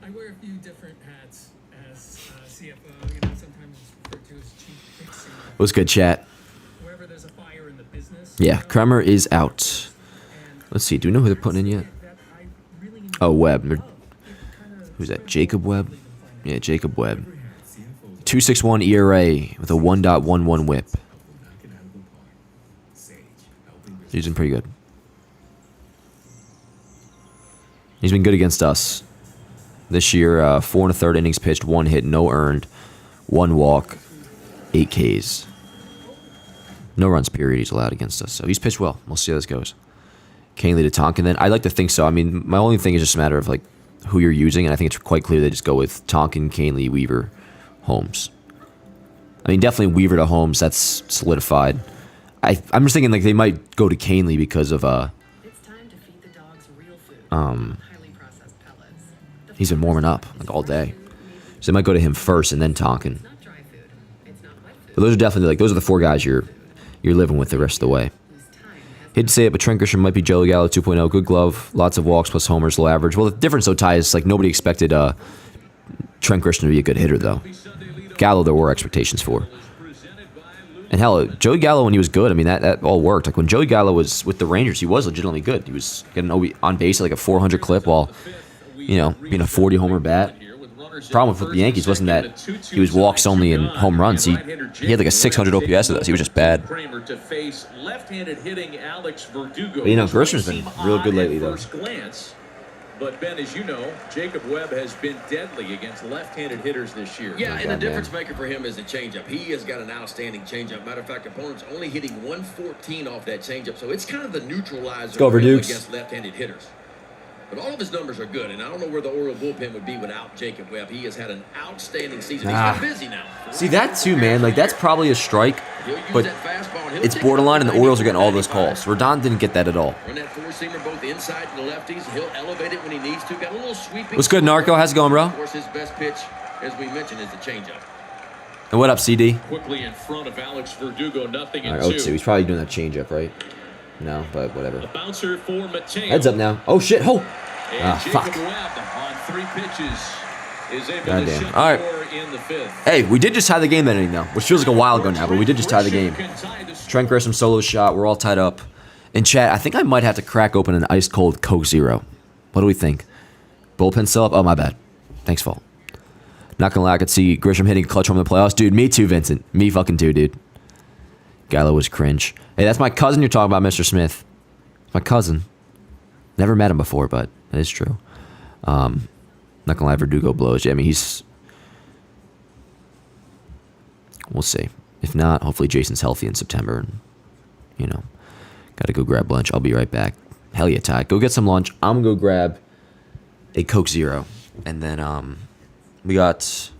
I wear a few different hats as CFO. You know, sometimes it's referred to as chief fixing. What's good, chat? Wherever there's a fire in the business. Yeah, Kremer is out. Let's see. Do we know who they're putting in yet? Oh, Webb. Who's that? Jacob Webb? Yeah, Jacob Webb. 2.61 ERA with a 1.11 whip. He's been pretty good. He's been good against us. This year, 4 1/3 innings pitched, 1 hit, no earned, 1 walk, 8 Ks. No runs, period, he's allowed against us. So he's pitched well. We'll see how this goes. Kahnle to Tonkin then. I'd like to think so. I mean, my only thing is just a matter of like who you're using, and I think it's quite clear they just go with Tonkin, Kahnle, Weaver, Holmes. I mean, definitely Weaver to Holmes, that's solidified. I'm just thinking like they might go to Kahnle because of It's time to feed the dogs real food. Highly processed pellets. he's been warming up like all day. So they might go to him first and then Tonkin. It's not dry food. It's not wet food. But those are definitely like those are the 4 guys you're living with the rest of the way. Hate to say it, but Trent Grisham might be Joe Gallo 2.0. Good glove, lots of walks plus homers, low average. Well, the difference though, Ty, is like nobody expected Trent Grisham to be a good hitter though. Gallo there were expectations for. And hell, Joey Gallo, when he was good, I mean, that all worked. Like, when Joey Gallo was with the Rangers, he was legitimately good. He was getting on base at like a 400 clip while, being a 40-homer bat. Problem with the Yankees wasn't that he was walks only and home runs. He had like a 600 OPS with us. He was just bad. But, Grisham's been real good lately, though. But, Ben, as you know, Jacob Webb has been deadly against left-handed hitters this year. Yeah, and the difference maker for him is the changeup. He has got an outstanding changeup. Matter of fact, opponents only hitting 114 off that changeup, so it's kind of the neutralizer for him against left-handed hitters. But all of his numbers are good, and I don't know where the Oriole bullpen would be without Jacob Webb. He has had an outstanding season. He's been busy now. See, that too, man. Like, that's probably a strike, but it's borderline, and the Orioles are getting all those calls. Rodon didn't get that at all. Run that four-seamer both inside and the lefties. He'll elevate it when he needs to. Got a little sweeping. What's good, Narco? How's it going, bro? Of course, his best pitch, as we mentioned, is the changeup. And what up, CD? Quickly in front of Alex Verdugo, nothing in All two. right, 0-2. He's probably doing that changeup, right? No, but whatever. A bouncer for Mateo. Heads up now. Oh, shit. Oh. And Fuck. Jacob Webb on 3 pitches is able God to damn. shut All right. the door in the 5th. Hey, we did just tie the game that inning, though, which feels like a while ago now, but we did just tie the game. Trent Grisham solo shot. We're all tied up. In chat, I think I might have to crack open an ice-cold Coke Zero. What do we think? Bullpen still up? Oh, my bad. Thanks, Fall. Not gonna lie, I could see Grisham hitting a clutch home in the playoffs. Dude, me too, Vincent. Me fucking too, dude. Gallo was cringe. Hey, that's my cousin you're talking about, Mr. Smith. My cousin. Never met him before, but that is true. Not gonna lie, Verdugo blows. Yeah, I mean, we'll see. If not, hopefully Jason's healthy in September. And, gotta go grab lunch. I'll be right back. Hell yeah, Ty. Go get some lunch. I'm gonna go grab a Coke Zero. And then, we got...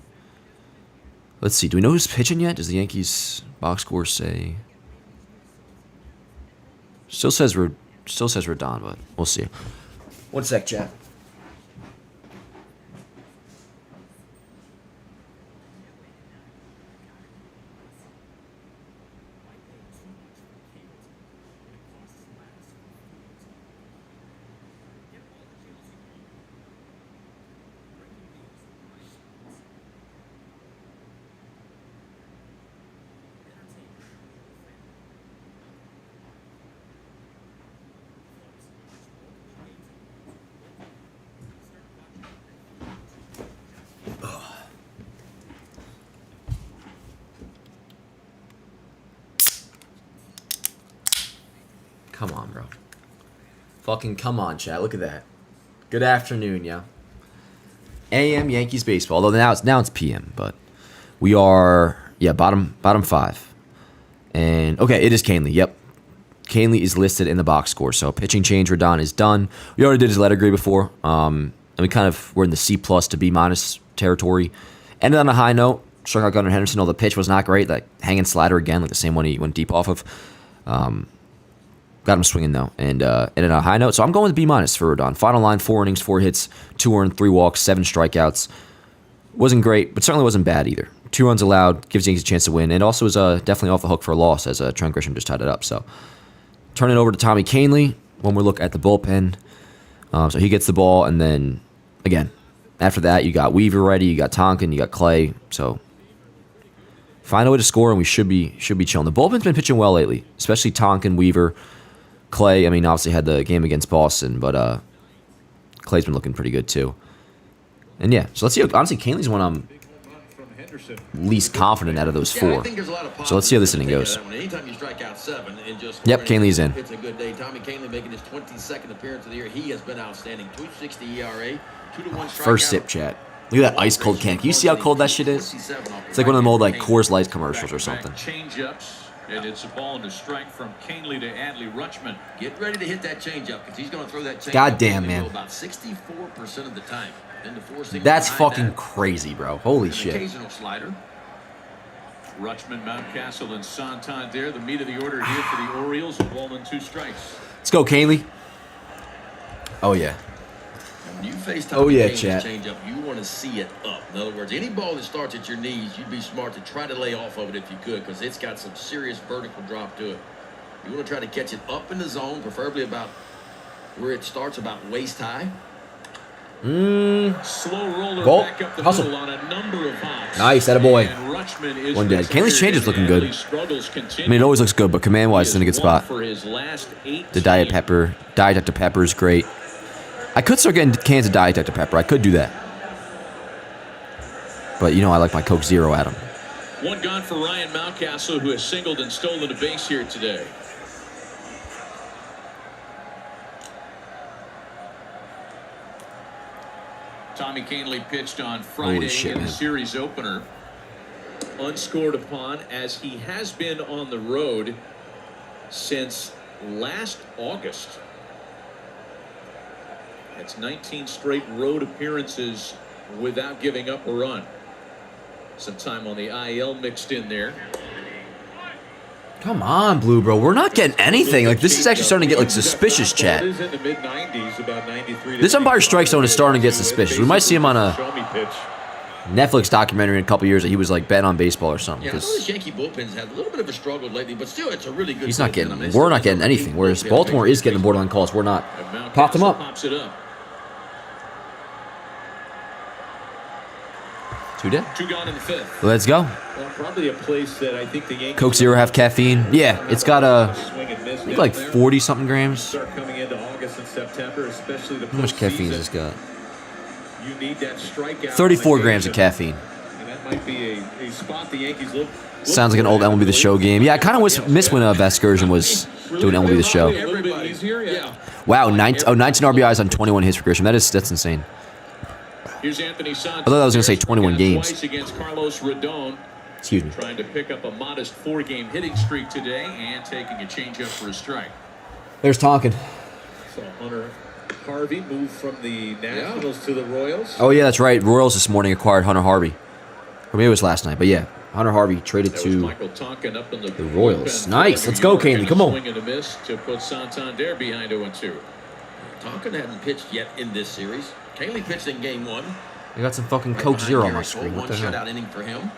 Let's see. Do we know who's pitching yet? Does the Yankees box score say... Still says Rodon, but we'll see. 1 sec, chat. Come on, bro. Fucking come on, chat. Look at that. Good afternoon, yeah. AM Yankees baseball. Although now it's PM, but we are bottom 5. And okay, it is Kahnle. Yep. Kahnle is listed in the box score. So pitching change Rodon is done. We already did his letter grade before. And we kind of were in the C+ to B- territory. Ended on a high note. Struck out Gunnar Henderson, although the pitch was not great. Like hanging slider again, like the same one he went deep off of. Got him swinging, though, and ended on a high note. So I'm going with B- for Rodon. Final line, 4 innings, 4 hits, 2 earned, 3 walks, 7 strikeouts. Wasn't great, but certainly wasn't bad either. 2 runs allowed, gives the Yankees a chance to win, and also was definitely off the hook for a loss as Trent Grisham just tied it up. So turn it over to Tommy Kahnle when we look at the bullpen. So he gets the ball, and then, again, after that, you got Weaver ready, you got Tonkin, you got Clay. So find a way to score, and we should be chilling. The bullpen's been pitching well lately, especially Tonkin, Weaver, Clay. I mean, obviously had the game against Boston, but Clay's been looking pretty good too. And yeah, so let's see. Honestly, Kahnle's one I'm least confident out of those 4. So let's see how this inning goes. Anytime you strike out 7 and just Yep, Kahnle's in. It's a good day. Tommy Kahnle making his 22nd appearance of the year. He has been outstanding. 2.60 ERA, 2-1 strikeout. First sip, chat. Look at that ice cold can. Can you see how cold that shit is? It's like one of them old like Coors Light commercials or something. Change-ups. And it's a ball and a strike from Kahnle to Adley Rutschman. Get ready to hit that changeup because he's going to throw that changeup. God damn, man. About 64% of the time. That's fucking crazy, bro. Holy shit. Occasional slider. Rutschman, Mountcastle, and Santander. The meat of the order here for the Orioles. A ball and 2 strikes. Let's go, Kahnle. Oh yeah. When you face Tommy Kahnle's chat. changeup, you want to see it up. In other words, any ball that starts at your knees, you'd be smart to try to lay off of it if you could, because it's got some serious vertical drop to it. You want to try to catch it up in the zone, preferably about where it starts, about waist high. Slow roller Go. back up the Hustle. middle on a number of hops. Nice, attaboy. And Rutschman is One dead. retired, Kahnle's change is and looking good. Kahnle's struggles I continue. mean, it always looks good, but command-wise, it's in a good He has spot. won for his last 18. The Diet Dr. Pepper is great. I could start getting cans of Diet Dr. Pepper. I could do that. But, you know, I like my Coke Zero, Adam. One gone for Ryan Mountcastle, who has singled and stolen a base here today. Tommy Kahnle pitched on Friday shit, in the man. series opener. Unscored upon, as he has been on the road since last August. That's 19 straight road appearances without giving up a run. Some time on the IL mixed in there. Come on, Blue, bro. We're not getting anything. Like, this is actually starting to get, like, suspicious, chat. It is in the mid-90s, about 93. This umpire strike zone is starting to get suspicious. We might see him on a Show me pitch. Netflix documentary in a couple years that he was, like, betting on baseball or something. Yeah, I know 'Cause this Yankee bullpen's had a little bit of a struggle lately, but still, it's a really good. he's not bullpen. getting, I mean, we're still not getting a anything. good Whereas bullpen. Baltimore is getting the borderline calls. We're not. And Popped him Mountcastle up. pops it up. 2 dead. 2 gone in the 5th. Let's go. Well, probably a place that I think the Yankees Coke Zero have caffeine. Yeah, it's got swing and miss I think like down there. 40-something grams. Start coming into August and September, especially the How much caffeine has this got? You need that strikeout. 34 on grams of occasion. caffeine. And that might be a spot the Yankees look. Sounds like an old MLB The Show game. Yeah, I kind of miss when Vescursion was doing MLB The Show. A little bit easier, yeah. Wow, 19 RBIs on 21 hits for Grisham. That's insane. Here's Anthony Santander. I thought I was gonna say 21 games. Twice against Carlos Rodon. Excuse me. Trying to pick up a modest 4-game hitting streak today and taking a changeup for a strike. There's Tonkin. So Hunter Harvey moved from the Nationals to the Royals. Oh, yeah, that's right. Royals this morning acquired Hunter Harvey. Or maybe it was last night, but yeah. Hunter Harvey traded That was to Michael Tonkin up in the Royals. bullpen. Nice. Let's go, New York, Kahnle. and Come a on. Swing and a miss to put Santander behind 0-2. Tonkin hadn't pitched yet in this series. Kahnle pitched in game 1. I got some fucking Right Coke behind Zero on my Garrett screen. Cole, What the one hell? shutout inning for him.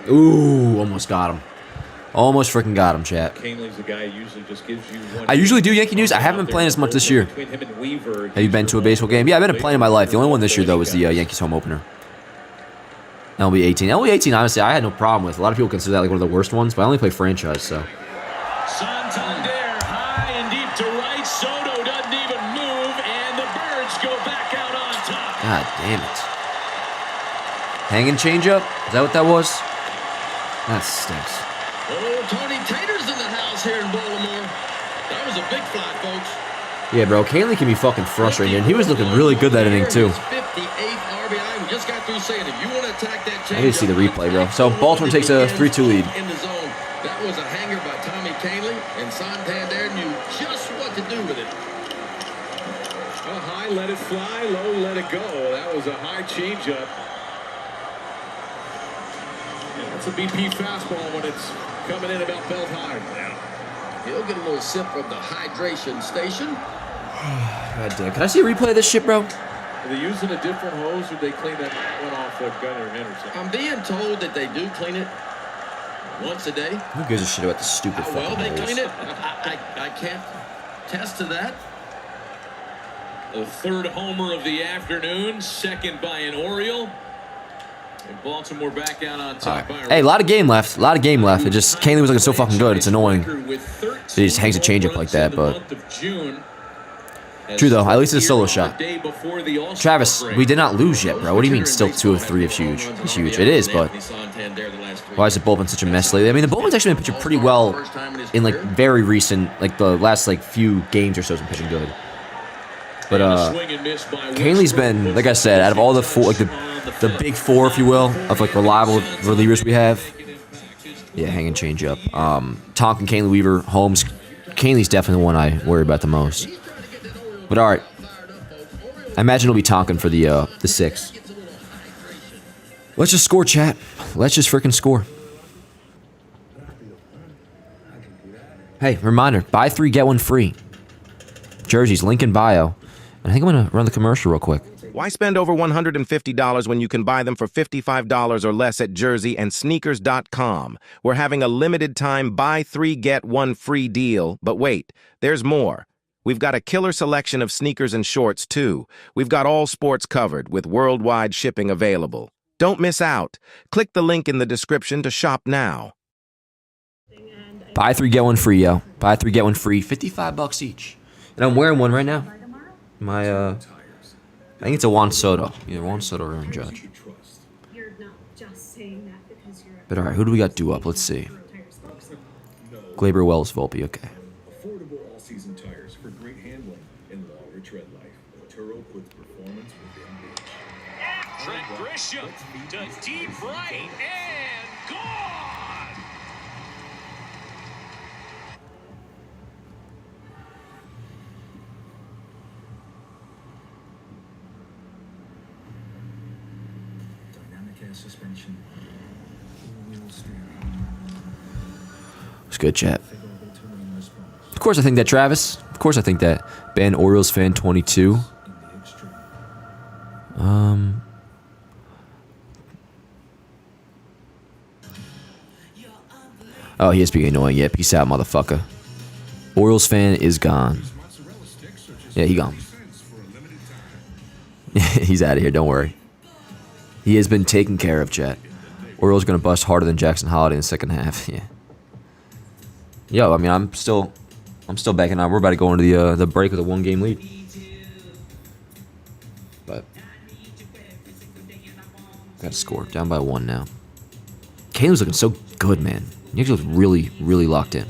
Ooh, almost got him. Almost freaking got him, chat. Kahnle's the guy who usually just gives you one. I usually do Yankee news. I haven't been playing as much this year. Between him and Weaver, Have you been to a baseball game? Yeah, I've been playing in my life. The only one this year, though, was the Yankees home opener. LB 18. LB 18, honestly, I had no problem with. A lot of people consider that like one of the worst ones, but I only play franchise, so. Santander high and deep to right. Soto doesn't even move, and the Birds go back out on top. God damn it. Hanging changeup? Is that what that was? That stinks. Oh, Tony Tater's in the house here in Baltimore. That was a big fly, folks. Yeah, bro, Kahnle can be fucking frustrating, and he was looking really good that inning, too. 58th RBI. We just got through saying if you want to attack that change, I need to see the replay, bro. So, Baltimore takes a 3-2 lead. In the zone. That was a hanger by Tommy Kahnle, and Santander knew just what to do with it. high, let it fly. Low, let it go. That was a high changeup. And that's a BP fastball when it's coming in about belt high. He'll get a little sip from the hydration station. God damn. Can I see a replay of this shit, bro? Are they using a different hose, or they clean that one off with Gunnar and Henderson? I'm being told that they do clean it once a day. Who gives a shit about the stupid How fucking well they hose? clean it, I can't test to that. The third homer of the afternoon, second by an Oriole. And Baltimore back out on top. All right. Hey, a lot of game left. A lot of game left. It just, Kahnle was looking so fucking good. It's annoying. He just hangs a changeup like that, but. True, though. At least it's a solo shot. Travis, we did not lose yet, bro. What do you mean still 2 of 3 is huge? It's huge. It is, but why is the bullpen such a mess lately? I mean, the bullpen's actually been pitching pretty well in, like, very recent, like, the last, like, few games or so has been pitching good. But, Kahnle's been, like I said, out of all the four, like, the big four, if you will, of, like, reliable relievers we have. Yeah, hanging change up. Tonkin, Kahnle, Weaver, Holmes. Kahnle's definitely the one I worry about the most. But all right, I imagine it'll be Tonkin for the 6. Let's just score, chat. Let's just freaking score. Hey, reminder: buy 3 get 1 free. Jerseys, link in bio. And I think I'm going to run the commercial real quick. Why spend over $150 when you can buy them for $55 or less at Jersey and sneakers.com? We're having a limited time buy 3 get 1 free deal, but wait, there's more. We've got a killer selection of sneakers and shorts too. We've got all sports covered with worldwide shipping available. Don't miss out. Click the link in the description to shop now. Buy 3 get 1 free, yo. Buy 3 get 1 free, $55 each. And I'm wearing one right now. My I think it's a Juan Soto. Either Juan Soto or Aaron Judge. But all right, who do we got due up? Let's see. Glaber, Wells, Volpe. Okay. Affordable all-season tires for great handling and longer tread life. Turo puts performance within reach. Trent Grisham to deep right and gone. Dynamic air suspension. All-wheel steering. It's good, chat. Of course I think that, Travis. Of course I think that. Ben, Orioles fan 22. Oh, he is being annoying. Yeah, peace out, motherfucker. Orioles fan is gone. Yeah, he gone. He's out of here, don't worry. He has been taken care of, chat. Orioles gonna bust harder than Jackson Holiday in the second half. Yeah. Yo, I mean, I'm still backing out. We're about to go into the break with a 1-game lead. But got to score. Down by 1 now. Kahnle's looking so good, man. Yankees look really, really locked in.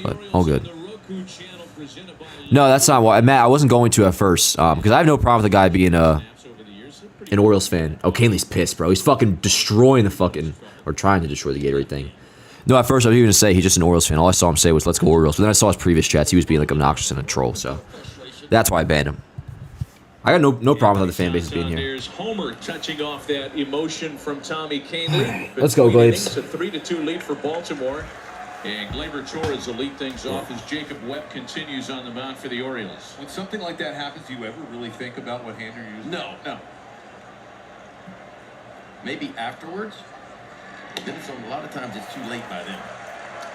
But all good. No, that's not why. Matt, I wasn't going to at first because I have no problem with the guy being an Orioles fan. Oh, Kahnle's pissed, bro. He's fucking destroying the fucking, or trying to destroy the Gatorade thing. No, at first I was even going to say he's just an Orioles fan. All I saw him say was, let's go Orioles. But then I saw his previous chats. He was being like obnoxious and a troll. So that's why I banned him. I got no problem with the fan bases being here. There's Homer touching off that emotion from Tommy Kahnle. Let's go, Glabes. It's a 3-2 lead for Baltimore. And Glaber Torres will lead things off as Jacob Webb continues on the mound for the Orioles. When something like that happens, do you ever really think about what hand you're using? No. Maybe afterwards. Then it's a lot of times it's too late by then.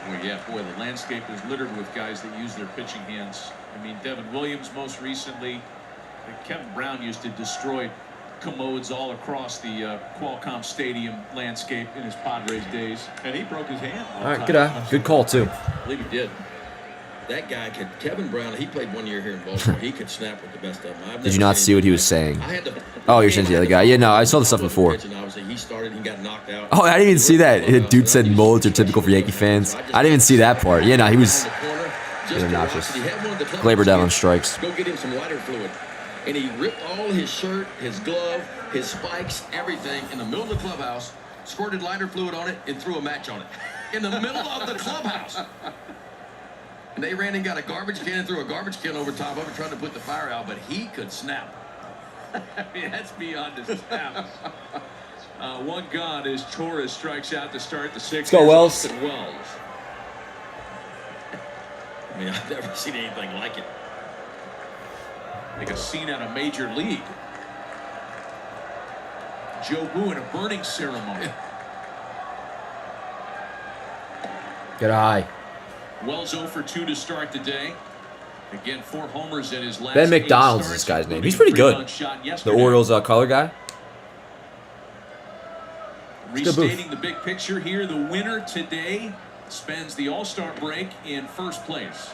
Well, yeah, boy, the landscape is littered with guys that use their pitching hands. I mean, Devin Williams most recently. Kevin Brown used to destroy commodes all across the Qualcomm Stadium landscape in his Padres days. And he broke his hand. All right, good call, too. I believe he did. That guy could, Kevin Brown, he played 1 year here in Baltimore. He could snap with the best of them. Did you not see what he was saying? Oh, you're saying the other guy. Yeah, no, I saw the stuff before. He started, he got knocked out. Oh, I didn't even see that. The dude said molds are typical for Yankee fans. I didn't even see that part. Yeah, no, he was obnoxious. Glaber down on strikes. Go get him some lighter fluid. And he ripped all his shirt, his glove, his spikes, everything in the middle of the clubhouse, squirted lighter fluid on it, and threw a match on it. In the middle of the clubhouse. And they ran and got a garbage can and threw a garbage can over top of it, trying to put the fire out, but he could snap. I mean, that's beyond his snap. One gone as Torres strikes out to start the 6th. Let's go, Wells. I mean, I've never seen anything like it. Like a scene out of Major League. Joe Boo in a burning ceremony. Get high. Wells 0 for 2 to start the day. Again, 4 homers in his last. Ben McDonald's is this guy's name. He's pretty good. The Orioles color guy. Restating the big picture here, the winner today spends the All-Star break in first place.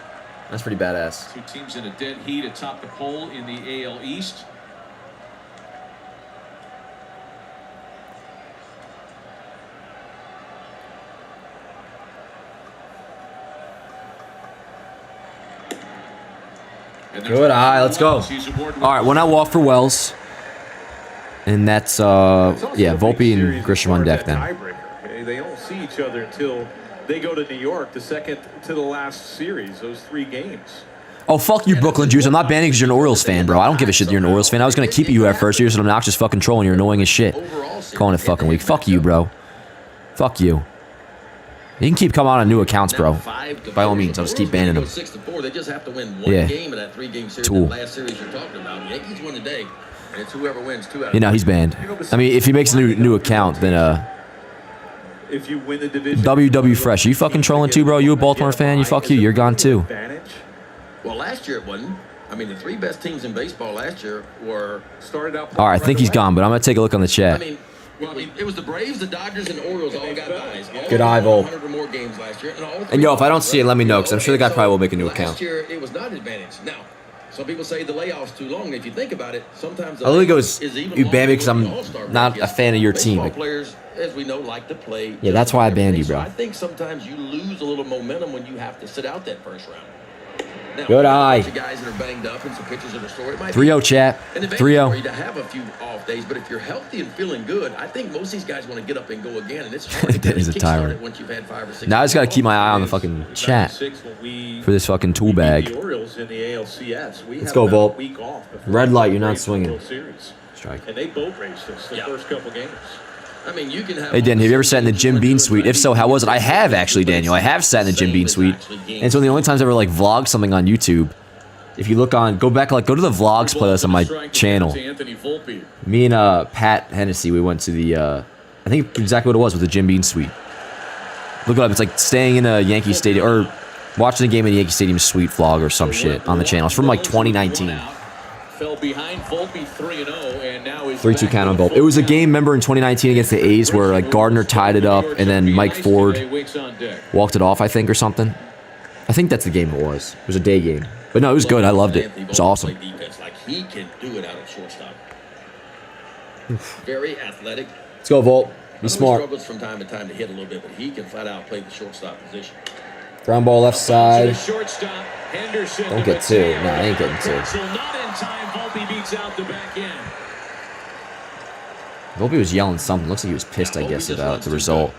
That's pretty badass. 2 teams in a dead heat atop the poll in the AL East. Good eye, let's go. All right, one out walk for Wells. And that's, yeah, Volpe and Grisham on deck then. They don't see each other until they go to New York, the second to the last series, those 3 games. Oh, fuck you, Brooklyn Juice. I'm not banning because you're an Orioles fan, bro. I don't give a shit that you're an Orioles fan. I was going to keep you at first. You're just an obnoxious fucking troll and you're annoying as shit. Calling it fucking weak. Fuck you, bro. Fuck you. You can keep coming on new accounts, bro. By all means, I'll just keep banning them. 6-4. They just have to win one game in that 3-game series. Tool. That last series you're talking about. The Yankees win today, and it's whoever wins 2 out of 3. You know, he's banned. I mean, if he makes a new account, then If you win the division, WW Fresh. Are you fucking trolling too, bro? You a Baltimore fan? You fuck you. You're gone too. Well, last year it wasn't. I mean, the 3 best teams in baseball last year were started out. All right, I think he's gone, but I'm gonna take a look on the chat. It was the Braves, the Dodgers, and the Orioles all got buys. Good eye, Vol. 100 or more games last year. And yo, if I don't see it, let me know, because I'm sure the guy probably will make a new account. Last year it was not an advantage. Now, some people say the layoff's too long. If you think about it, sometimes I literally goes, you banned me because I'm not a fan of your team. Baseball players, as we know, like to play. Yeah, that's why I banned you, bro. So I think sometimes you lose a little momentum when you have to sit out that first round. Now, good eye. Guys that are banged up and some pitchers that are sore. 3-0 chat. 3-0. To have a few off days, but if you're healthy and feeling good, I think most of these guys want to get up and go again, and it's hard to That is a tyrant. once you've had 5 or 6. Now I just gotta keep my eye on the fucking chat for this fucking tool bag. The Orioles in the ALCS. Let's go, Volt. Red light, you're not swinging. Strike. And they boat raced us the first couple games. I mean, you can have. Hey, Dan, have you ever sat in the Jim Beam suite? If so, how was it? I have, actually, Daniel. I have sat in the Jim Beam suite. And it's one of the only times I've ever, like, vlogged something on YouTube. If you look on, go back, like, go to the vlogs playlist on my channel. Me and Pat Hennessy, we went to the, I think exactly what it was with the Jim Beam suite. Look it up. It's like staying in a Yankee Stadium, or watching the game in the Yankee Stadium suite vlog or some shit on the channel. It's from, like, 2019. Fell behind Volpe 3-0, and now he's 3-2 count on Volpe. It was a game, remember, in 2019 against the A's where, like, Gardner tied it up, and then Mike Ford walked it off, I think, or something. I think that's the game it was. It was a day game. But no, it was good. I loved it. It was awesome. Like he can do it out of shortstop. Very athletic. Let's go, Volt. Be smart. He struggles from time to time to hit a little bit, but he can flat out play the shortstop position. Ground ball left side. Henderson. Don't get 2. No, I ain't getting 2. Not in time. Volpe beats out the back end. Volpe was yelling something. Looks like he was pissed, I guess, about the result.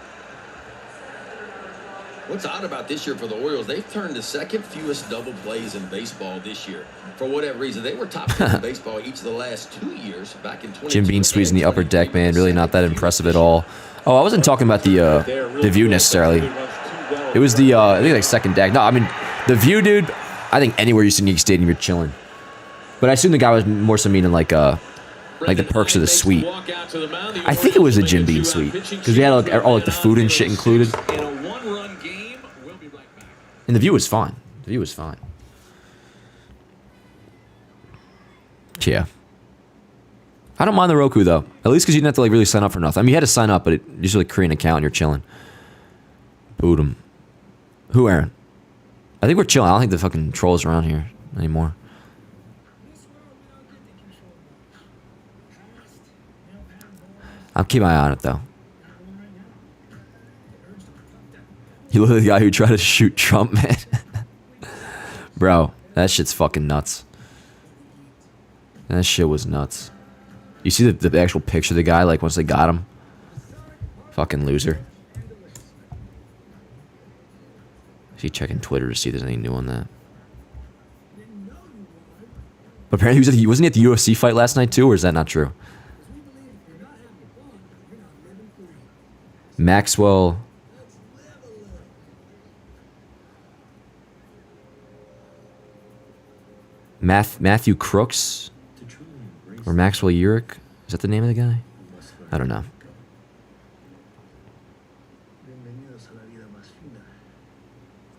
What's odd about this year for the Orioles, they've turned the second fewest double plays in baseball this year. For whatever reason, they were top 10 in baseball each of the last 2 years, back in 20. Jim Beam squeezing the upper deck, man. Really not that impressive at all. Oh, I wasn't talking about the view necessarily. It was the, I think, like, second deck. No, I mean, the view, dude, I think anywhere you see Yankee Stadium, you're chilling. But I assume the guy was more so meaning, like the perks of the suite. I think it was the Jim Beam suite. Because we had, like, all, like, the food and shit included. And the view was fine. The view was fine. Yeah. I don't mind the Roku, though. At least because you didn't have to, like, really sign up for nothing. I mean, you had to sign up, but you just, like, create an account and you're chilling. Boot 'em. Who, Aaron? I think we're chilling. I don't think the fucking trolls around here anymore. I'll keep my eye on it, though. You look at the guy who tried to shoot Trump, man. Bro, that shit's fucking nuts. That shit was nuts. You see the actual picture of the guy, like, once they got him? Fucking loser. Is he checking Twitter to see if there's anything new on that? But apparently wasn't he at the UFC fight last night too, or is that not true? Maxwell. Matthew Crooks? Or Maxwell Urick? Is that the name of the guy? I don't know.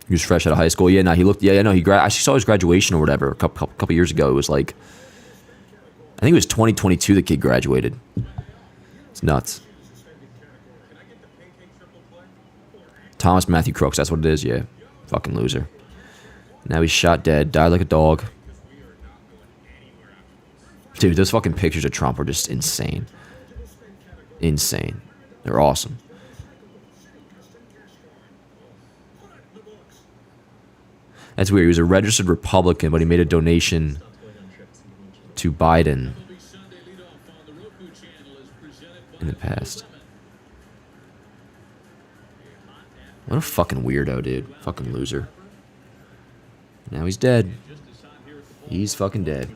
He was fresh out of high school. Yeah, no, he looked. Yeah, no, he. I saw his graduation or whatever a couple years ago. It was like, I think it was 2022. The kid graduated. It's nuts. Thomas Matthew Crooks. That's what it is. Yeah, fucking loser. Now he's shot dead. Died like a dog. Dude, those fucking pictures of Trump are just insane. Insane. They're awesome. That's weird. He was a registered Republican, but he made a donation to Biden in the past. What a fucking weirdo, dude. Fucking loser. Now he's dead. He's fucking dead.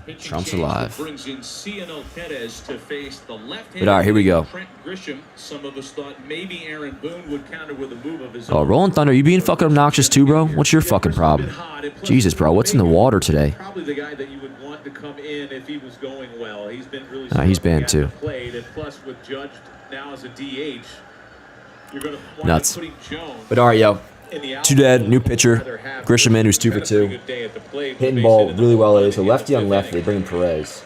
Pitching Trump's change alive. that brings in Cianel Perez to face the left-handed But all right, here we go. Trent Grisham. Some of us thought maybe Aaron Boone would counter with a move of his Oh, own. Rolling Thunder, you being fucking obnoxious too, bro? What's your fucking problem? Jesus, bro, what's in the water today? Probably the guy that you would want to come in if he was going well. He's been really He's banned too. played, and plus with Judge now as a DH, you're going to Nuts. putting Jones. But all right, yo. In the Two dead, new pitcher. Grisham in, who's 2 for 2. Hitting ball really well today. So lefty on lefty, they bring in Perez.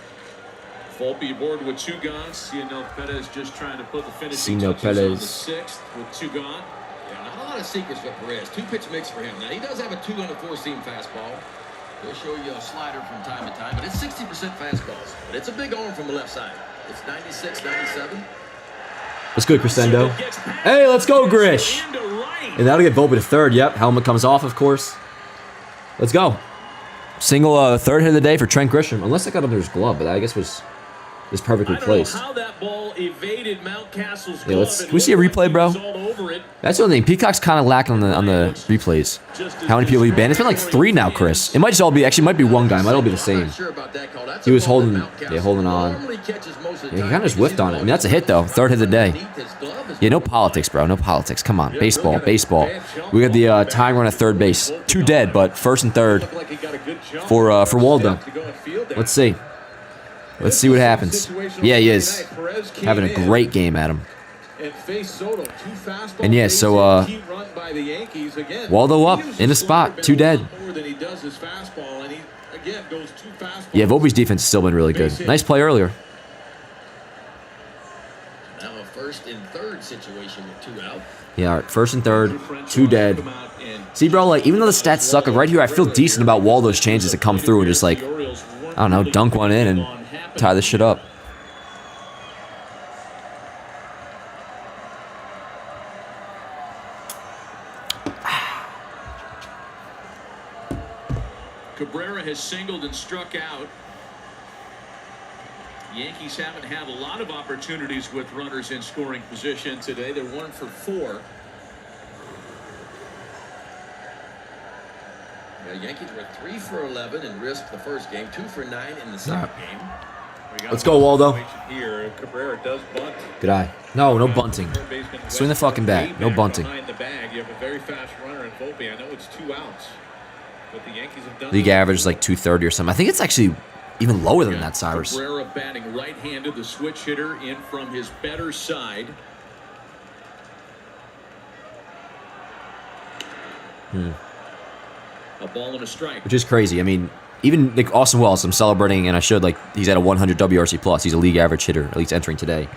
Volpe aboard with 2 gone. Cianel Perez just trying to put the finishing Cianel touches on the Perez. 6th with 2 gone. Yeah, not a lot of secrets for Perez. 2-pitch mix for him. Now, he does have a 2 on the 4-seam fastball. He'll show you a slider from time to time, but it's 60% fastballs. But it's a big arm from the left side. It's 96, 97. Let's go, Crescendo. Hey, let's go, Grish. And that'll get Volpe to third. Yep, helmet comes off, of course. Let's go. Single third hit of the day for Trent Grisham. Unless I got under his glove, but I guess was perfectly placed. How that ball evaded Mountcastle's Yeah, can we see a replay, bro? That's the only thing. Peacock's kind of lacking on the replays. How many people he banned? It's been like 3 now, Chris. It might just all be, actually, it might be one guy. It might all be the same. He was holding on. Yeah, he kind of just whiffed on it. I mean, that's a hit, though. Third hit of the day. Yeah, no politics, bro. No politics. Come on. Baseball. We got the tying run at third base. 2 dead, but first and third for Waldo. Let's see. Let's see what happens. Yeah, he is. Having a great game, Adam. And yeah, so Waldo up in the spot. 2 dead. Yeah, Volpe's defense has still been really good. Nice play earlier. Now a first and third situation with 2 out. Yeah, all right, first and third, 2 dead. See, bro, like, even though the stats suck, like, right here, I feel decent about Waldo's chances to come through and just, like, I don't know, dunk one in and tie this shit up. Cabrera has singled and struck out. Yankees haven't had a lot of opportunities with runners in scoring position today. They're 1 for 4. The Yankees were 3 for 11 and risked the first game, 2 for 9 in the second game. Let's go, Waldo. Here, Cabrera does bunt. Good eye. No bunting. Swing the fucking bat. No bunting. Behind the bag, you have a very fast runner in Volpe. I know it's 2 outs, but the Yankees have done. League average is like 230 or something. I think it's actually even lower than that, Cyrus. Cabrera batting right-handed, the switch hitter in from his better side. A ball and a strike. Which is crazy. I mean, even like Austin Wells, I'm celebrating, and I showed like he's at a 100 WRC plus. He's a league average hitter, at least entering today.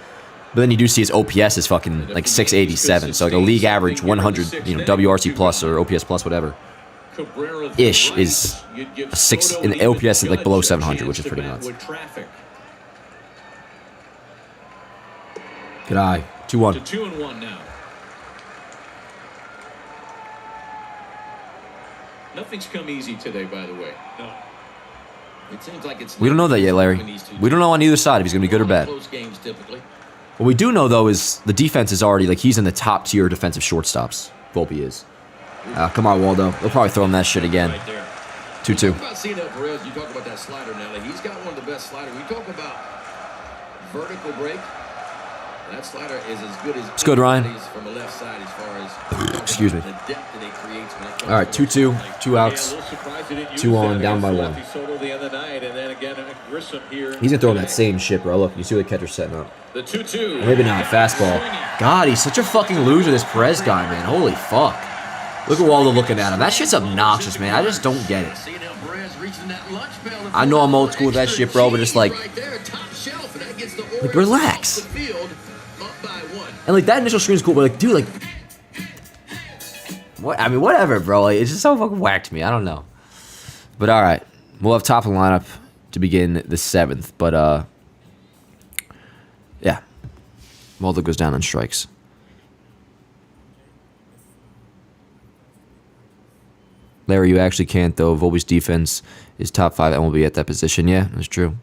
But then you do see his OPS is fucking like 687. So like a league average 100, WRC plus or OPS plus, whatever. Ish is a 6 in OPS like below 700, which is pretty nuts. Good eye. 2-1. 2-1 now. Nothing's come easy today, by the way. No. It seems like it's We don't know that yet, Larry. We don't know on either side if he's going to be good or bad. Close games typically. What we do know, though, is the defense is already, like, he's in the top tier defensive shortstops. Volpe is. Come on, Waldo. They'll probably throw him that shit again. 2-2. About Cianel Perez, you talk about that slider now. He's got one of the best sliders. We talk about vertical break. That slider is as good as it's good, Ryan. From the left side as far as excuse me. the depth that it creates when it comes all right, 2-2, 2 outs, 2 on, down by 1. He's gonna throw in that same shit, bro. Look, you see the catcher setting up. The 2-2. Maybe not fastball. God, he's such a fucking loser, this Perez guy, man. Holy fuck. Look at Waldo looking at him. That shit's obnoxious, man. I just don't get it. I know I'm old school with that shit, bro, but just like relax. And like that initial screen's cool, but like, dude, like, what? I mean, whatever, bro. Like, it's just so fucking whacked me. I don't know. But all right, we'll have top of the lineup to begin the 7th. But yeah, Waldo goes down on strikes. Larry, you actually can't, though. Volpe's defense is top 5 MLB at that position. Yeah, that's true.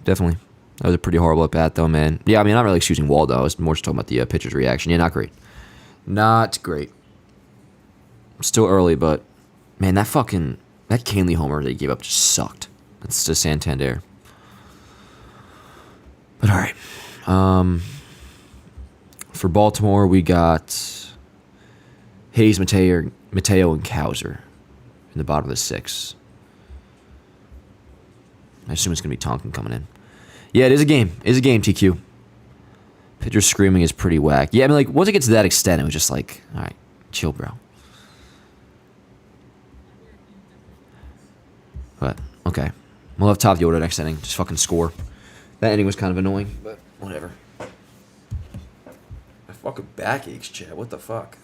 Definitely. That was a pretty horrible at bat, though, man. Yeah, I mean, I'm not really excusing Waldo. I was more just talking about the pitcher's reaction. Yeah, not great. Not great. Still early, but man, that fucking That Kahnle homer they gave up just sucked. That's to Santander. But all right. For Baltimore, we got Hayes, Mateo, and Cowser in the bottom of the 6th. I assume it's going to be Tonkin coming in. Yeah, it is a game. It is a game, TQ. Pitcher screaming is pretty whack. Yeah, I mean, like, once it gets to that extent, it was just like, all right, chill, bro. But, okay. We'll have top of the order next inning. Just fucking score. That inning was kind of annoying, but whatever. My fucking back aches, Chad. What the fuck?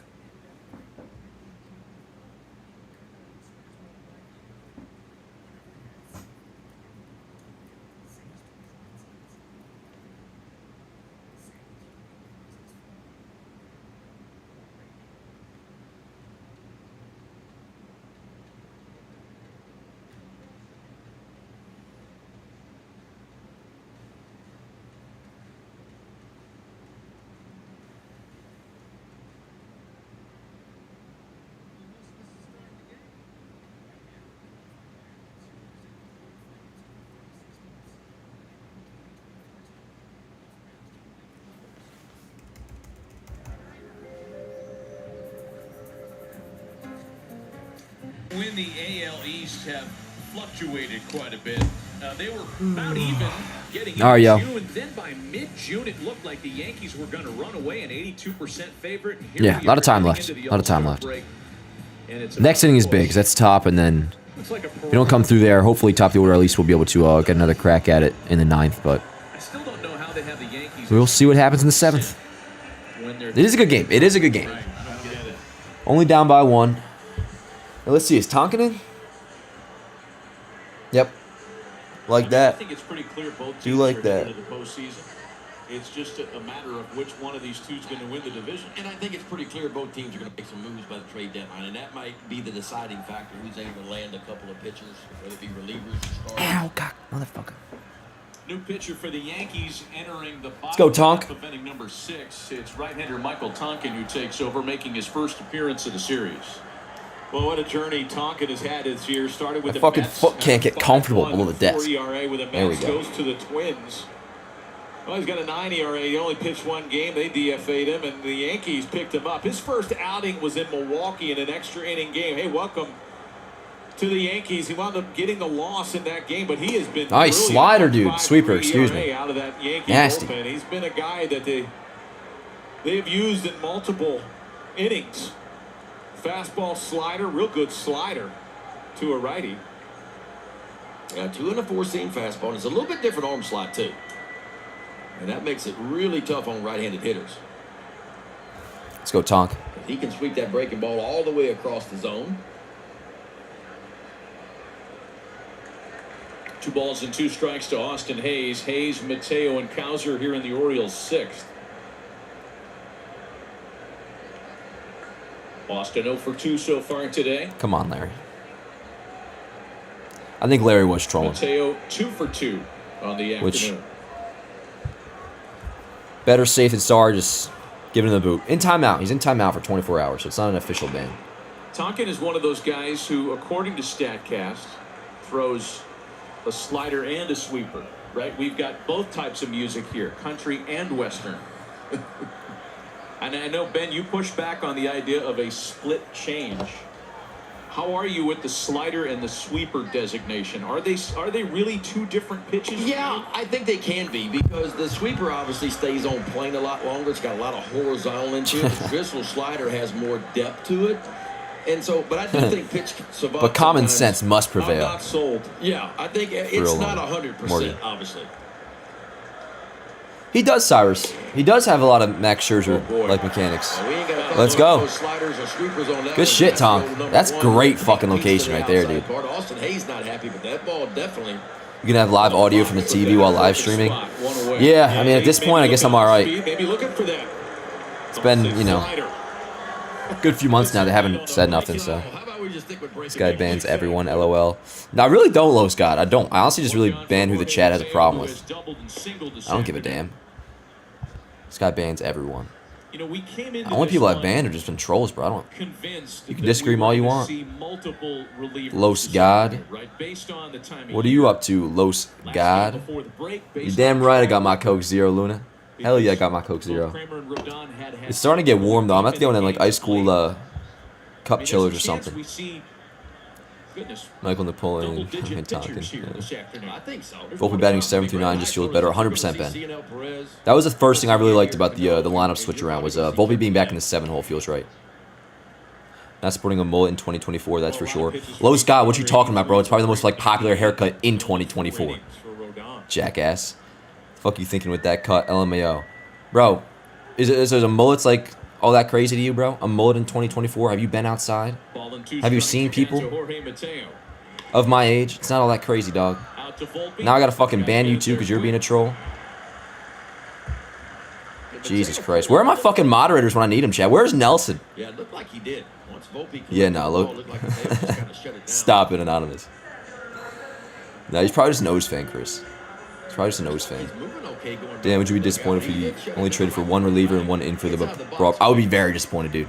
When the AL East have fluctuated quite a bit, they were about even getting into June. Then by mid-June, it looked like the Yankees were going to run away, an 82% favorite. Yeah, a lot of time left. A lot of time left. Next inning is big because that's top, and then if you don't come through there, hopefully top of the order, at least we'll be able to get another crack at it in the 9th. But I still don't know how they have the Yankees. We'll see what happens in the 7th. It is a good game. It is a good game. Only down by 1. Now, let's see. Is Tonkin in? Yep. Like that. I think it's pretty clear both teams Do like are that. going to the postseason. It's just a matter of which one of these two is going to win the division. And I think it's pretty clear both teams are going to make some moves by the trade deadline, and that might be the deciding factor who's able to land a couple of pitchers, whether it be relievers or starters. Ow, God, motherfucker. New pitcher for the Yankees entering the Let's go, bottom Tonk. half of inning number 6. It's right-hander Michael Tonkin who takes over, making his first appearance of the series. Well, what a journey Tonkin has had this year. Started with My the fucking Mets, foot can't get comfortable below the 5.14 desk. ERA with the There we Mets, go. goes to the Twins. Well, he's got a 9 ERA. He only pitched one game. They DFA'd him, and the Yankees picked him up. His first outing was in Milwaukee in an extra inning game. Hey, welcome to the Yankees. He wound up getting the loss in that game, but he has been Nice brilliant. slider, dude. 5.3 Sweeper, excuse ERA me. out of that Yankee Nasty. bullpen. He's been a guy that they've used in multiple innings. Fastball slider, real good slider to a righty. 2 and a 4-seam fastball, and it's a little bit different arm slot too, and that makes it really tough on right-handed hitters. Let's go, Tonk. He can sweep that breaking ball all the way across the zone. 2 balls and 2 strikes to Austin Hayes. Hayes, Mateo, and Cowser here in the Orioles' 6th. Austin 0 for 2 so far today. Come on, Larry. I think Larry was trolling. Mateo 2 for 2 on the afternoon. Better safe than sorry, just giving him the boot. In timeout. He's in timeout for 24 hours, so it's not an official ban. Tonkin is one of those guys who, according to StatCast, throws a slider and a sweeper, right? We've got both types of music here, country and Western. And I know, Ben, you push back on the idea of a split change. How are you with the slider and the sweeper designation? Are they really 2 different pitches? Yeah, I think they can be, because the sweeper obviously stays on plane a lot longer. It's got a lot of horizontal into it. The traditional slider has more depth to it. And so, but I do think pitch savant. But common sense must I'm prevail. not sold. Yeah, I think it's not 100%, obviously. He does, Cyrus. He does have a lot of Max Scherzer-like mechanics. Let's go. Good shit, Tom. That's great fucking location right there, dude. Austin Hayes not happy, but that ball definitely. You can have live audio from the TV while live streaming. Yeah, I mean, at this point, I guess I'm all right. It's been, you know, a good few months now. They haven't said nothing, so. This guy bans everyone, LOL. No, I really don't, Low Scott. I don't. I honestly just really ban who the chat has a problem with. I don't give a damn. This guy bans everyone. You know, we came into Only this people I've line banned are just been trolls, bro. I don't. convinced You can that disagree we with all were you gonna want. see multiple relievers Los this God. afternoon, right? Based on the time of What are year. you up to, Los Last God? game before the break, You based damn on right I got my travel, Coke Zero, Luna. Hell yeah, I got my Coke both Zero. Kramer and Rodon had It's starting to get warm though. I'm about to go in like ice cool I cup mean, chillers or there's a chance something. we see, goodness, Michael Napoleon and double-digit Tonkin. pitchers here Yeah. this afternoon. I think so. Both batting 7 through 9 just feels better. 100% Ben. That was the first thing I really liked about the lineup switch around was Volpe being back in the 7-hole feels right. Not sporting a mullet in 2024, that's for sure. Low Scott, what you talking about, bro? It's probably the most like popular haircut in 2024. Jackass. The fuck you thinking with that cut? LMAO. Bro, is a mullet's like all that crazy to you, bro? A mullet in 2024? Have you been outside? Have you seen people of my age? It's not all that crazy, dog. Now I gotta fucking ban you too because you're being a troll. Jesus Christ. Where are my fucking moderators when I need them, Chad? Where's Nelson? Yeah, it looked like he did. Once Volpe Yeah, no, look. Stop it, Anonymous. No, he's probably just an O's fan, Chris. He's probably just an O's fan. Damn, would you be disappointed if you only traded for one reliever and one infielder? But bro, I would be very disappointed, dude.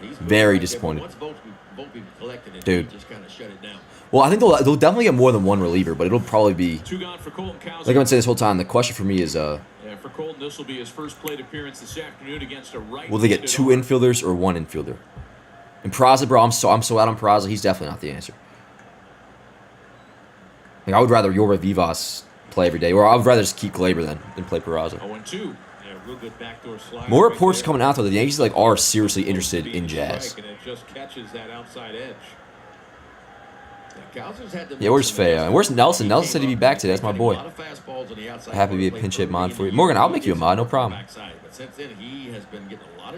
Very disappointed. Dude. Well, I think they'll definitely get more than one reliever, but it'll probably be... Like I've been saying this whole time, the question for me is... Yeah, for Colton, this will be his first plate appearance this afternoon against a right. Will they get two infielders or one infielder? And Peraza, bro, I'm so out on Peraza. He's definitely not the answer. Like, I would rather Yorba Vivas play every day, or I would rather just keep Glaber than play Peraza. 0-2. Yeah, real good backdoor slide. More reports coming out though that the Yankees like are seriously interested in Jazz. And it just catches that outside edge. Yeah, where's Feo? And where's Nelson? Nelson said he'd be back today. That's my boy. Happy to be a pinch hit mod for you. Morgan, I'll make you a mod, no problem.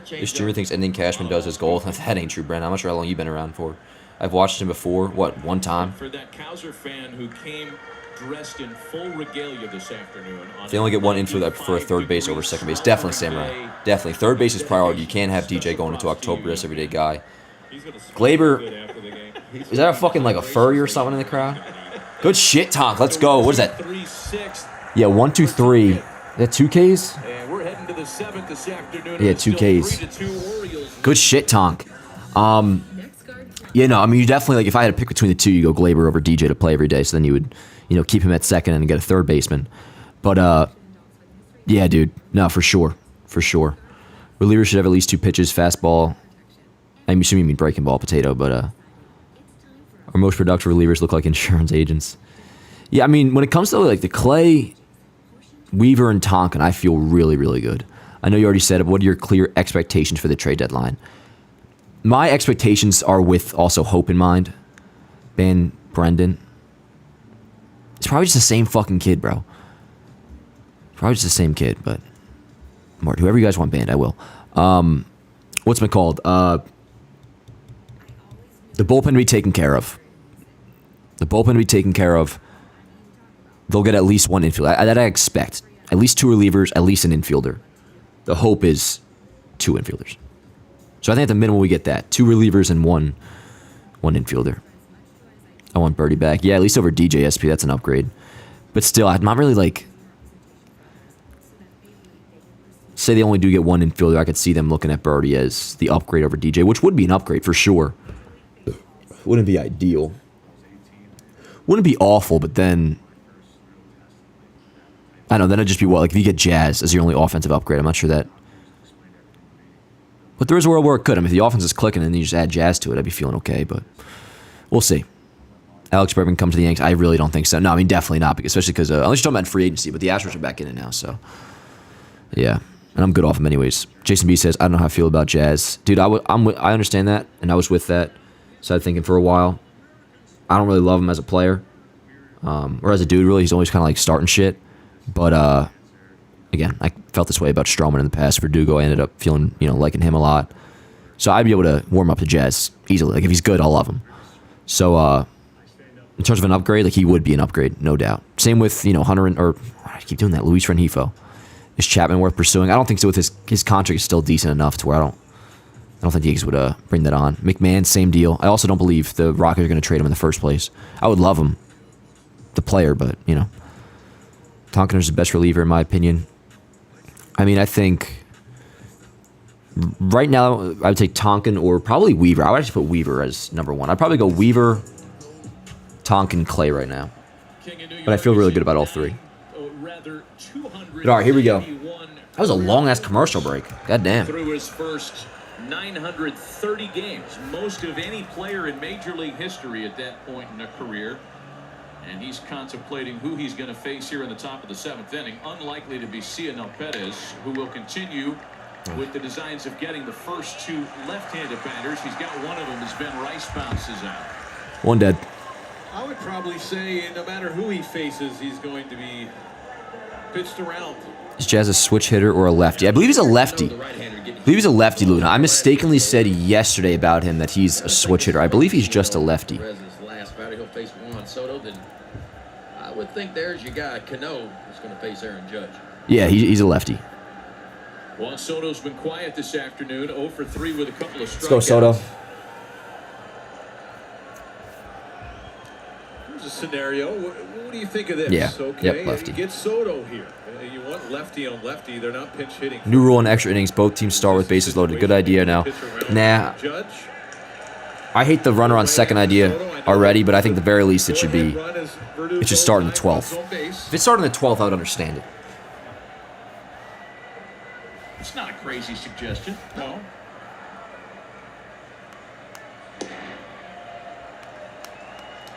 This streamer thinks ending Cashman does his goal. That ain't true, Brent. I'm not sure how long you've been around for. I've watched him before. What, one time? For that Kaiser fan who came dressed in full regalia this afternoon. If they only get one infield, I prefer a third base over second base. Definitely, Samurai. Definitely. Third base is priority. You can't have DJ going into October, this everyday guy. Glaber... Is that a fucking like a furry or something in the crowd? Good shit, Tonk. Let's go. What is that? Yeah, 1, 2, 3. Is that 2 Ks? Yeah, 2 Ks. Good shit, Tonk. Yeah, no, I mean, you definitely, like, if I had to pick between the two, you go Glaber over DJ to play every day, so then you would, you know, keep him at second and get a third baseman. But, yeah, dude, no, for sure. For sure. Relievers should have at least 2 pitches, fastball. I'm assuming you mean breaking ball, potato, but, our most productive relievers look like insurance agents. Yeah, I mean, when it comes to, like, the Clay, Weaver, and Tonkin, I feel really, really good. I know you already said it, but what are your clear expectations for the trade deadline? My expectations are with also hope in mind. Ban Brendan. It's probably just the same fucking kid, bro. Probably just the same kid, but whoever you guys want banned, I will. What's been called? The bullpen to be taken care of. The bullpen to be taken care of. They'll get at least one infielder. That I expect. At least 2 relievers, at least an infielder. The hope is 2 infielders. So I think at the minimum we get that. 2 relievers and one infielder. I want Birdie back. Yeah, at least over DJ SP. That's an upgrade. But still, I'm not really like... Say they only do get one infielder. I could see them looking at Birdie as the upgrade over DJ, which would be an upgrade for sure. Wouldn't be ideal. Wouldn't be awful, but then... I don't know, then it'd just be what? Like if you get Jazz as your only offensive upgrade, I'm not sure that... But there is a world where it could. I mean, if the offense is clicking and then you just add Jazz to it, I'd be feeling okay, but... We'll see. Alex Bregman come to the Yankees? I really don't think so. No, I mean, definitely not, especially because... unless you're talking about free agency, but the Astros are back in it now, so... Yeah. And I'm good off him anyways. Jason B says, I don't know how I feel about Jazz. Dude, I understand that, and I was with that. Started thinking for a while. I don't really love him as a player. Or as a dude, really. He's always kind of like starting shit. But, again, I felt this way about Stroman in the past. Verdugo, I ended up feeling, liking him a lot. So I'd be able to warm up to Jazz easily. Like, if he's good, I'll love him. So, in terms of an upgrade, like, he would be an upgrade, no doubt. Same with, Hunter, I keep doing that, Luis Rengifo. Is Chapman worth pursuing? I don't think so. With his contract is still decent enough to where I don't think the Yankees would bring that on. McMahon, same deal. I also don't believe the Rockets are going to trade him in the first place. I would love him, the player, but, Tonkiner's the best reliever in my opinion. I mean, I think Right now, I would take Tonkin or probably Weaver. I would actually put Weaver as number 1. I'd probably go Weaver, Tonkin, Clay right now. But I feel really good about all 3. But all right, here we go. That was a long-ass commercial break. God damn. Through his first 930 games, most of any player in Major League history at that point in a career. And he's contemplating who he's going to face here in the top of the 7th inning. Unlikely to be Cionel Perez, who will continue with the designs of getting the first 2 left-handed batters. He's got one of them as Ben Rice bounces out. 1 dead. I would probably say no matter who he faces, he's going to be pitched around. Is Jazz a switch hitter or a lefty? I believe he's a lefty. I believe he's a lefty, Luna. I mistakenly said yesterday about him that he's a switch hitter. I believe he's just a lefty. Last batter, he'll face Juan Soto. Then I would think there's your guy, Kahnle, who's going to face Aaron Judge. Yeah, he's a lefty. Juan Soto's been quiet this afternoon, 0 for 3 with a couple of strikeouts. Let's go, Soto. Here's a scenario. What do you think of this? Yeah. Okay. Yep, lefty. You get Soto here. You want lefty on lefty. They're not pinch hitting. New rule in extra innings. Both teams start with bases loaded. Good idea now. Nah. I hate the runner on second idea already, but I think at the very least it should start in the 12th. If it started in the 12th, I would understand it. It's not a crazy suggestion. No.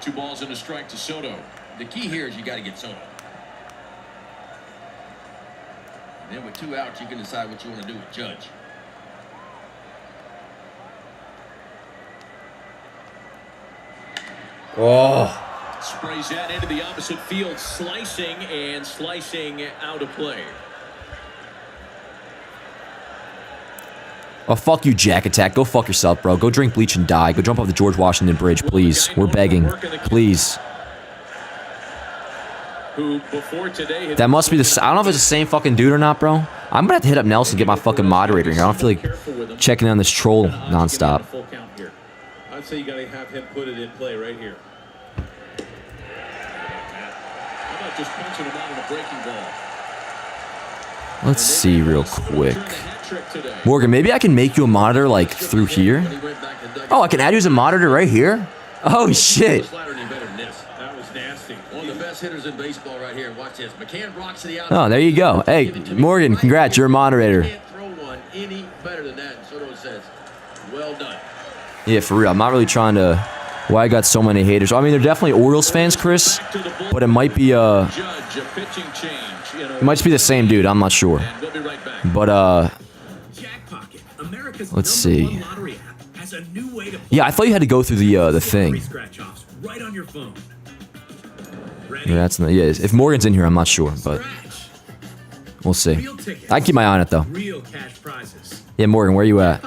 Two balls and a strike to Soto. The key here is you got to get Soto. And then with 2 outs, you can decide what you want to do with Judge. Oh. Sprays that into the opposite field, slicing out of play. Oh, fuck you, Jack Attack. Go fuck yourself, bro. Go drink bleach and die. Go jump off the George Washington Bridge, please. We're begging. Please. That must be the... I don't know if it's the same fucking dude or not, bro. I'm gonna have to hit up Nelson and get my fucking moderator here. I don't feel like checking on this troll nonstop. I'd say you gotta have him put it in play right here. How about just punching him out on a breaking ball? Let's see real quick. Morgan, maybe I can make you a monitor, like, through here? Oh, I can add you as a monitor right here? Oh, shit. That was nasty. One of the best hitters in baseball right here. Watch this. McCann rocks to the outside. Oh, there you go. Hey, Morgan, congrats. You're a moderator. Can't throw one any better than that. And Soto says, well done. Yeah, for real. I'm not really trying to... Why I got so many haters. I mean, they're definitely Orioles fans, Chris. But it might be, it might just be the same dude. I'm not sure. But, let's see. Yeah, I thought you had to go through the thing. Yeah, that's not, yeah. If Morgan's in here, I'm not sure, but we'll see. I can keep my eye on it though. Yeah, Morgan, where you at?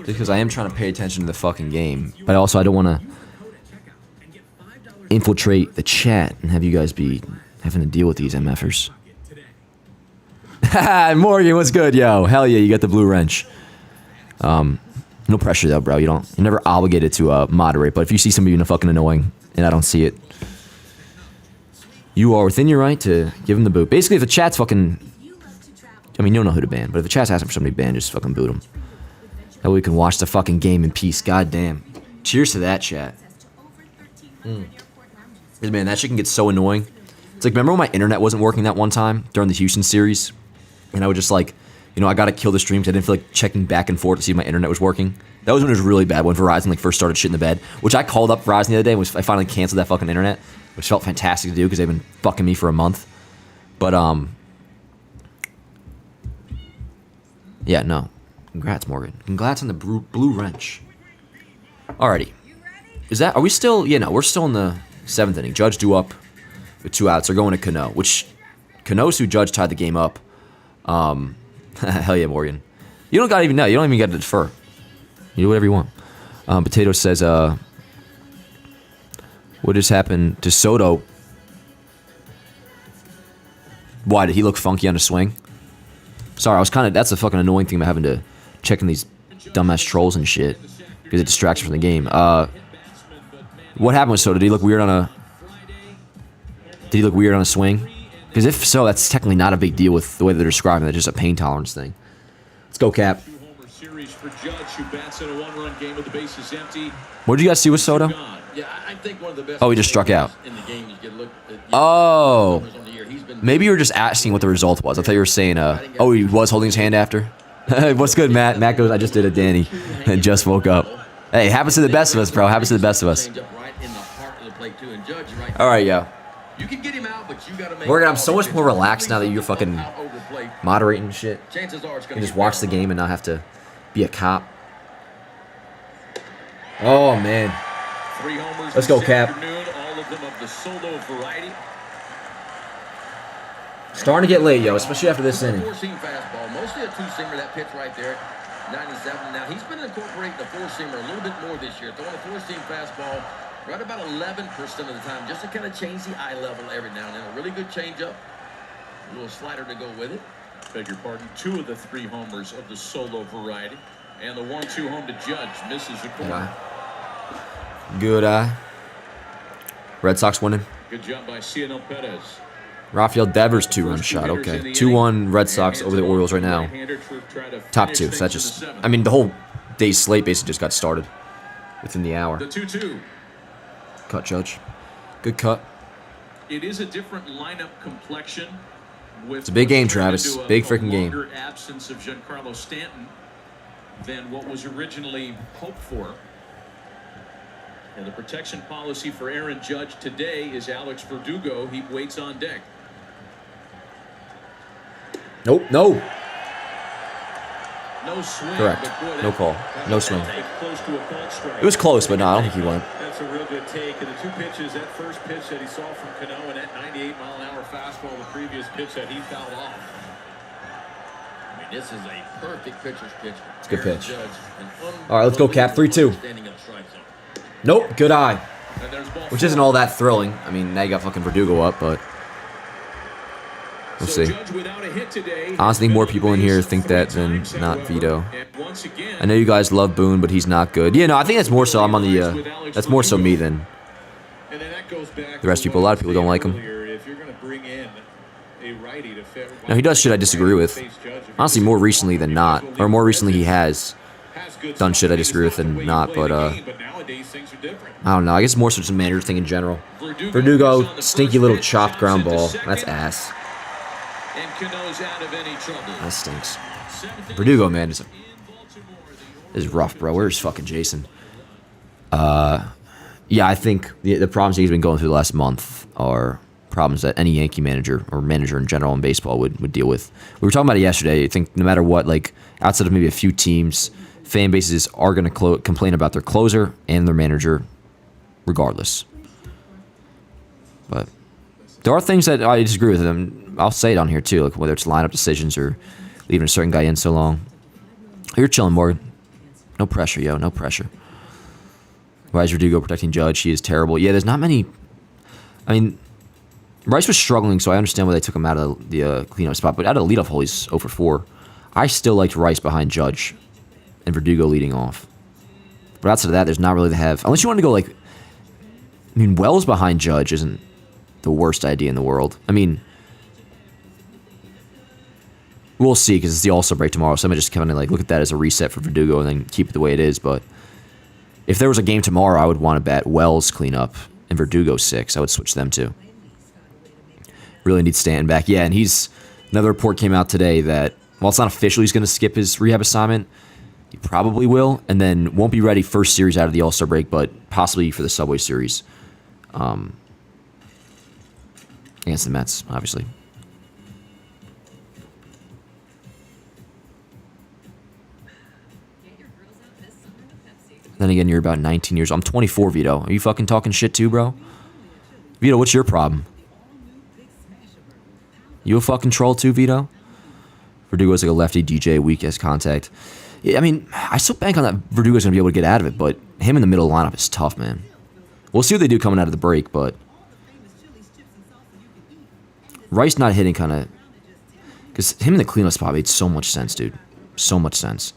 Because I am trying to pay attention to the fucking game, but also I don't want to infiltrate the chat and have you guys be having to deal with these MFers. Morgan, what's good, yo? Hell yeah, you got the blue wrench. No pressure though, bro. You're never obligated to moderate. But if you see somebody being fucking annoying and I don't see it, you are within your right to give them the boot. Basically, if the chat's fucking, I mean, you don't know who to ban, but if the chat's asking for somebody banned, just fucking boot them. That way we can watch the fucking game in peace. God damn. Cheers to that, chat. Because man, that shit can get so annoying. It's like, remember when my internet wasn't working that one time during the Houston series? And I would just like, you know, I gotta kill the stream because I didn't feel like checking back and forth to see if my internet was working. That was when it was really bad, when Verizon like first started shit in the bed. Which I called up Verizon the other day and I finally canceled that fucking internet, which felt fantastic to do because they've been fucking me for a month. But yeah, no. Congrats, Morgan. Congrats on the blue wrench. Alrighty. Are we still? Yeah, no, we're still in the 7th inning. Judge due up with 2 outs. They're going to Kahnle, which Kahnle's who Judge tied the game up. Hell yeah, Morgan. You don't gotta even know. You don't even gotta defer. You do whatever you want. Potato says, what just happened to Soto? Why, did he look funky on a swing? Sorry, that's a fucking annoying thing about having to check in these dumbass trolls and shit. Because it distracts from the game. What happened with Soto? Did he look weird on a swing? Because if so, that's technically not a big deal with the way they're describing it. It's just a pain tolerance thing. Let's go, Cap. Two-homer series for Judge, who bats in a one-run game with the bases empty. What did you guys see with Soto? Yeah, I think one of the best. Oh, he just struck out. In the game, you get look at, Oh. Maybe you were just asking what the result was. I thought you were saying, oh, he was holding his hand after. What's good, Matt? Matt goes, I just did a Danny and just woke up. Hey, happens to the best of us, bro. Happens to the best of us. All right, yo. You can get him out, but you gotta make Morgan, I'm so much more relaxed now that you're fucking moderating shit. Chances are it's You gonna can just watch the game and not have to be a cop. Oh, man. 3 homers Let's go, this Cap. afternoon, all of them of the solo variety. Starting to get late, yo, especially after this inning. Four-seam fastball, mostly a two-seamer. That pitch right there, 97. Now he's been incorporating the four-seamer a little bit more this year, throwing a four-seam fastball right about 11% of the time, just to kind of change the eye level every now and then. A really good changeup, a little slider to go with it. Beg your pardon. 2 of the 3 homers of the solo variety, and the 1-2 home to Judge misses the corner. Good eye. Red Sox winning. Good job by Cianel Perez. Rafael Devers 2-run shot. Okay, 2-1 Red Sox over the Orioles right now. Top 2. So that just, I mean, the whole day's slate basically just got started within the hour. The 2-2. Cut, Judge. Good cut. It is a different lineup complexion. With It's a big game, Travis. Big freaking game. Longer absence of Giancarlo Stanton than what was originally hoped for. And the protection policy for Aaron Judge today is Alex Verdugo. He waits on deck. Nope, no. No swing. Correct. But No call. No swing. Close to a called strike. It was close, but no, I don't think he went. That's a real good take. And the 2 pitches, that first pitch that he saw from Kahnle and that 98-mile-an-hour fastball, the previous pitch that he fouled off. I mean, this is a perfect pitcher's pitch. It's a good pitch. Judge, All right, let's go, Cap. 3-2. Nope, good eye. Which isn't all that thrilling. I mean, now you got fucking Verdugo up, but we'll see. I honestly think more people in here think that than not Vito. I know you guys love Boone, but he's not good. Yeah, no, I think that's more so. I'm on the. That's more so me than the rest of people. A lot of people don't like him. No, he does shit I disagree with. Honestly, more recently than not, or more recently he has done shit I disagree with than not. But I don't know. I guess more so just a manager thing in general. Verdugo, stinky little chopped ground ball. That's ass. That stinks. Verdugo, man, is rough, bro. Where's fucking Jason? Yeah, I think the problems he's been going through the last month are problems that any Yankee manager or manager in general in baseball would deal with. We were talking about it yesterday. I think no matter what, like outside of maybe a few teams, fan bases are going to complain about their closer and their manager regardless. But there are things that I disagree with them. I'll say it on here too, like whether it's lineup decisions or leaving a certain guy in so long. You're chilling, Morgan. No pressure, yo. No pressure. Why is Verdugo protecting Judge? He is terrible. Yeah, there's not many. I mean, Rice was struggling, so I understand why they took him out of the cleanup spot. But out of the leadoff hole, he's 0 for 4. I still liked Rice behind Judge and Verdugo leading off. But outside of that, there's not really to have. Unless you want to go like. I mean, Wells behind Judge isn't the worst idea in the world. I mean, we'll see because it's the All-Star break tomorrow. So I'm just kind of like look at that as a reset for Verdugo and then keep it the way it is. But if there was a game tomorrow, I would want to bet Wells cleanup and Verdugo 6. I would switch them too. Really need Stanton back. Yeah, and another report came out today that while it's not official he's going to skip his rehab assignment, he probably will, and then won't be ready first series out of the All-Star break, but possibly for the Subway Series. Against the Mets, obviously. Then again, you're about 19 years old. I'm 24, Vito. Are you fucking talking shit too, bro? Vito, what's your problem? You a fucking troll too, Vito? Verdugo's like a lefty DJ, weak as contact. Yeah, I mean, I still bank on that Verdugo's going to be able to get out of it, but him in the middle of the lineup is tough, man. We'll see what they do coming out of the break, but Rice not hitting kind of... Because him in the cleanup spot made so much sense, dude. So much sense.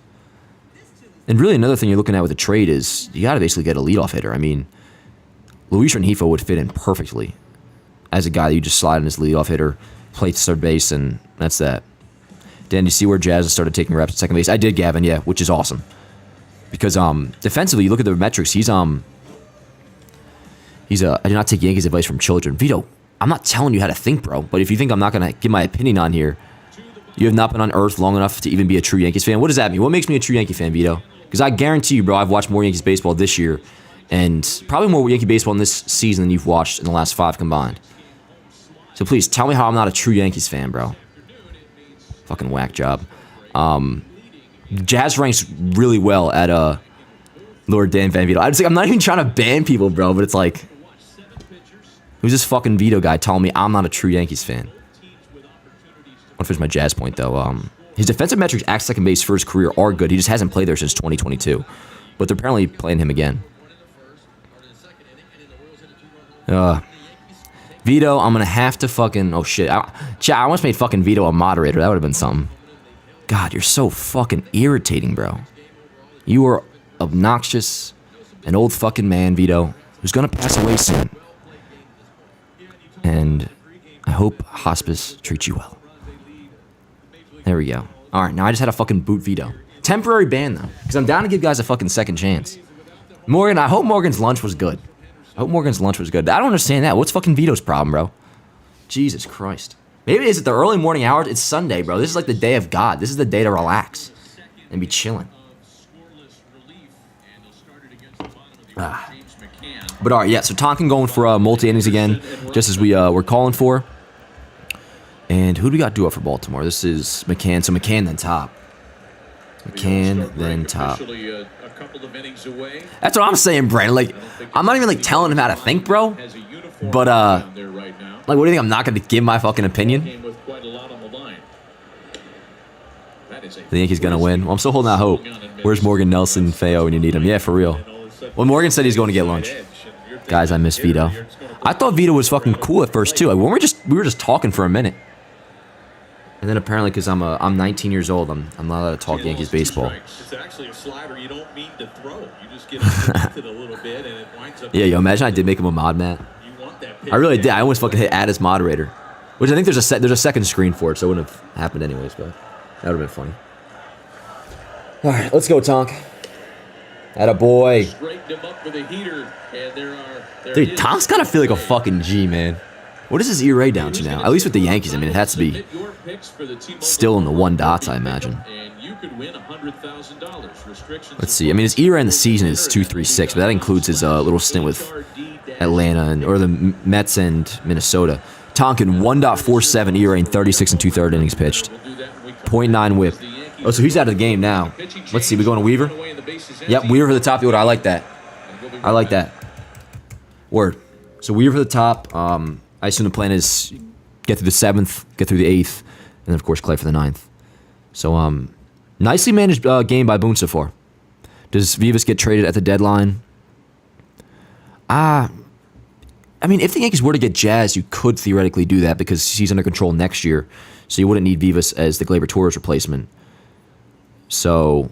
And really another thing you're looking at with the trade is you got to basically get a leadoff hitter. I mean, Luis Rengifo would fit in perfectly as a guy that you just slide in as leadoff hitter. play third base, and that's that. Dan, you see where Jazz started taking reps at second base? I did, Gavin, yeah, which is awesome. Because defensively, you look at the metrics, I do not take Yankees advice from children. Vito, I'm not telling you how to think, bro, but if you think I'm not going to give my opinion on here, you have not been on Earth long enough to even be a true Yankees fan. What does that mean? What makes me a true Yankee fan, Vito? Because I guarantee you, bro, I've watched more Yankees baseball this year, and probably more Yankee baseball in this season than you've watched in the last 5 combined. So please, tell me how I'm not a true Yankees fan, bro. Fucking whack job. Jazz ranks really well at Lord Dan Van Vito. I'm not even trying to ban people, bro, but it's like, who's this fucking Vito guy telling me I'm not a true Yankees fan? I want to finish my Jazz point, though. His defensive metrics at second base for his career are good. He just hasn't played there since 2022. But they're apparently playing him again. Vito, I'm going to have to fucking... Oh, shit. I almost made fucking Vito a moderator. That would have been something. God, you're so fucking irritating, bro. You are obnoxious. An old fucking man, Vito, who's going to pass away soon. And I hope hospice treats you well. There we go. All right, now I just had a fucking boot Vito. Temporary ban, though, because I'm down to give guys a fucking second chance. Morgan, I hope Morgan's lunch was good. I don't understand that. What's fucking Vito's problem, bro? Jesus Christ. Maybe is it the early morning hours? It's Sunday, bro. This is like the day of God. This is the day to relax and be chilling. But all right, yeah, so Tonkin going for multi-innings again, just as we were calling for. And who do we got due up for Baltimore? This is McCann. So McCann then top. McCann then top. That's what I'm saying, Brandon. Like, I'm not even like telling him how to think, bro. But like, what do you think? I'm not going to give my fucking opinion? The Yankees gonna win. Well, I'm still holding out hope. Where's Morgan Nelson, Feo when you need him? Yeah, for real. Well, Morgan said he's going to get lunch. Guys, I miss Vito. I thought Vito was fucking cool at first too. Like, when we were just talking for a minute. And then apparently, because I'm 19 years old, I'm not allowed to talk Yankees baseball. It's actually a slider you don't mean to throw. You just get it a little bit, and it winds up. Yeah, yo, imagine I did make him a mod, Matt. I really did. I almost fucking hit add as moderator, which I think there's a second screen for it, so it wouldn't have happened anyways. But that would have been funny. All right, let's go, Tonk. Atta boy. Dude, Tonk's gotta feel like a fucking G, man. What is his ERA down to now? At least with the Yankees, I mean, it has to be still in the 1 dots, I imagine. Let's see. I mean, his ERA in the season is 2.36, but that includes his little stint with Atlanta or the Mets and Minnesota. Tonkin 1.47 ERA in 36 and 2/3 innings pitched. 0.9 WHIP. Oh, so he's out of the game now. Let's see. We going to Weaver? Yep, Weaver for the top field. I like that. Word. So Weaver for the top. I assume the plan is get through the 7th, get through the 8th, and then, of course, Clay for the 9th. So, nicely managed game by Boone so far. Does Vivas get traded at the deadline? I mean, if the Yankees were to get Jazz, you could theoretically do that because he's under control next year, so you wouldn't need Vivas as the Gleyber Torres replacement. So,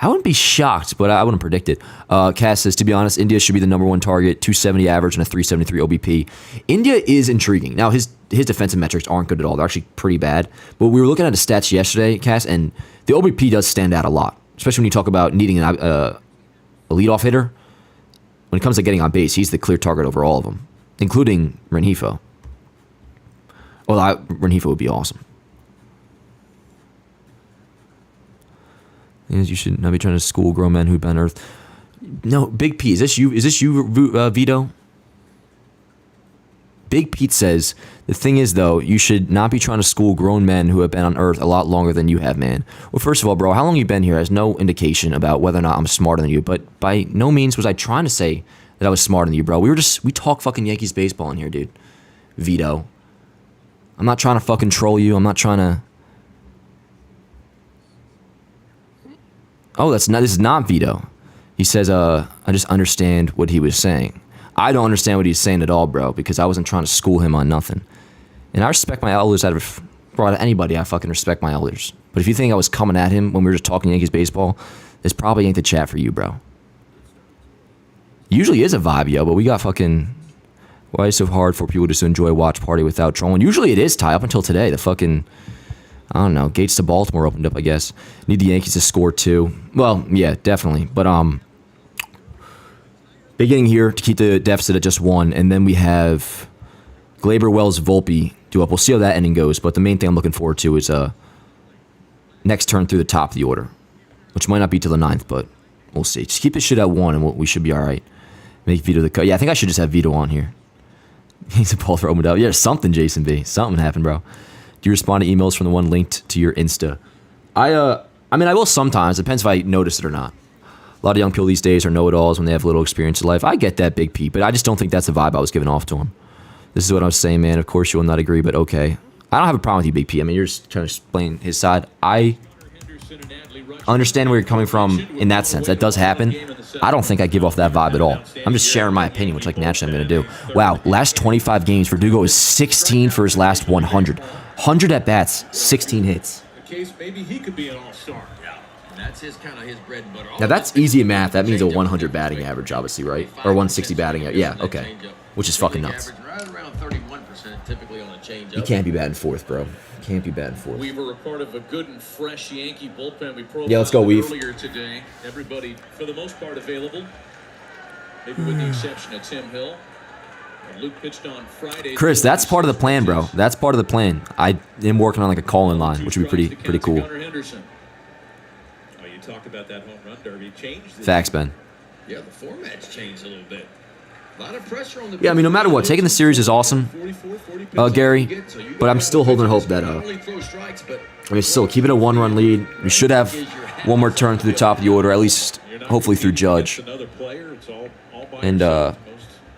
I wouldn't be shocked, but I wouldn't predict it. Cass says, to be honest, India should be the #1 target, 270 average and a 373 OBP. India is intriguing. Now, his defensive metrics aren't good at all. They're actually pretty bad. But we were looking at his stats yesterday, Cass, and the OBP does stand out a lot, especially when you talk about needing a leadoff hitter. When it comes to getting on base, he's the clear target over all of them, including Rengifo. Well, Rengifo would be awesome. You should not be trying to school grown men who've been on Earth. No, Big P, is this you, Vito? Big Pete says, the thing is, though, you should not be trying to school grown men who have been on Earth a lot longer than you have, man. Well, first of all, bro, how long you been here has no indication about whether or not I'm smarter than you, but by no means was I trying to say that I was smarter than you, bro. We talk fucking Yankees baseball in here, dude. Vito. I'm not trying to fucking troll you. I'm not trying to... Oh, this is not Vito. He says, I just understand what he was saying. I don't understand what he's saying at all, bro, because I wasn't trying to school him on nothing. And I respect my elders out of anybody. I fucking respect my elders. But if you think I was coming at him when we were just talking Yankees baseball, this probably ain't the chat for you, bro. Usually is a vibe, yo, but we got fucking Why is it so hard for people just to enjoy a watch party without trolling? Usually it is, Ty, up until today. The fucking, I don't know, gates to Baltimore opened up, I guess. Need the Yankees to score too. Well, yeah, definitely. But beginning here to keep the deficit at just 1, and then we have Glaber, Wells, Volpe do up. We'll see how that inning goes, but the main thing I'm looking forward to is next turn through the top of the order, which might not be till the 9th, but we'll see. Just keep this shit at 1, and we should be all right. Make Vito the cut. Yeah, I think I should just have Vito on here. He's a ball for opened up. Yeah, something, Jason B. Something happened, bro. Do you respond to emails from the one linked to your Insta? I mean, I will sometimes. Depends if I notice it or not. A lot of young people these days are know-it-alls when they have little experience in life. I get that, Big Pete, but I just don't think that's the vibe I was giving off to him. This is what I was saying, man. Of course, you will not agree, but okay. I don't have a problem with you, Big P. I mean, you're just trying to explain his side. I understand where you're coming from in that sense. That does happen. I don't think I give off that vibe at all. I'm just sharing my opinion, which, like, naturally I'm going to do. Wow, last 25 games, Verdugo is 16 for his last 100. 100 at-bats, 16 hits. Maybe he could be an all-star. That's his kind of his bread and butter. Now, that's easy math. That means a 100 batting average, obviously, right? Or 160 batting average. Yeah, okay. Which is fucking nuts. Right around 31% typically on a change. You can't be batting 4th, bro. You can't be batting 4th. We were a part of a good and fresh Yankee bullpen. We profiled let's go, Weave. earlier today. Everybody, for the most part, available. Maybe with the exception of Tim Hill. Luke pitched on Friday. Chris, that's part of the plan, bro. That's part of the plan. I am working on like a call-in line, which would be pretty cool. Talk about that home run derby changed. Facts, Ben. Yeah, the format's changed a little bit. A lot of pressure on the. Yeah, I mean, no matter what, taking the series is awesome, Gary. But I'm still holding hope that I mean, still keep it a 1-run lead. We should have one more turn through the top of the order, at least hopefully through Judge. And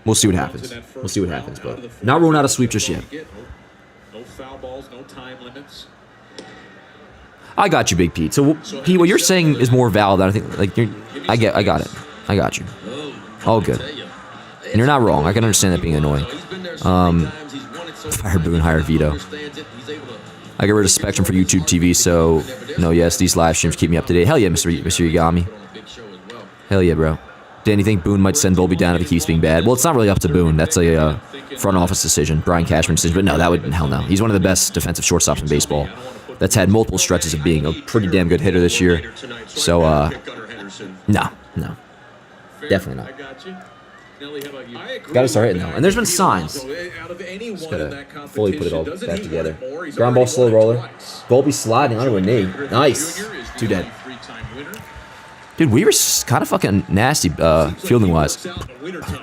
we'll see what happens. We'll see what happens, but not ruling out a sweep just yet. No foul balls, no time limits. I got you, Big Pete. So, Pete, what you're saying is more valid. I think, like, I got it. I got you. All good. And you're not wrong. I can understand that being annoying. Fire Boone, hire Vito. I get rid of Spectrum for YouTube TV, so, no, yes, these live streams keep me up to date. Hell yeah, Mr. Yagami. Hell yeah, bro. Dan, you think Boone might send Volpe down if he keeps being bad? Well, it's not really up to Boone. That's a front office decision, Brian Cashman decision. But no, that would, hell no. He's one of the best defensive shortstops in baseball. That's had multiple stretches of being a pretty damn good hitter this year. So, no. Definitely not. Gotta start hitting, though. And there's been signs. Just gotta fully put it all back together. Ground ball, slow roller. Volpe sliding onto a knee. Nice. 2 dead. Dude, Weaver's kind of fucking nasty fielding-wise.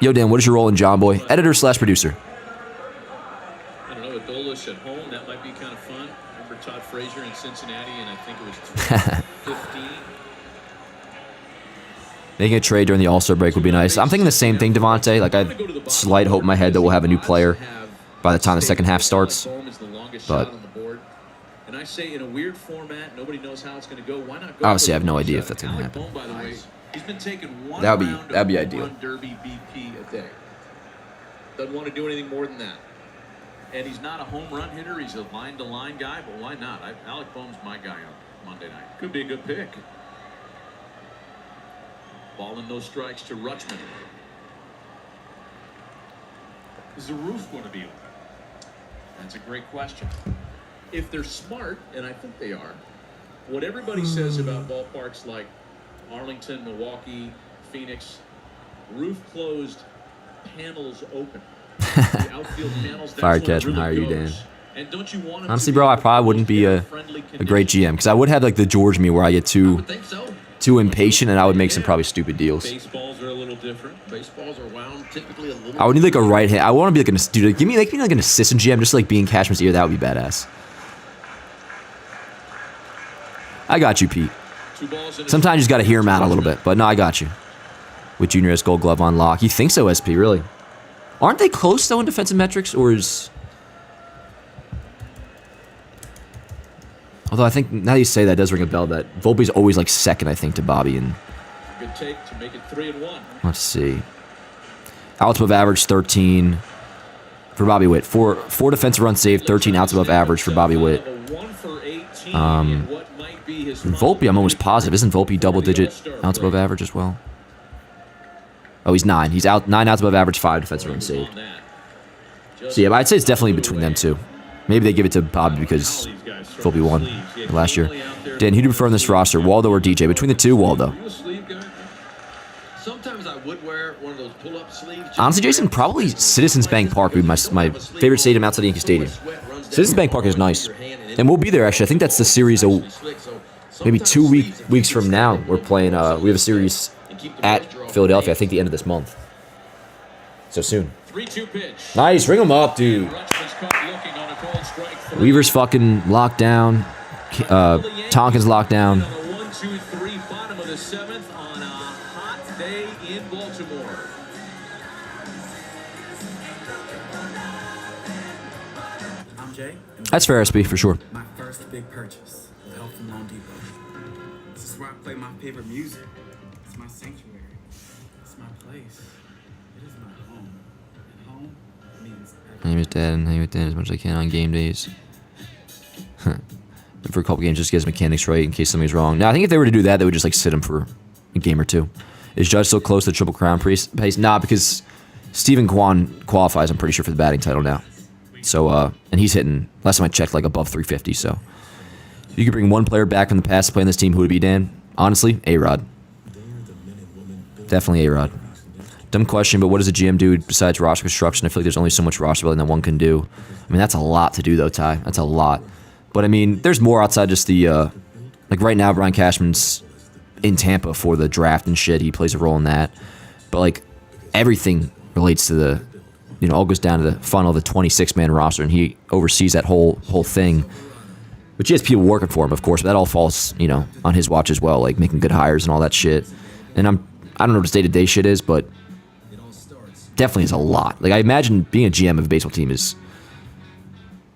Yo, Dan, what is your role in John Boy? Editor/producer. I don't know, a Dolish at home, that might be kind of fun. Remember Todd Frazier in Cincinnati, and I think it was 15. Making a trade during the All-Star break would be nice. I'm thinking the same thing, Devontae. Like, I have slight hope in my head that we'll have a new player by the time the second half starts. But and I say in a weird format, nobody knows how it's going to go. Why not go? Obviously, I have no idea if that's going to happen. By the way, he's been taking one that'd be ideal. Derby BP a day. Doesn't want to do anything more than that. And he's not a home run hitter. He's a line-to-line guy, but why not? Alec Bohm's my guy on Monday night. Could be a good pick. Ball and no strikes to Rutschman. Is the roof going to be open? That's a great question. If they're smart, and I think they are, what everybody says about ballparks like Arlington, Milwaukee, Phoenix, roof closed, panels open. The outfield panels, Fire Catchman, hire you, Dan. And don't you want honestly, bro, I probably wouldn't be a great GM because I would have like the George me where I get too impatient and I would make some probably stupid deals. Baseballs are a little different. Baseballs are wound typically a little. I would need like a right hand. I want to be like an dude. Give me like an assistant GM, just like being Cashman's ear. That would be badass. I got you, Pete. Sometimes you just got to hear him out a little bit, but no, I got you. With Junior S Gold Glove on lock. You think so, SP? Really? Aren't they close though in defensive metrics, or is? Although I think now you say that does ring a bell. That Volpe's always like second, I think, to Bobby. And good take to make it 3-1. Let's see. Outs above average 13 for Bobby Witt. Four defensive runs saved, 13 outs above average for Bobby Witt. Volpe, I'm almost positive. Isn't Volpe double-digit outs above average as well? Oh, he's 9. He's out 9 outs above average, 5 defensive runs saved. So yeah, but I'd say it's definitely between them two. Maybe they give it to Bobby because Volpe won last year. Dan, who do you prefer on this roster, Waldo or DJ? Between the two, Waldo. Sometimes I would wear one of those pull-up sleeves. Honestly, Jason, probably Citizens Bank Park would be my favorite stadium outside Yankee Stadium. Citizens Bank Park is nice. And we'll be there, actually. I think that's the series maybe 2 weeks from now. We're playing, we have a series at Philadelphia, I think the end of this month. So soon. 3-2 pitch. Nice, ring him up, dude. Weaver's fucking locked down. Tonkin's locked down. 1-2-3 bottom of the seventh on a hot day in Baltimore. I'm Jay. That's fair, SB, for sure. My first big purchase with help from Loan Depot. This is where I play my favorite music. It's my sanctuary. It's my place. It is my home. And home means My name is Dad, and hang with Dad as much as I can on game days. For a couple games, just get his mechanics right in case something's wrong. Now, I think if they were to do that, they would just like sit him for a game or two. Is Judge still close to the Triple Crown pace? Nah, because Stephen Kwan qualifies, I'm pretty sure, for the batting title now. So, and he's hitting, last time I checked, like above 350. So, if you could bring one player back from the past to play on this team, who would it be, Dan? Honestly, A-Rod. Definitely A-Rod. Dumb question, but what does a GM do besides roster construction? I feel like there's only so much roster building that one can do. I mean, that's a lot to do, though, Ty. That's a lot. But, I mean, there's more outside just the, like right now, Brian Cashman's in Tampa for the draft and shit. He plays a role in that. But, like, everything relates to the, all goes down to the funnel of the 26-man roster, and he oversees that whole thing. Which he has people working for him, of course, but that all falls, on his watch as well, like making good hires and all that shit. And I don't know what his day-to-day shit is, but definitely is a lot. Like, I imagine being a GM of a baseball team is,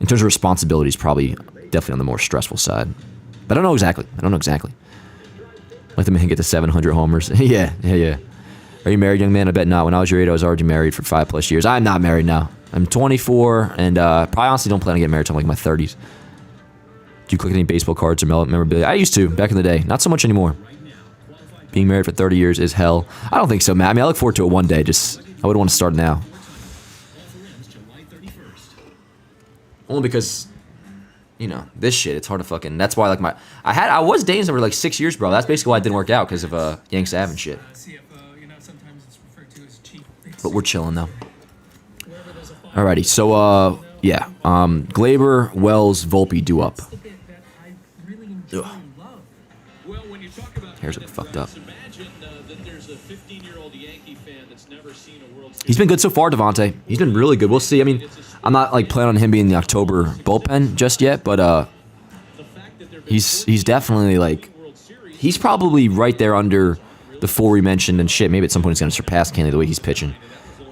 in terms of responsibilities, probably definitely on the more stressful side. But I don't know exactly. Let the man get to 700 homers. Yeah. Are you married, young man? I bet not. When I was your age, I was already married for 5+ years. I'm not married now. I'm 24, and probably honestly don't plan on getting married until like my 30s. Do you collect any baseball cards or memorabilia? I used to, back in the day. Not so much anymore. Being married for 30 years is hell. I don't think so, man. I mean, I look forward to it one day. I wouldn't want to start now. Only because, this shit, it's hard to fucking... That's why, like, I was dating someone for, like, 6 years, bro. That's basically why it didn't work out, because of Yanks Ave and shit. Sometimes it's referred to as cheap. But we're chilling, though. Alrighty, so, yeah. Glaber, Wells, Volpe, do up. Ugh. Hair's fucked up. He's been good so far, Devontae. He's been really good. We'll see. I mean, I'm not like planning on him being the October bullpen just yet, but he's definitely like he's probably right there under the 4 we mentioned and shit. Maybe at some point he's gonna surpass Kahnle the way he's pitching.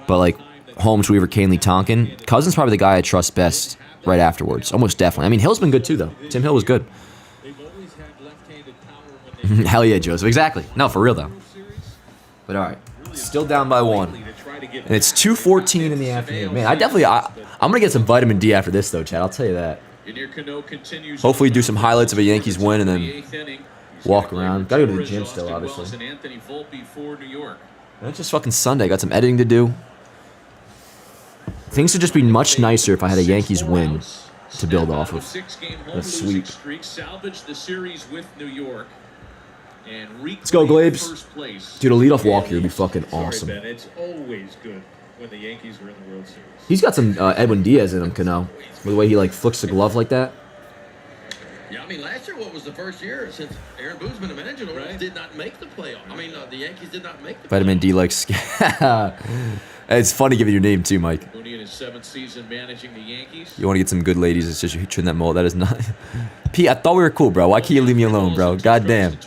But like Holmes, Weaver, Kahnle, Tonkin, Cousins probably the guy I trust best right afterwards. Almost definitely. I mean, Hill's been good too though. Tim Hill was good. Hell yeah, Joseph. Exactly. No, for real though. But all right, still down by 1, and it's 2:14 in the afternoon. Man, I'm gonna get some vitamin D after this though, Chad. I'll tell you that. Hopefully, do some highlights of a Yankees win and then walk around. Gotta go to the gym still, obviously. And it's just fucking Sunday. Got some editing to do. Things would just be much nicer if I had a Yankees win to build off of. A sweep. Let's go, Glabes. Dude, a leadoff walk here would be fucking awesome. It's always good when the Yankees are in the World Series. He's got some Edwin Diaz in him, Kahnle. With the way he like flicks the glove like that. Yeah, I mean, last year, what was the first year since Aaron Boone's been a manager, the Orioles did not make the playoff. I mean, the Yankees did not make the Vitamin playoff. D likes. It's funny giving your name too, Mike. Boone in his 7th season managing the Yankees. You want to get some good ladies, it's just you trim that mold. That is not. Pete, I thought we were cool, bro. Why can't you leave me alone, bro? God damn.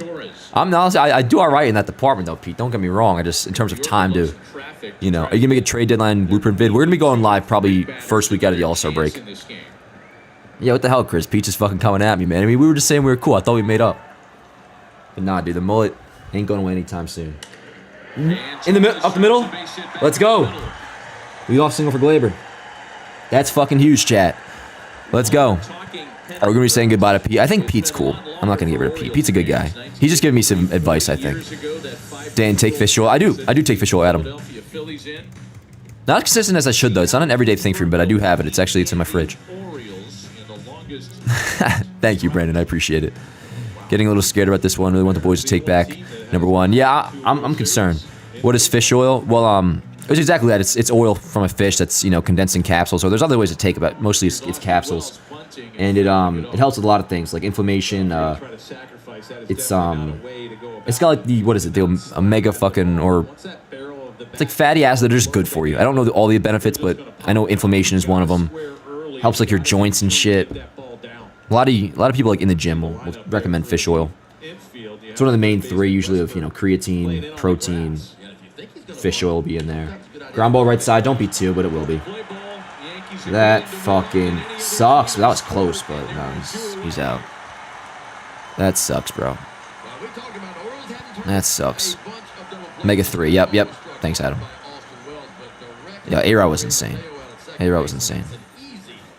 I'm honestly, I do all right in that department, though, Pete. Don't get me wrong. I just, in terms of time to, are you gonna make a trade deadline blueprint vid? We're gonna be going live probably first week out of the All-Star break. Yeah, what the hell, Chris? Pete's just fucking coming at me, man. I mean, we were just saying we were cool. I thought we made up. But nah, dude, the mullet ain't going away anytime soon. Up the middle. Let's go. Lead off single for Glaber. That's fucking huge, chat. Let's go. We're going to be saying goodbye to Pete. I think Pete's cool. I'm not going to get rid of Pete. Pete's a good guy. He's just giving me some advice, I think. Dan, take fish oil. I do take fish oil at him. Not as consistent as I should, though. It's not an everyday thing for me, but I do have it. It's in my fridge. Orioles in the longest. Thank you, Brandon. I appreciate it. Getting a little scared about this one. Really want the boys to take back number 1. Yeah, I'm concerned. What is fish oil? Well, it's exactly that. It's oil from a fish that's condensed in capsules. So there's other ways to take it, but mostly it's capsules, and it helps with a lot of things like inflammation. It's got like the omega fucking or it's like fatty acids that are just good for you. I don't know all the benefits, but I know inflammation is one of them. Helps like your joints and shit. A lot of people like in the gym will recommend fish oil. It's one of the main 3 usually of creatine, protein. Fish oil will be in there. Ground ball right side. Don't be 2, but it will be. That fucking sucks. That was close, but no, he's out. That sucks, bro. That sucks. Mega 3. Yep. Thanks, Adam. Yeah, A-Rod was insane.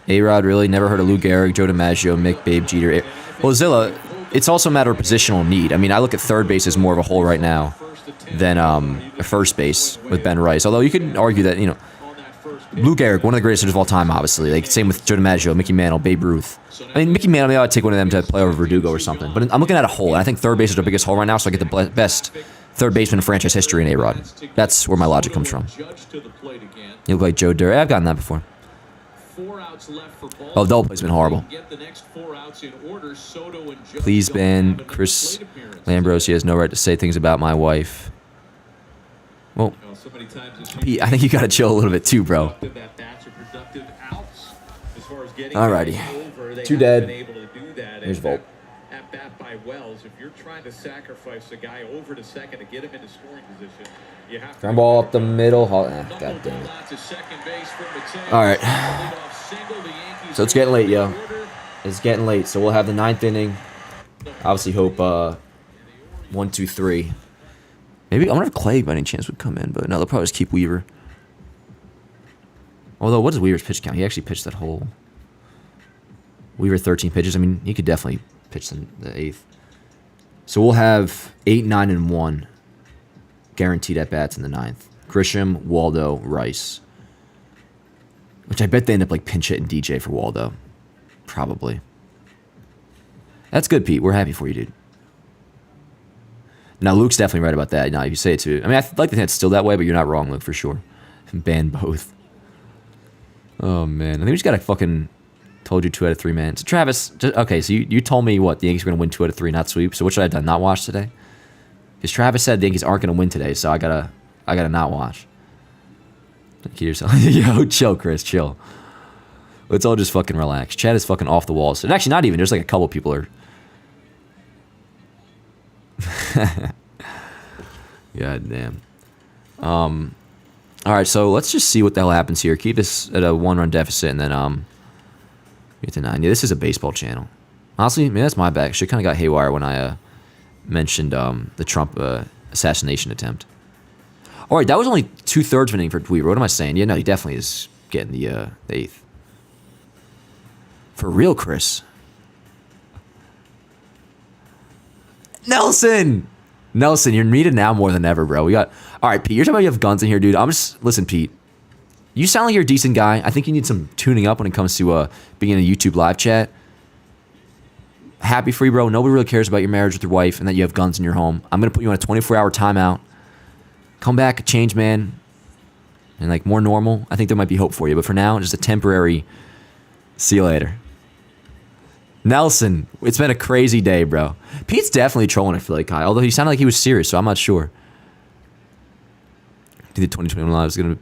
A-Rod, really? Never heard of Lou Gehrig, Joe DiMaggio, Mick, Babe Jeter. Well, Zilla, it's also a matter of positional need. I mean, I look at third base as more of a hole right now than first base with Ben Rice. Although you could argue that, Lou Gehrig, one of the greatest hitters of all time, obviously. Like, same with Joe DiMaggio, Mickey Mantle, Babe Ruth. I mean, Mickey Mantle, maybe I would take one of them to play over Verdugo or something. But I'm looking at a hole, and I think third base is the biggest hole right now, so I get the best third baseman in franchise history in A-Rod. That's where my logic comes from. You look like Joe Dirt. I've gotten that before. Oh, double play's been horrible. Please ban Chris Lambros. He has no right to say things about my wife. Well, Pete, I think you gotta chill a little bit too, bro. Alrighty. 2 dead. Here's Volt. At bat by Wells. If you're trying to sacrifice a guy over to second to get him into scoring position, you have to. Ground ball up the middle. God damn it. Alright. So it's getting late, yo. It's getting late. So we'll have the 9th inning. Obviously hope 1, 2, 3. Maybe I wonder if Clay by any chance would come in, but no, they'll probably just keep Weaver. Although, what is Weaver's pitch count? He actually pitched that whole. Weaver 13 pitches. I mean, he could definitely pitch the 8th. So we'll have 8, 9, and 1 guaranteed at bats in the 9th. Grisham, Waldo, Rice. Which I bet they end up like pinch hitting DJ for Waldo. Probably. That's good, Pete. We're happy for you, dude. Now, Luke's definitely right about that. Now, if you say it too. I mean, I like to think it's still that way, but you're not wrong, Luke, for sure. Ban both. Oh, man. I think we just got to fucking... Told you 2 out of 3, man. So, Travis... okay, so you told me, what? The Yankees were going to win 2 out of 3, not sweep. So, what should I have done? Not watch today? Because Travis said the Yankees aren't going to win today, so I gotta not watch. Keep yourself... Yo, chill, Chris. Chill. Let's all just fucking relax. Chad is fucking off the walls. And actually, not even. There's like a couple people are... God damn. Alright, so let's just see what the hell happens here. Keep this at a 1-run deficit and then get to 9. Yeah, this is a baseball channel. Honestly, maybe that's my bad. Shit kind of got haywire when I mentioned the Trump assassination attempt. Alright, that was only 2/3 of an inning for Weaver. What am I saying? Yeah, no, he definitely is getting the 8th. For real, Chris. Nelson, you're needed now more than ever, bro. We got... Alright, Pete, you're talking about you have guns in here, dude. Listen, Pete. You sound like you're a decent guy. I think you need some tuning up when it comes to being in a YouTube live chat. Happy for you, bro. Nobody really cares about your marriage with your wife and that you have guns in your home. I'm going to put you on a 24-hour timeout. Come back a changed man and like more normal. I think there might be hope for you. But for now, just a temporary see you later. Nelson, it's been a crazy day, bro. Pete's definitely trolling, I feel like, Kyle. Although he sounded like he was serious, so I'm not sure. Do the 2021 live is going to...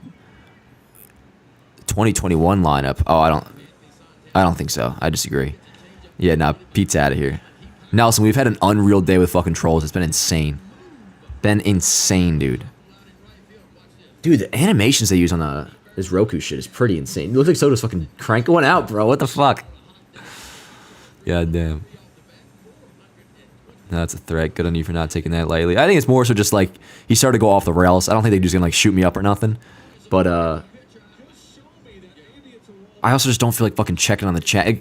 2021 lineup. Oh, I don't think so. I disagree. Yeah, nah, Pete's out of here. Nelson, we've had an unreal day with fucking trolls. It's been insane. Dude. Dude, the animations they use on this Roku shit is pretty insane. It looks like Soto's fucking cranking one out, bro. What the fuck? God damn. That's a threat. Good on you for not taking that lightly. I think it's more so just like he started to go off the rails. I don't think they're just gonna like shoot me up or nothing. But I also just don't feel like fucking checking on the chat.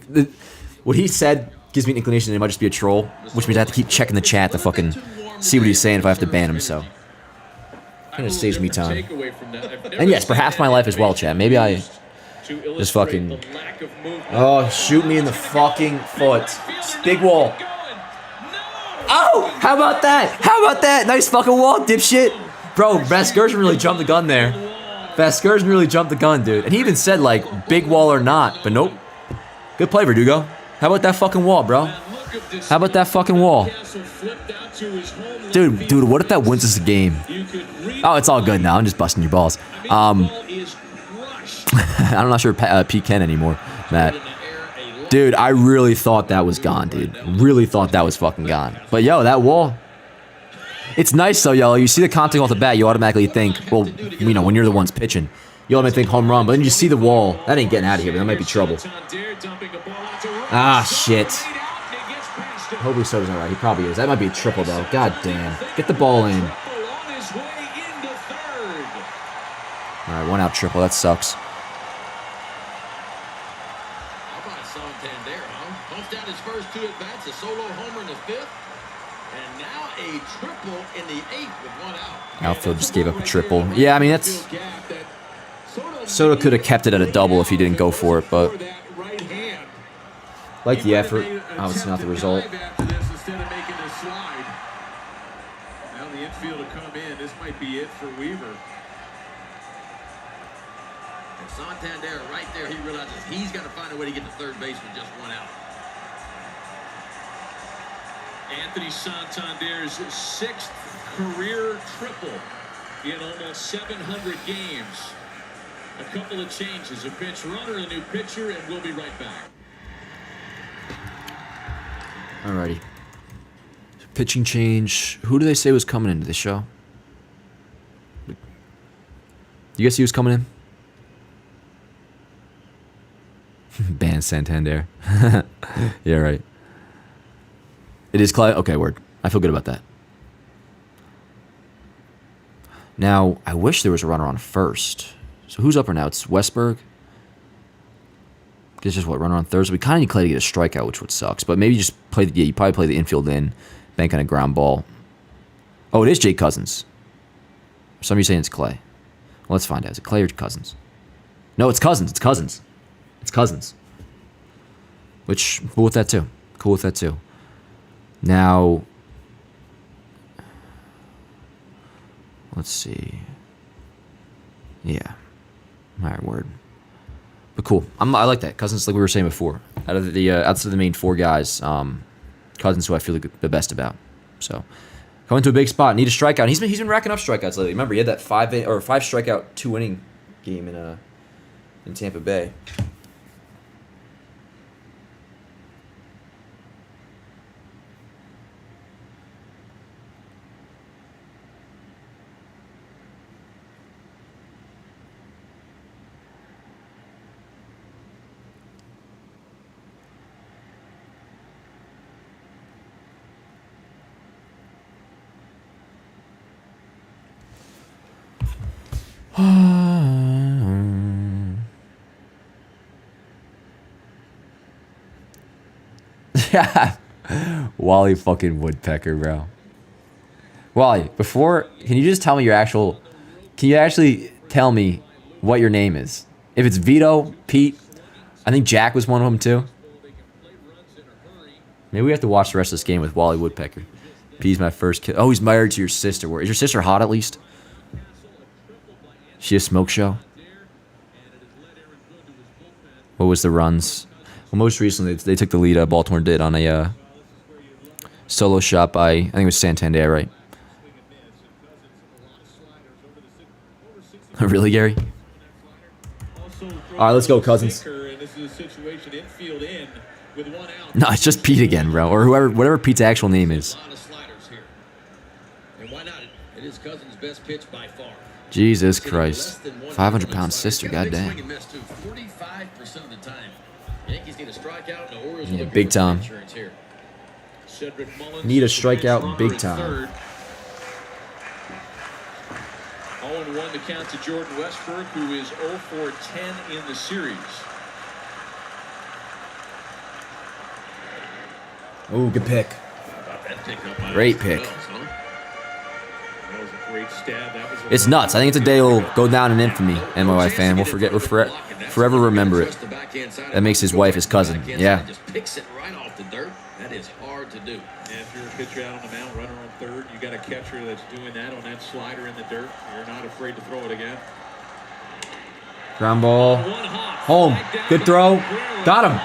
What he said gives me an inclination that it might just be a troll, which means I have to keep checking the chat to fucking see what he's saying if I have to ban him. So Kind of saves me time. And yes, for half my life as well, Chad. Maybe I just fucking... Oh, shoot me in the fucking foot. Big wall. Oh, how about that? How about that? Nice fucking wall, dipshit. Bro, Vasgersian really jumped the gun there. Vasgersian really jumped the gun, dude. And he even said, like, big wall or not. But nope. Good play, Verdugo. How about that fucking wall, bro? How about that fucking wall? Dude, what if that wins us a game? Oh, it's all good now. I'm just busting your balls. I'm not sure Pete Ken anymore, Matt. Dude, I really thought that was gone, dude. Really thought that was fucking gone. But, yo, that wall... It's nice, though, yo. You see the contact off the bat, you automatically think, well, you know, when you're the ones pitching, you automatically think home run. But then you see the wall. That ain't getting out of here, but that might be trouble. Ah, shit. Hopefully Soto's all right. He probably is. That might be a triple, though. God damn. Get the ball in. All right, 1-out triple. That sucks. How about Santander, huh? Punched out his first 2 at-bats, a solo homer in the 5th, and now a triple in the 8th with 1 out. Outfield just gave up a triple. Yeah, I mean, that's... Soto could have kept it at a double if he didn't go for it, but... Like the effort. Obviously not the result. Instead of making this slide. Now the infield will come in. This might be it for Weaver. And Santander right there, he realizes he's got to find a way to get to third base with just 1 out. Anthony Santander's 6th career triple in almost 700 games. A couple of changes, a pinch runner, a new pitcher, and we'll be right back. Alrighty. Pitching change. Who do they say was coming into the show? You guess he was coming in? Ban Santander. Yeah, right. It is Clyde. Okay, word. I feel good about that. Now, I wish there was a runner on first. So who's up right now? It's Westberg. It's just what, runner on third. So we kind of need Clay to get a strikeout, which would sucks. But maybe just play the, yeah, you probably play the infield in, bank on a ground ball. Oh, it is Jake Cousins. Some of you saying it's Clay. Well, let's find out. Is it Clay or Cousins? No, it's Cousins. It's Cousins. It's Cousins. Which, cool with that too. Cool with that too. Now, let's see. Yeah. All right, word. But cool. I like that. Cousins, like we were saying before. Out of the outside of the main 4 guys, Cousins who I feel the best about. So, coming to a big spot. Need a strikeout. He's been racking up strikeouts lately. Remember, he had that 5 strikeout 2-inning game in Tampa Bay. Wally fucking Woodpecker, bro. Wally, can you just tell me can you actually tell me what your name is? If it's Vito, Pete, I think Jack was one of them too. Maybe we have to watch the rest of this game with Wally Woodpecker. P's my first kid. Oh, he's married to your sister. Is your sister hot at least? She a smoke show? What was the runs? Well, most recently, they took the lead. Baltimore did on a solo shot by, I think it was Santander, right? Really, Gary? All right, let's go, Cousins. No, it's just Pete again, bro, or whatever Pete's actual name is. And why not? It is Cousins' best pitch by far. Jesus Christ. 500-pound sister, goddamn. 45% of the time. Yankees need a strikeout, and the Orioles Yeah, big time. Need a strikeout big time. 0-1 the count to Jordan Westberg, who is 0 for 10 in the series. Oh, good pick. Great pick. Great stab. That was It's nuts. I think it's a day will go down in infamy, MOI fan. We'll forever remember it. That makes his wife his cousin. Yeah. Just picks it right off the dirt. That is hard to do. And if you're a pitcher out on the mound, runner on third, you got a catcher that's doing that on that slider in the dirt. You're not afraid to throw it again. Ground ball. Home. Good throw. Got him.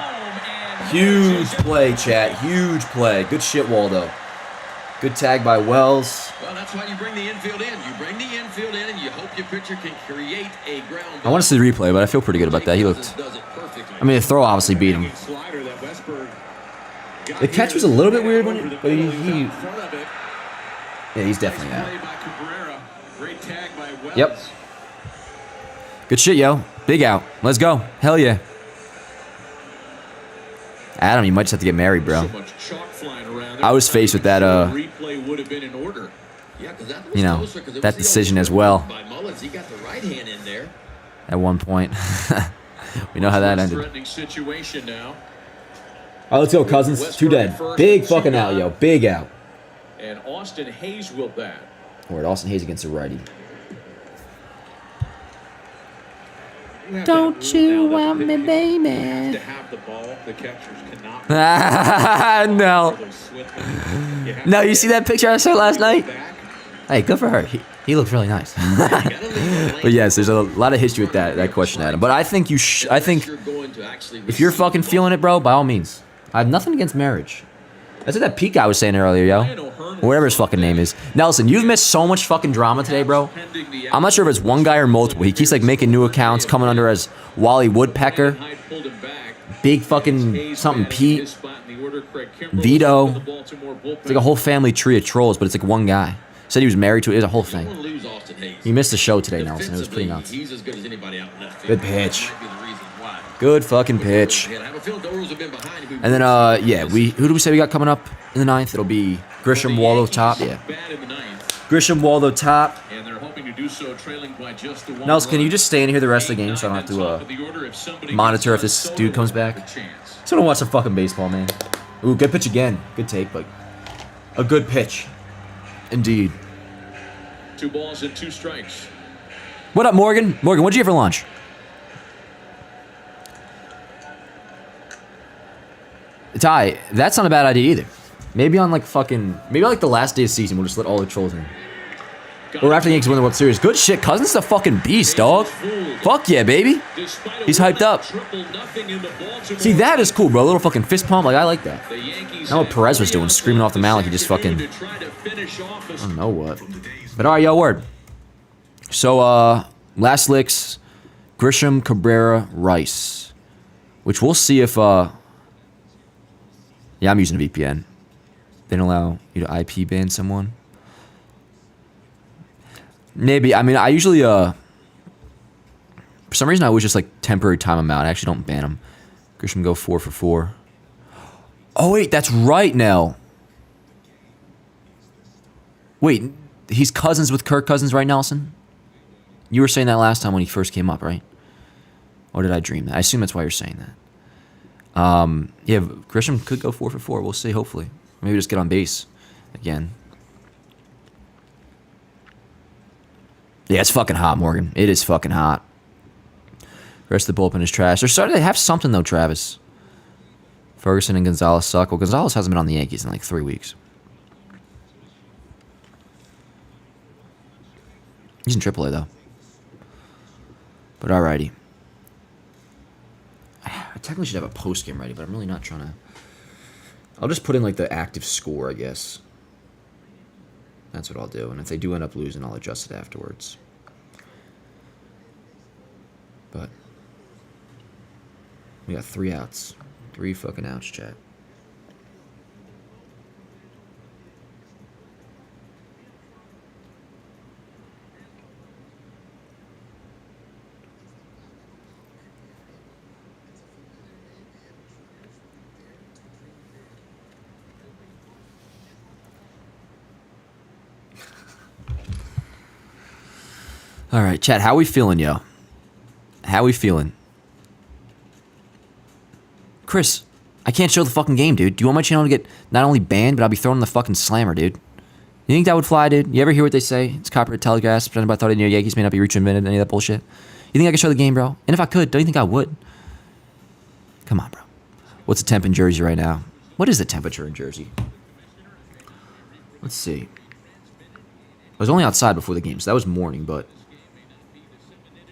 Huge play, chat. Huge play. Good shit, Waldo. Good tag by Wells. Well, that's why you bring the infield in. You bring the infield in, and you hope your pitcher can create a ground ball. I want to see the replay, but I feel pretty good about that. He looked. I mean, the throw obviously beat him. The catch was a little bit weird, but he yeah, he's definitely out. Yep. Good shit, yo. Big out. Let's go. Hell yeah. Adam, you might just have to get married, bro. I was faced with that, you know, that decision as well. At one point. We know how that ended. All right, let's go, Cousins. Two dead. Big fucking out, yo. Big out. And Austin Hayes will bat. All right, Austin Hayes against a righty. Don't you want me, baby? To have the ball, the catchers cannot. No. No, you see that picture I saw last night? Hey, good for her. He looks really nice. But yes, there's a lot of history with that question, Adam. But I think I think if you're fucking feeling it, bro, by all means. I have nothing against marriage. That's what that Pete guy was saying earlier, yo. Or whatever his fucking name is. Nelson, you've missed so much fucking drama today, bro. I'm not sure if it's one guy or multiple. He keeps like making new accounts, coming under as Wally Woodpecker. Big fucking something Pete. Vito. It's like a whole family tree of trolls, but it's like one guy. Said he was married to it. It was a whole thing. You missed the show today, Nelson. It was pretty nuts. Good pitch. Good fucking pitch. And then, yeah, who do we say we got coming up in the ninth? It'll be Grisham, Waldo, top. Yeah. Grisham, Waldo, top. Nelson, can you just stay in here the rest of the game so I don't have to monitor if this dude comes back? So I don't watch some fucking baseball, man. Ooh, good pitch again. Good take, but a good pitch. Indeed. 2 balls and 2 strikes. What up, Morgan? Morgan, what'd you get for lunch? Ty, that's not a bad idea either. Maybe on like the last day of the season, we'll just let all the trolls in. Or after the Yankees win the World Series. Good shit, Cousins a fucking beast, dog. Fuck yeah, baby. He's hyped up. See, that is cool, bro. A little fucking fist pump. Like, I like that. Not what Perez was doing, screaming off the mound like he just fucking... I don't know what. But alright, yo, word. So, last licks, Grisham, Cabrera, Rice. Which we'll see if, yeah, I'm using a VPN. They don't allow you to IP ban someone. Maybe. I mean, I usually, for some reason, I always just, like, temporary time them out. I actually don't ban them. Grisham go 4 for 4. Oh, wait, that's right, Nell. Wait, he's cousins with Kirk Cousins, right, Nelson? You were saying that last time when he first came up, right? Or did I dream that? I assume that's why you're saying that. Yeah, Grisham could go 4 for 4. We'll see, hopefully. Maybe just get on base again. Yeah, it's fucking hot, Morgan. It is fucking hot. The rest of the bullpen is trash. They're starting to have something, though, Travis. Ferguson and Gonzalez suck. Well, Gonzalez hasn't been on the Yankees in like 3 weeks. He's in AAA, though. But alrighty. I technically should have a post game ready, but I'm really not trying to. I'll just put in like the active score, I guess. That's what I'll do. And if they do end up losing, I'll adjust it afterwards. But we got 3 outs. 3 fucking outs, chat. All right, chat, how we feeling, yo? How we feeling? Chris, I can't show the fucking game, dude. Do you want my channel to get not only banned, but I'll be throwing the fucking slammer, dude? You think that would fly, dude? You ever hear what they say? It's copyright telecast presented by Thought New Yankees may not be reaching a minute, any of that bullshit. You think I could show the game, bro? And if I could, don't you think I would? Come on, bro. What's the temp in Jersey right now? What is the temperature in Jersey? Let's see. I was only outside before the game, so that was morning, but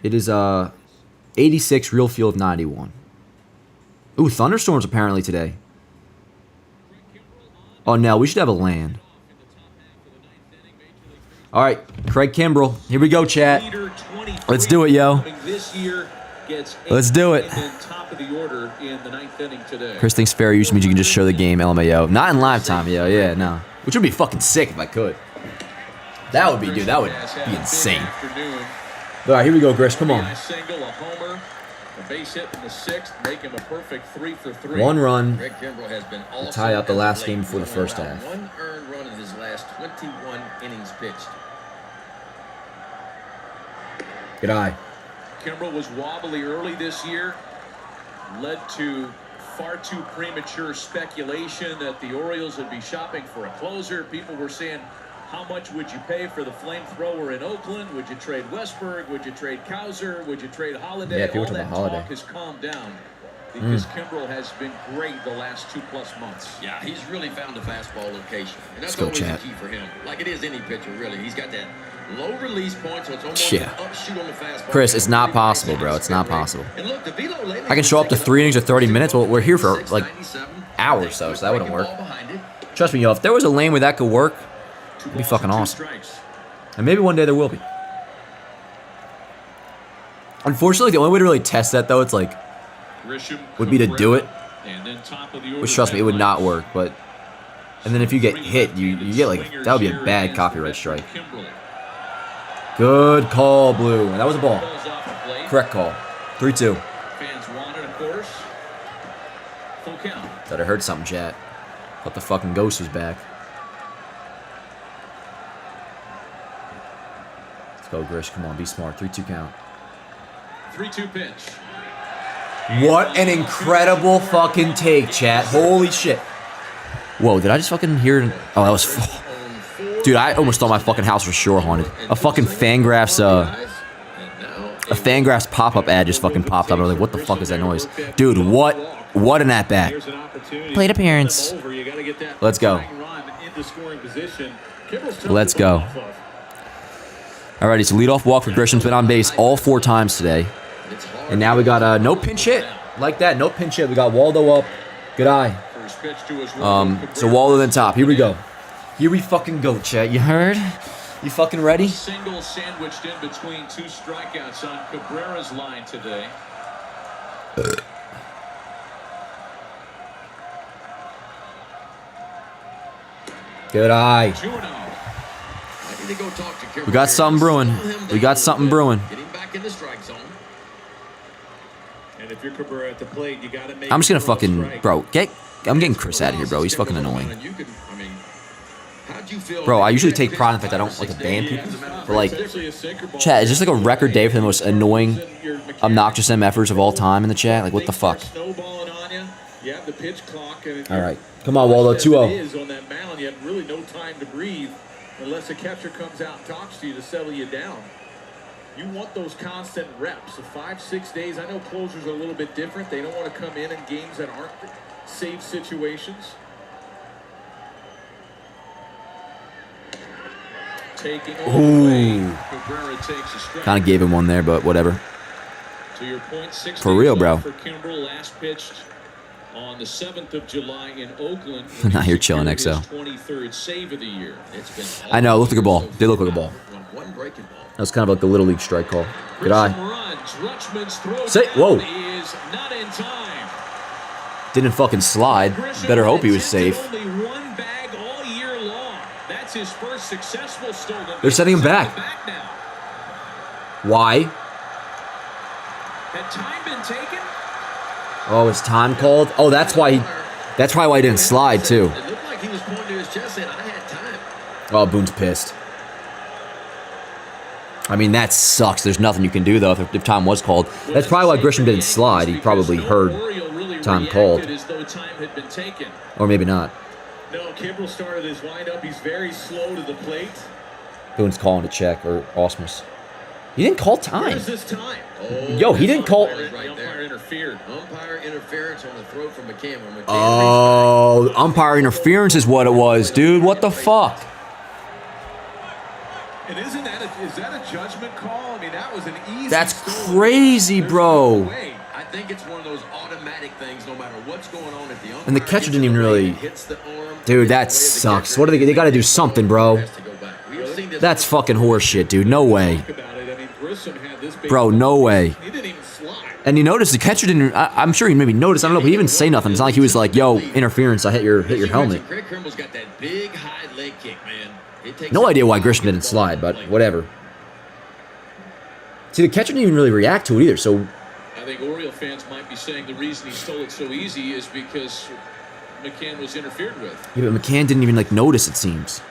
it is 86, real feel of 91. Ooh, thunderstorms apparently today. Oh, no, we should have a land. All right, Craig Kimbrell. Here we go, chat. Let's do it, yo. Let's do it. Chris thinks fair use means you can just show the game, LMAO. Not in live time, yo. Yeah, no. Which would be fucking sick if I could. That would be, dude. That would be insane. All right, here we go, Grish. Come on. One run. To tie out the last game before the first half. One earned run in his last 21 innings pitched. Good eye. Kimbrell was wobbly early this year, led to far too premature speculation that the Orioles would be shopping for a closer. People were saying, how much would you pay for the flamethrower in Oakland? Would you trade Westberg? Would you trade Cowser? Would you trade Holiday? Yeah, people all talk that about Holiday. talk has calmed down because Kimbrell has been great the last 2+ months. Yeah, he's really found the fastball location. And that's Let's go, always chat. the key for him. Like it is any pitcher, really. He's got that low release point, so it's almost Yeah. an upshoot on the fastball. Chris, it's not possible, bro. It's not possible. And look, the velo lately I can show up to 3 innings or 30 minutes. Well, we're here for like 97. hours, though, so that wouldn't work. Ball behind it. Trust me, yo, if there was a lane where that could work, it'd be fucking awesome. And maybe one day there will be. Unfortunately, the only way to really test that, though, it's like, Grisham, would be to do it. and then top of the order, Which, trust me, it would not work. But, and then if you get hit, you get like, that would be a bad copyright strike. Good call, Blue. And that was a ball. Correct call. 3-2. Fans wanted, of course. Full count. Thought I heard something, chat. Thought the fucking ghost was back. Let's go, Grish. Come on, be smart. 3-2 count. 3-2 pitch. What an incredible fucking take, chat. Holy shit. Whoa, did I just fucking hear it? Oh, that was... Dude, I almost thought my fucking house was sure haunted. A fucking Fangraphs, pop-up ad just fucking popped up. I was like, what the fuck is that noise? Dude, what an at-bat. Plate appearance. Let's go. Let's go. Alrighty, so leadoff walk for Grisham's been on base all 4 times today. And now we got no pinch hit. Like that, no pinch hit. We got Waldo up. Good eye. So Waldo then top. Here we go. Here we fucking go, chat. You heard? You fucking ready? Single sandwiched in between 2 strikeouts on Cabrera's line today. Good eye. 2-0. We got something brewing. We got something brewing. Getting back in the strike zone. And if you're Cabrera at the plate, you got to make. I'm just gonna fucking, bro. I'm getting Chris out of here, bro. He's fucking annoying. Bro, I usually take pride in the fact I don't like to ban people. But like, chat, is this like a record day for the most annoying, obnoxious MFers of all time in the chat? Like, what the fuck? All right, come on, Waldo. 2-0. On that mound, you have really no time to breathe unless a catcher comes out and talks to you to settle you down. You want those constant reps. So 5-6 days. I know closers are a little bit different. They don't want to come in games that aren't safe situations. Ooh. Kind of gave him one there, but whatever. To your point, 6 For real, bro. For Kimbrell, last pitched on the 7th of July in Oakland. Not here chilling, XO. 23rd save of the year. I know, it looked like a ball. Did look like a ball. That was kind of like a little league strike call. Good eye. Say, whoa. Didn't fucking slide. Better hope he was safe. His first successful stolen. They're setting him back. Why? Had time been taken? Oh, is time called? Oh, that's why probably why he didn't slide too. It looked like he was pointing to his chest saying, I had time. Oh, Boone's pissed. I mean, that sucks. There's nothing you can do though if time was called. That's probably why Grisham didn't slide. He probably heard time called. Or maybe not. No, Kimbrel started his windup. He's very slow to the plate. Boone's calling a check, or Osmus. He didn't call time. Where's this time? Oh, Yo, he didn't call. Right The umpire there. interfered. Umpire interference on the throw from McCann. Oh, umpire interference is what it was, dude. What the fuck? And is that a judgment call? I mean, that was an easy. That's stolen crazy, base. bro. There's no way. I think it's one of those automatic things. No matter what's going on, if the umpire And the catcher hits didn't it even the way really- it hits the arm, Dude, that it's the way of the sucks. catcher. What do they got to do something, bro. Has to go back. We have seen this That's fucking horseshit, dude. No way. Talk about it. I mean, Grisham had this base Bro, no way. He didn't even slide. And you notice the catcher didn't. I'm sure he maybe noticed. I don't know, but he didn't say nothing. It's not like he was like, "Yo, interference! I hit your helmet." Craig Kimball's got that big high leg kick, man. It takes No idea why Grisham didn't slide, but whatever. See, the catcher didn't even really react to it either. So I think Oriole fans might be saying the reason he stole it so easy is because McCann was interfered with. yeah, but McCann didn't even like notice. It seems.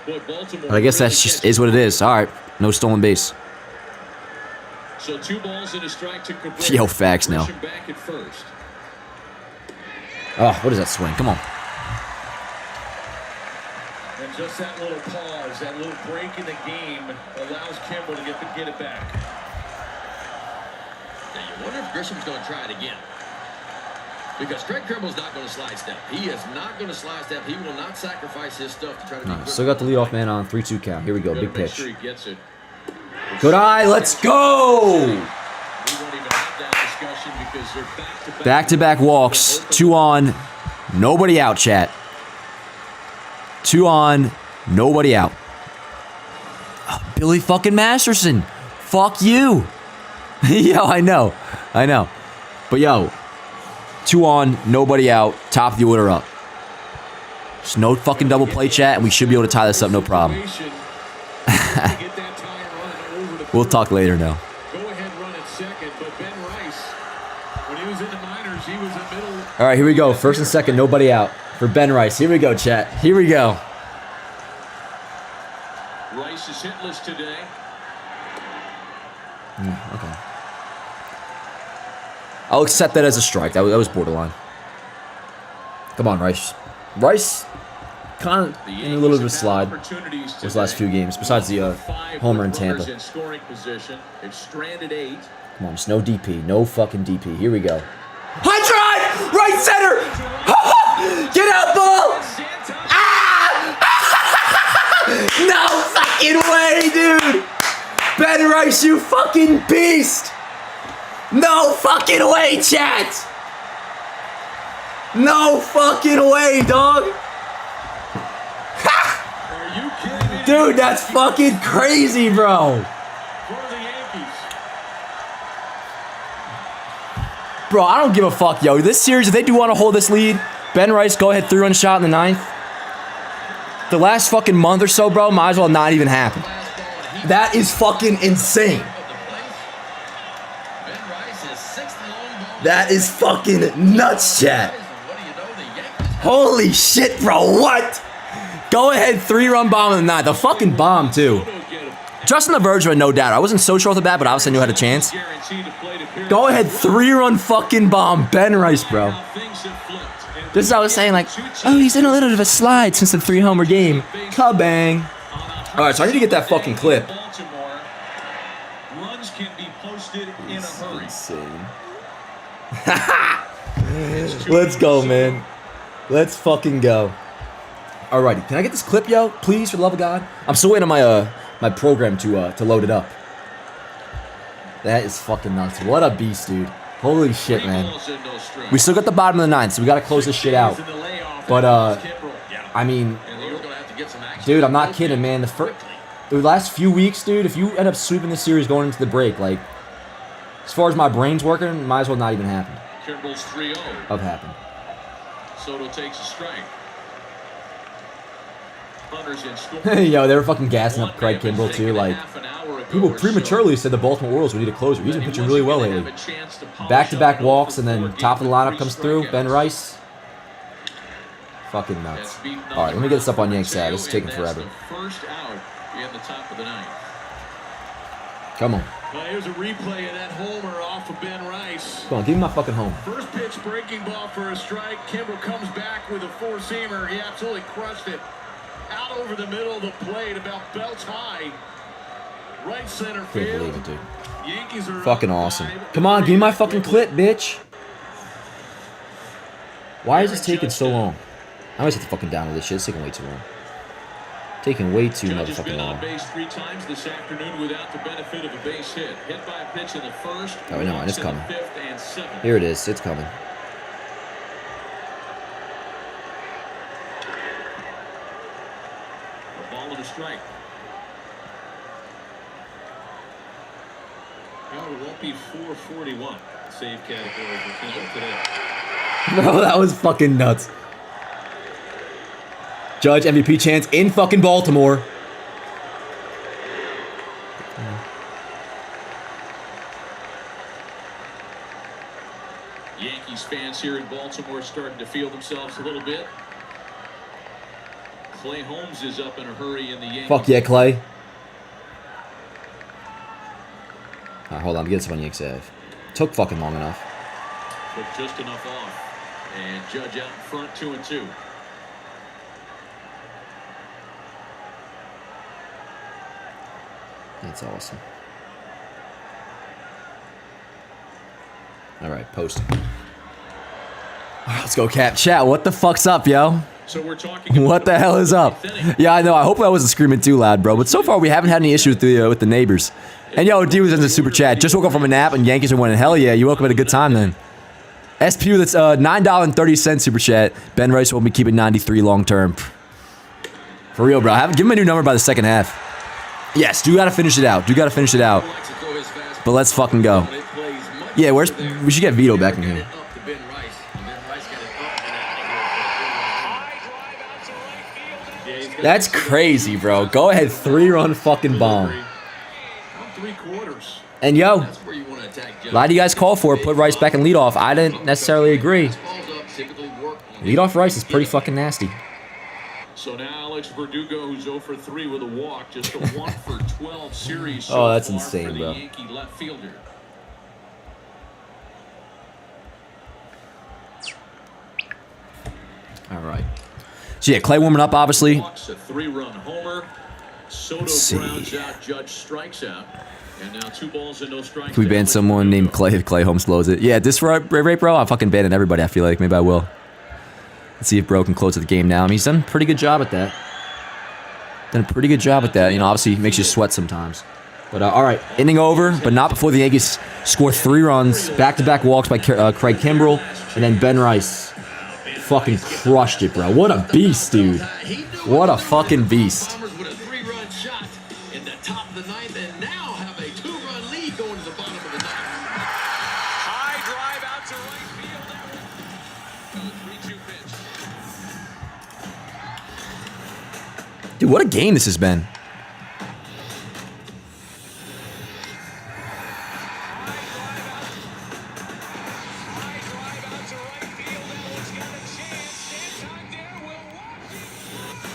Boy, Baltimore But I guess really that's just catches- is what it is. All right, no stolen base. So 2 balls and a strike to Cabrera. Yo, facts now. Grisham back at first. Oh, what is that swing? Come on. And just that little pause, that little break in the game allows Kimbrel to get it back. Now you wonder if Grisham's going to try it again. Because Craig Kimball's not going to slide step. He is not going to slide step. He will not sacrifice his stuff to try to be All right, still got the leadoff man on 3-2 count. Here we go. Gotta Big make pitch. sure he gets it. Good eye. Let's go. We won't even have that discussion because they're Back-to-back walks. 2 on. Nobody out, chat. 2 on. Nobody out. Oh, Billy fucking Masterson. Fuck you. Yo, I know. But yo, 2 on. Nobody out. Top of the order up. Just no fucking double play, chat, and we should be able to tie this up, no problem. We'll talk later now. Go ahead, run at second, but Ben Rice, when he was in the minors, he was a middle. All right, here we go. First and second, nobody out for Ben Rice. Here we go, chat. Here we go. Rice is hitless today. Okay. I'll accept that as a strike. That was borderline. Come on, Rice. Rice, kind of in a little bit of a slide those last few games, besides the homer in Tampa. In scoring position. They've stranded 8. Come on, just no DP. No fucking DP. Here we go. High drive! Right center! Get out, ball! No fucking way, dude! Ben Rice, you fucking beast! No fucking way, chat! No fucking way, dog! Are you kidding me? Dude, that's fucking crazy, bro! For the Yankees. Bro, I don't give a fuck, yo. This series, if they do want to hold this lead, Ben Rice, go ahead, 3-run shot in the 9th. The last fucking month or so, bro, might as well not even happen. That is fucking insane. That is fucking nuts, chat. Holy shit, bro, what? Go ahead, 3-run bomb in the 9th. The fucking bomb, too. Justin the Verge, no doubt. I wasn't so sure with the bat, but obviously I knew I had a chance. Go ahead, 3-run fucking bomb. Ben Rice, bro. This is what I was saying, like, oh, he's in a little bit of a slide since the 3-homer game. Kabang. All right, so I need to get that fucking clip. Runs can be posted in a hurry. Insane. Let's go, man. Let's fucking go. Alrighty, can I get this clip, yo? Please, for the love of God. I'm still waiting on my my program to load it up. That is fucking nuts. What a beast, dude. Holy shit, man. We still got the bottom of the 9th, so we gotta close this shit out. But I mean, dude, I'm not kidding, man. The last few weeks, dude, if you end up sweeping this series going into the break, like, as far as my brain's working, it might as well not even happen. Kimbrel's 3-0. Of happen. Soto takes a strike. Runners in scoring. Yo, they were fucking gassing up Craig Kimbrel, too. Like, people prematurely said the Baltimore Orioles would need a closer. He's been pitching really well lately. Back-to-back walks, and then top of the lineup comes through. Ben Rice. Fucking nuts. All right, let me get this up on Yankees side. This is taking forever. First out in the top of the 9th. Come on. Here's a replay of that homer off of Ben Rice. Come on, give me my fucking home. First pitch breaking ball for a strike. Kimbrel comes back with a four-seamer. He absolutely crushed it. Out over the middle of the plate, about belt high. Right center field. Can't believe it, dude. Yankees are fucking awesome. Come on, give me my fucking clip, bitch. Why is this taking so long? I might have to fucking download this shit. It's taking way too long. Taking way too motherfucking long. On base 3 times this afternoon without the benefit of a base hit. Hit by a pitch in the first. Oh, no, it's coming. Fifth and seventh. Here it is. It's coming. A ball and a strike. Well, it won't be 441 save category for Kahnle today. Bro, that was fucking nuts. Judge MVP chance in fucking Baltimore. Yankees fans here in Baltimore starting to feel themselves a little bit. Clay Holmes is up in a hurry in the Yankees. Fuck yeah, Clay. Alright, hold on. I'm getting some on Yanks Ave. Took fucking long enough. Took just enough off. And Judge out in front, 2-2. That's awesome. All right, posting. All right, let's go, Cap. Chat, what the fuck's up, yo? So we're talking. What the hell is up? Yeah, I know. I hope I wasn't screaming too loud, bro. But so far, we haven't had any issues with the neighbors. And yo, D was in the super chat. Just woke up from a nap and Yankees are winning. Hell yeah, you woke up at a good time then. SPU, that's $9.30 super chat. Ben Rice will be keeping 93 long term. For real, bro. Give him a new number by the second half. Yes, do gotta finish it out. But let's fucking go. Yeah, we should get Vito back in here. That's crazy, bro. Go ahead, 3-run fucking bomb. And yo, a lot of you guys call for it. Put Rice back in leadoff. I didn't necessarily agree. Leadoff Rice is pretty fucking nasty. So now Alex Verdugo, who's 0 for 3 with a walk, just a 1 for 12 series. Oh, that's insane, for the bro. Yankee left fielder. All right. So yeah, Clay warming up, obviously. Walks a 3-run homer. Soto grounds out. Judge strikes out. And now 2 balls and no strikes. If we ban someone named Clay, if Clay Holmes blows it. Yeah, this rate, bro, I'm fucking banning everybody. I feel like maybe I will. Let's see if Bro can close the game now. I mean, he's done a pretty good job at that. Done a pretty good job at that. You know, obviously, it makes you sweat sometimes. But, all right, inning over, but not before the Yankees score 3 runs. Back-to-back walks by Craig Kimbrel, and then Ben Rice fucking crushed it, bro. What a beast, dude. What a fucking beast. Dude, what a game this has been.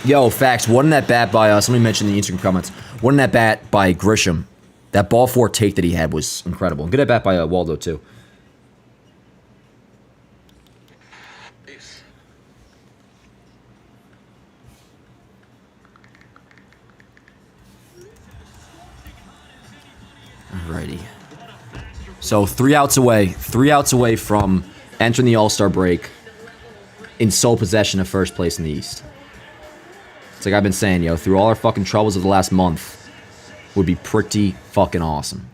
Yo, facts. One in that bat by us. Let me mention the Instagram comments. One in that bat by Grisham. That ball 4 take that he had was incredible. Good at bat by Waldo, too. Alrighty. So 3 outs away. 3 outs away from entering the All-Star break in sole possession of first place in the East. It's like I've been saying, yo, through all our fucking troubles of the last month, would be pretty fucking awesome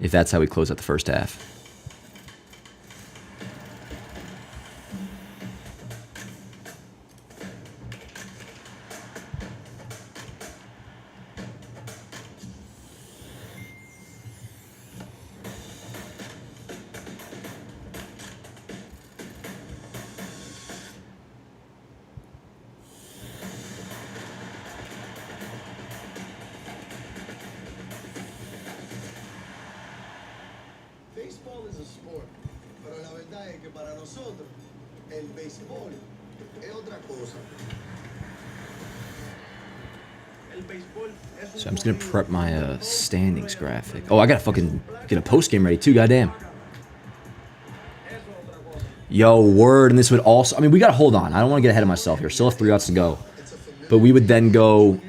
if that's how we close out the first half. Baseball is a sport, pero la verdad es que para nosotros el béisbol es otra cosa. So I'm just gonna prep my standings graphic. Oh, I gotta fucking get a post game ready too. Goddamn. Yo, word, and this would also. I mean, we gotta hold on. I don't want to get ahead of myself here. Still have 3 outs to go, but we would then go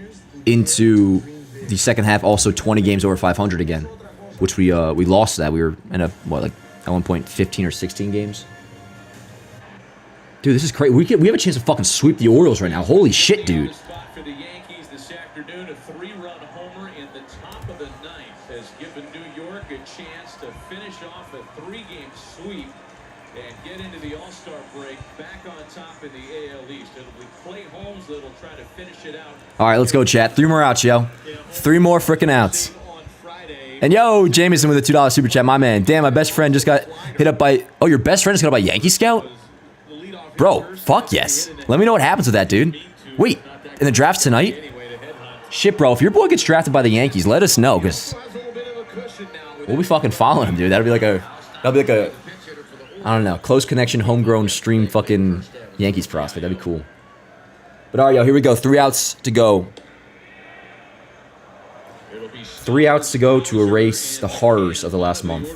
into the second half also 20 games over 500 again, which we lost that. We were in a what, like at one point 15 or 16 games. Dude, this is crazy. We have a chance to fucking sweep the Orioles right now. Holy shit, dude. For the Yankees this afternoon, a 3-run homer in the top of the ninth has given New York a chance to finish off a 3-game sweep and get into the All-Star break back on top in the AL East. It'll be Clay Holmes that'll try to finish it out. All right, let's go, chat. 3 more outs, yo. 3 more freaking outs. And yo, Jameson with a $2 super chat, my man. Damn, my best friend just got hit up by. Oh, your best friend just got hit up by Yankee Scout? Bro, fuck yes. Let me know what happens with that, dude. Wait, in the draft tonight? Shit, bro, if your boy gets drafted by the Yankees, let us know, because we'll be fucking following him, dude. That'll be like a, I don't know, close connection, homegrown stream fucking Yankees prospect. That'd be cool. But all right, yo, here we go. 3 outs to go. 3 outs to go to erase the horrors of the last month.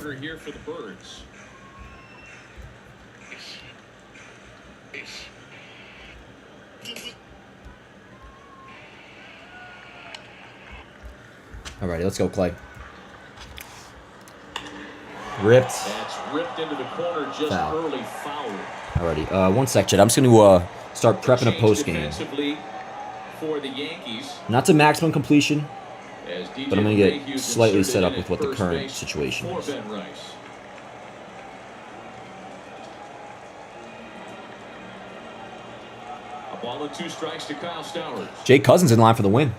Alrighty, let's go, Clay. Ripped. That's ripped into the corner just early foul. Alrighty, 1 sec, chat. I'm just going to start prepping a post game. For the Yankees. Not to maximum completion, but I'm going to get slightly set up with what the current situation is. A ball and 2 strikes to Kyle Stowers. Jake Cousins in line for the win.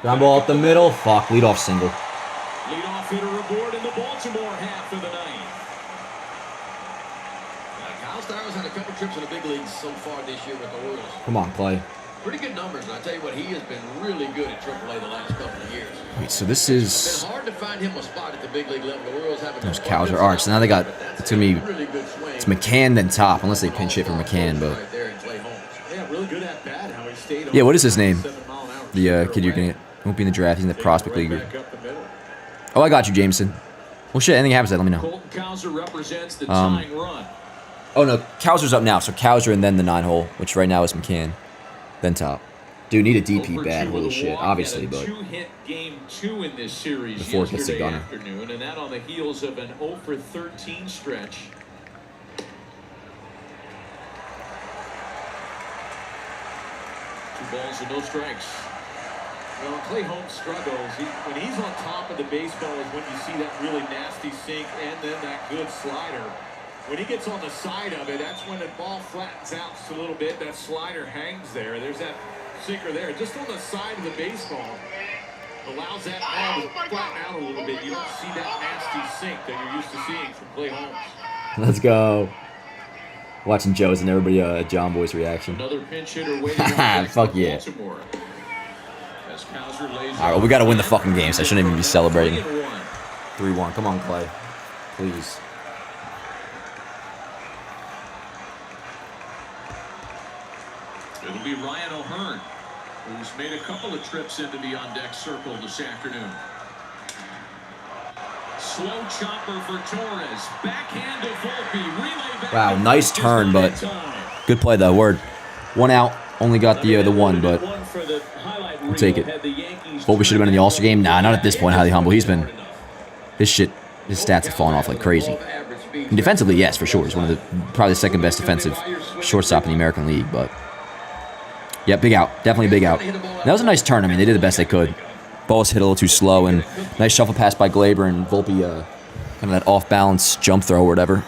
Ground ball up the middle. Fuck, leadoff single. Leadoff hitter aboard in the Baltimore half of the ninth. Kyle Stowers had a couple trips in the big leagues so far this year with the Orioles. Come on, Clay. Pretty good numbers, and I tell you what, he has been really good at AAA the last couple of years. Wait, so this is. It's been hard to find him a spot at the big league level. The Orioles haven't. Those cows are arched. So now they got. It's gonna be. It's McCann then top, unless they pinch hit for McCann, but. Yeah, really good at bat. How he stayed on. Yeah, what is his name? The kid you're gonna. Won't be in the draft. He's in the prospect league. Oh, I got you, Jameson. Well, shit. Anything happens, let me know. Colton Cowser represents the tying run. Oh no, Cowser's up now. So Cowser and then the 9-hole, which right now is McCann, then top. Dude, need a DP bad. Holy shit, obviously, but. 2-hit game 2 in this series before it gets to Gunner. Afternoon, and that on the heels of an 0 for 13 stretch. 2 balls and no strikes. Well, Clay Holmes struggles. When he's on top of the baseball is when you see that really nasty sink and then that good slider. When he gets on the side of it, that's when the ball flattens out just a little bit. That slider hangs there. There's that sinker there. Just on the side of the baseball. Allows that ball to flatten out a little bit. You don't see that nasty sink that you're used to seeing from Clay Holmes. Let's go. Watching Joe's and everybody, John Boy's reaction. Another pinch hitter waiting. Fuck yeah. Baltimore. All right, well, we got to win the fucking game, so I shouldn't even be celebrating. 3-1. Come on, Clay. Please. It'll be Ryan O'Hearn, who's made a couple of trips into the on-deck circle this afternoon. Slow chopper for Torres. Backhand to Volpe. Relay back. Wow, nice turn, but good play, though. Word. 1 out. Only got the 1, but we'll take it. Volpe should have been in the All-Star game. Nah, not at this point. Highly humble. He's been. His stats have fallen off like crazy. And defensively, yes, for sure. He's one of the probably the second best defensive shortstop in the American League. But yeah, big out. Definitely big out. That was a nice turn. I mean, they did the best they could. Ball's hit a little too slow, and nice shuffle pass by Glaber and Volpe. Kind of that off-balance jump throw or whatever.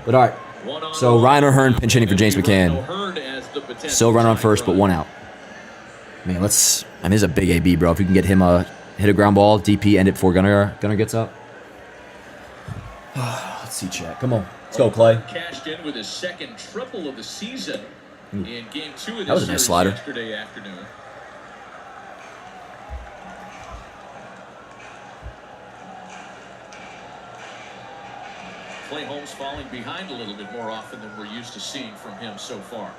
But all right. So Ryan O'Hearn pinch hitting for James McCann. Still runner on first, but 1 out. Man, this is a big AB, bro. If we can get him hit a ground ball, DP, end it before Gunner gets up. Let's see, chat. Come on. Let's go, Clay. Cashed in with his second triple of the season In game 2 of That was this a nice series slider. yesterday afternoon. Clay Holmes falling behind a little bit more often than we're used to seeing from him so far.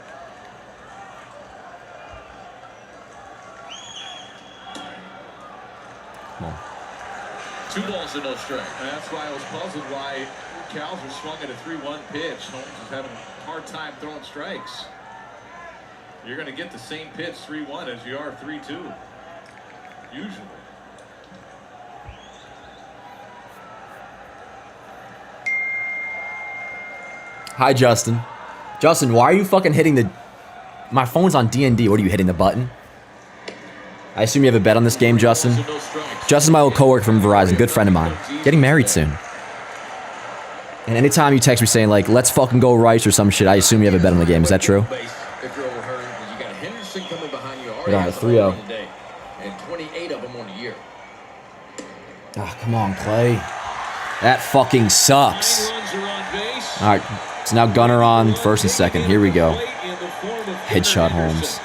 Come on. 2 balls and no strike. And that's why I was puzzled why Cows were swung at a 3-1 pitch. Holmes was having a hard time throwing strikes. You're going to get the same pitch 3-1 as you are 3-2. Usually. Hi, Justin. Justin, why are you fucking hitting the... My phone's on D&D. What are you, hitting the button? I assume you have a bet on this game, Justin. Justin's my old coworker from Verizon, good friend of mine. Getting married soon. And anytime you text me saying, like, let's fucking go Rice or some shit, I assume you have a bet on the game. Is that true? We're on a 3-0. And 28 of them on the year. Ah, come on, Clay. That fucking sucks. All right, so now Gunner on first and second. Here we go. Headshot Holmes.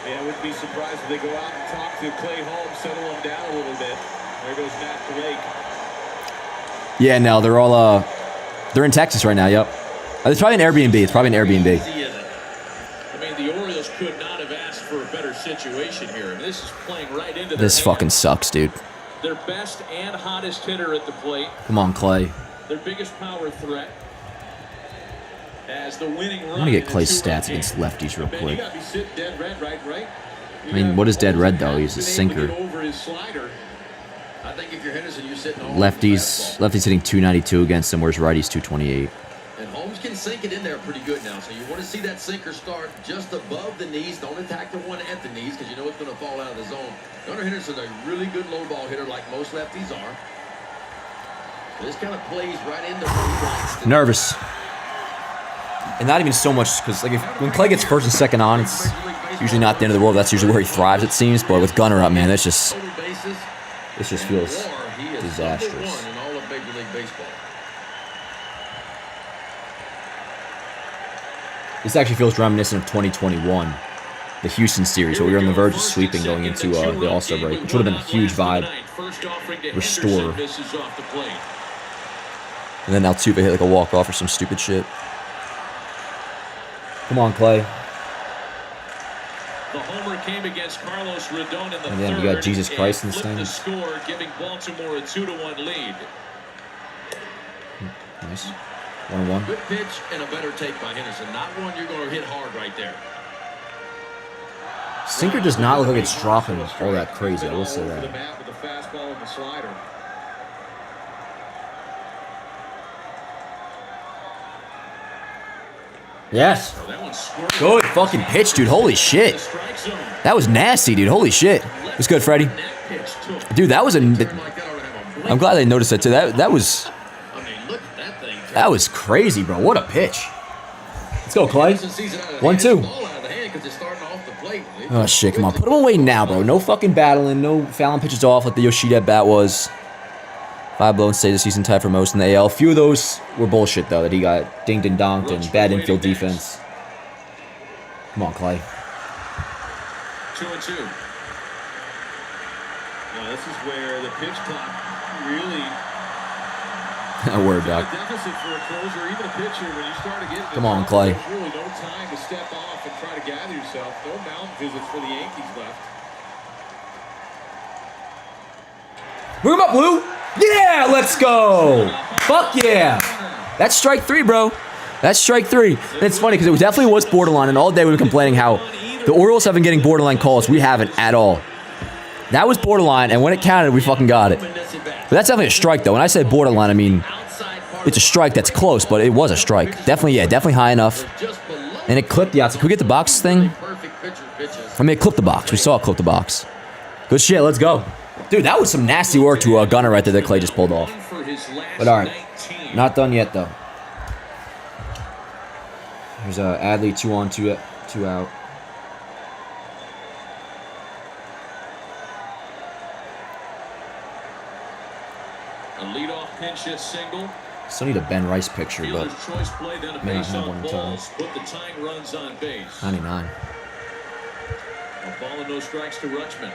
Yeah, I wouldn't be surprised if they go out and talk to Clay Holmes, settle him down a little bit. There goes Matt Blake. Yeah, no, they're all, they're in Texas right now, yep. It's probably an Airbnb. It's probably an Airbnb. I mean, the Orioles could not have asked for a better situation here. And this is playing right into their This hand. fucking sucks, dude. Their best and hottest hitter at the plate. Come on, Clay. Their biggest power threat. As the winning run. I want to get Clay's stats against lefties real quick. You sit dead red, right? I mean, what is dead red, though? He's a sinker. Over his slider. I think if you're Henderson, you're sitting on Lefties hitting 292 against him, whereas righties 228. And Holmes can sink it in there pretty good now. So you want to see that sinker start just above the knees. Don't attack the one at the knees because you know it's going to fall out of the zone. Gunnar Henderson's a really good low ball hitter like most lefties are. This kind of plays right into what he likes. Nervous. And not even so much because like when Clay gets first and second on, it's usually not the end of the world. That's usually where he thrives, it seems. But with Gunner up, man, this just feels disastrous. In all of Major League Baseball. This actually feels reminiscent of 2021, the Houston series, where we were on the verge of sweeping going into the All-Star break, which would have been a huge vibe restorer. And then Altuve hit like a walk-off or some stupid shit. Come on, Clay. The homer came against Carlos Rodon in the And then you third got Jesus Christ in and this flipped thing. the score, giving Baltimore a 2-1 lead. Nice. 1-1. Good pitch and a better take by Henderson. Not one you're going to hit hard right there. Sinker does not look like it's dropping all that crazy. I will say The that. bat with the fastball and the slider. Yes. Oh, that one's squirted. Good fucking pitch, dude. Holy shit. The strike zone. That was nasty, dude. Holy shit. It was good, Freddie. That pitch took. Dude, that was a... I'm glad they noticed that, too. That was... I mean, look at that thing. That was crazy, bro. What a pitch. Let's go, Clay. 1-2. Oh, shit. Come on. Put him away now, bro. No fucking battling. No fouling pitches off like the Yoshida bat was. 5 blow and stay the season tie for most in the AL. A few of those were bullshit, though, that he got dinged and donked and bad infield defense. Come on, Clay. 2-2. Now, this is where the pitch clock really... Word, Doc. deficit for a closer, even a pitcher, when you start to get... Come on, Clay. There's really no time to step off and try to gather yourself. No mound visits for the Yankees left. Bring him up, Lou. Yeah, let's go. Fuck yeah. That's strike 3, bro. That's strike 3. And it's funny because it definitely was borderline, and all day we were complaining how the Orioles have been getting borderline calls. We haven't at all. That was borderline, and when it counted, we fucking got it. But that's definitely a strike, though. When I say borderline, I mean it's a strike that's close, but it was a strike. Definitely, yeah, definitely high enough. And it clipped the outside. Can we get the box thing? I mean, it clipped the box. We saw it clip the box. Good shit. Let's go. Dude, that was some nasty work to Gunner right there that Clay just pulled off. But all right, not done yet, though. Here's Adley 2 on, 2 out. A leadoff pinch hit single. Still need a Ben Rice picture, but Fielder's choice play, then a may not base have on one in time. balls. Put the tying runs on base. 99. A ball and no strikes to Rutschman.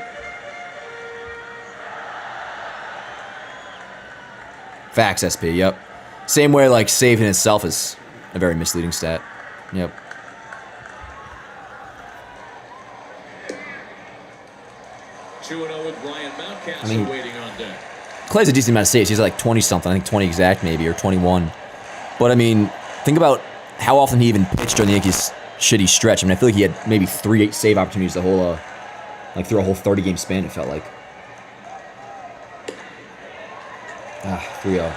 Facts, SP, yep. Same way, like, saving itself is a very misleading stat. Yep. With Ryan Mountcastle waiting on deck. Clay's a decent amount of saves. He's like 20-something. I think 20 exact, maybe, or 21. But, I mean, think about how often he even pitched during the Yankees' shitty stretch. I mean, I feel like he had maybe 3 save opportunities the whole, like, through a whole 30-game span, it felt like. 3-0.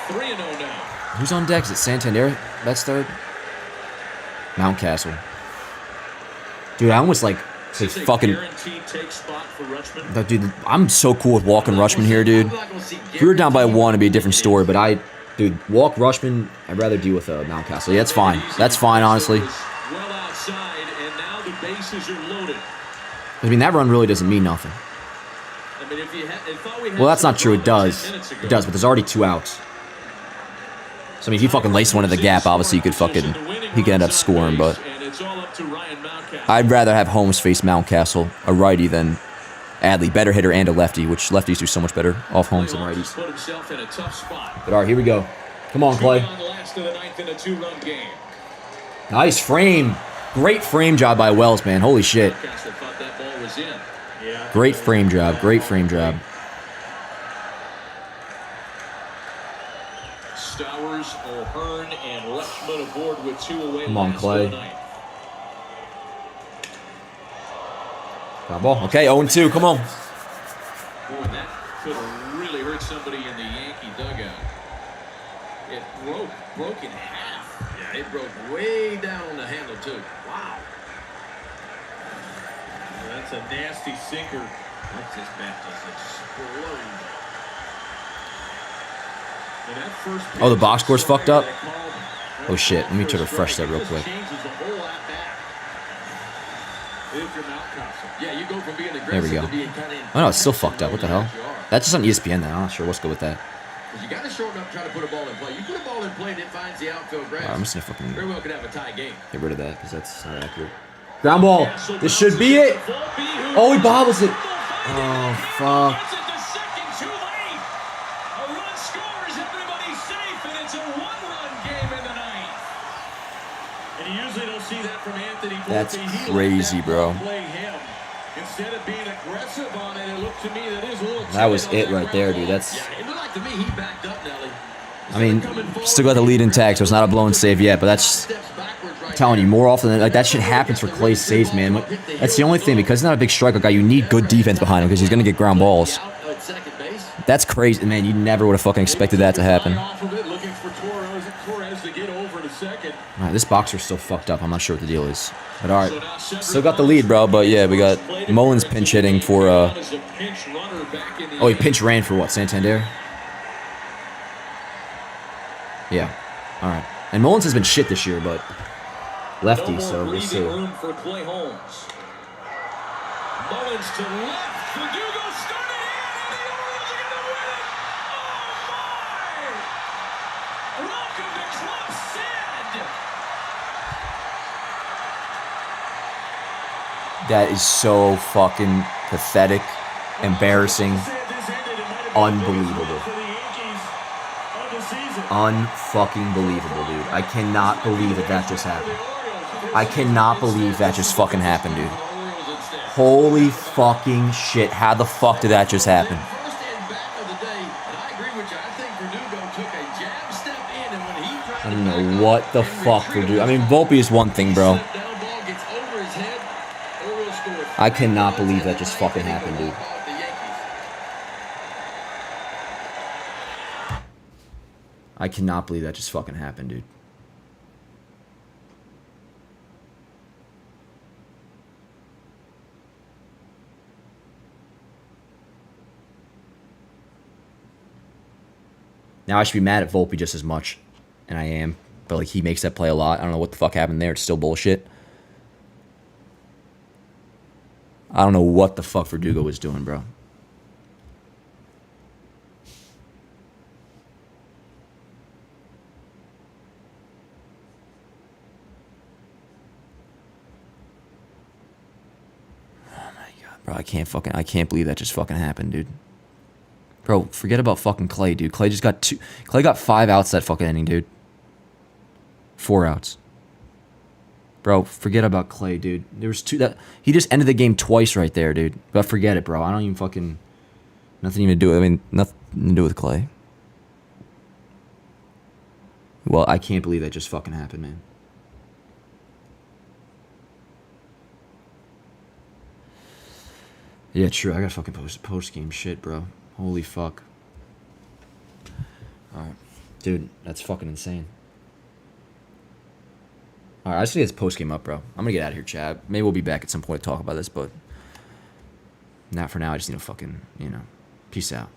3-0 now. Who's on deck? Is it Santander? That's third? Mountcastle. Dude, I almost, like, say fucking... Take spot for Rutschman. Dude, I'm so cool with walking Rutschman here, dude. If we were down by 1, it'd be a different story, but dude, walk Rutschman, I'd rather deal with Mountcastle. Yeah, that's fine. That's fine, honestly. Well outside, and now the bases are loaded. I mean, that run really doesn't mean nothing. I mean, Well, that's not true. It does. It does, but there's already 2 outs. So, I mean, if you fucking lace one in the gap, obviously he could end up scoring, but I'd rather have Holmes face Mountcastle, a righty, than Adley. Better hitter and a lefty, which lefties do so much better off Holmes than righties. But all right, here we go. Come on, Clay. Nice frame. Great frame job by Wells, man. Holy shit. Great frame job. Great frame job. Stowers, O'Hearn, and Rutschman aboard with 2 away. Come on, Clay. Got ball. Okay, 0-2. Come on. Boy, that could have really hurt somebody in the Yankee dugout. It broke in half. Yeah, it broke way down on the handle, too. Wow. That's a nasty sinker. That's this bat just explode. Oh, the box score's fucked up? Oh, shit. Let me try to refresh that real quick. There we go. Oh, no, it's still fucked up. What the hell? That's just on ESPN now. I'm not sure what's good with that. You got to shorten up, try to put a ball in play. You put a ball in play and it finds the outfield grass. I'm just going to fucking very well could have a tie game. Get rid of that because that's not accurate. Ground ball. This should be it. Oh, he bobbles it. Oh, fuck. That's crazy, bro. That was it right there, dude. That's... I mean, still got the lead intact, so it's not a blown save yet, but that's... I'm telling you, more often than... Like, that shit happens for Clay's saves, man. That's the only thing. Because he's not a big striker guy, you need good defense behind him because he's going to get ground balls. That's crazy. Man, you never would have fucking expected that to happen. All right, this boxer's still fucked up. I'm not sure what the deal is. But all right, still got the lead, bro. But yeah, we got Mullins pinch hitting for... Oh, he pinch ran for what, Santander? Yeah, all right. And Mullins has been shit this year, but lefty, so we'll see. Room for Clay Holmes. Mullins to left. Verdugo started in, and the Orioles are going to win it. Oh, my! Welcome to Club Sid. That is so fucking pathetic, embarrassing, unbelievable. Unfucking believable, dude. I cannot believe that just happened. I cannot believe that just fucking happened, dude. Holy fucking shit. How the fuck did that just happen? I don't know what the fuck Verdugo... I mean, Volpe is one thing, bro. I cannot believe that just fucking happened, dude. I cannot believe that just fucking happened, dude. Now I should be mad at Volpe just as much, and I am. But like he makes that play a lot. I don't know what the fuck happened there. It's still bullshit. I don't know what the fuck Verdugo was doing, bro. Bro, I can't believe that just fucking happened, dude. Bro, forget about fucking Clay, dude. Clay got 5 outs that fucking inning, dude. 4 outs. Bro, forget about Clay, dude. There was 2 that he just ended the game twice right there, dude. But forget it, bro. I don't even fucking nothing even to do with. I mean, nothing to do with Clay. Well, I can't believe that just fucking happened, man. Yeah, true. I got fucking post game shit, bro. Holy fuck. Alright. Dude, that's fucking insane. Alright, I just need this post game up, bro. I'm gonna get out of here, Chad. Maybe we'll be back at some point to talk about this, but not for now. I just need to fucking, peace out.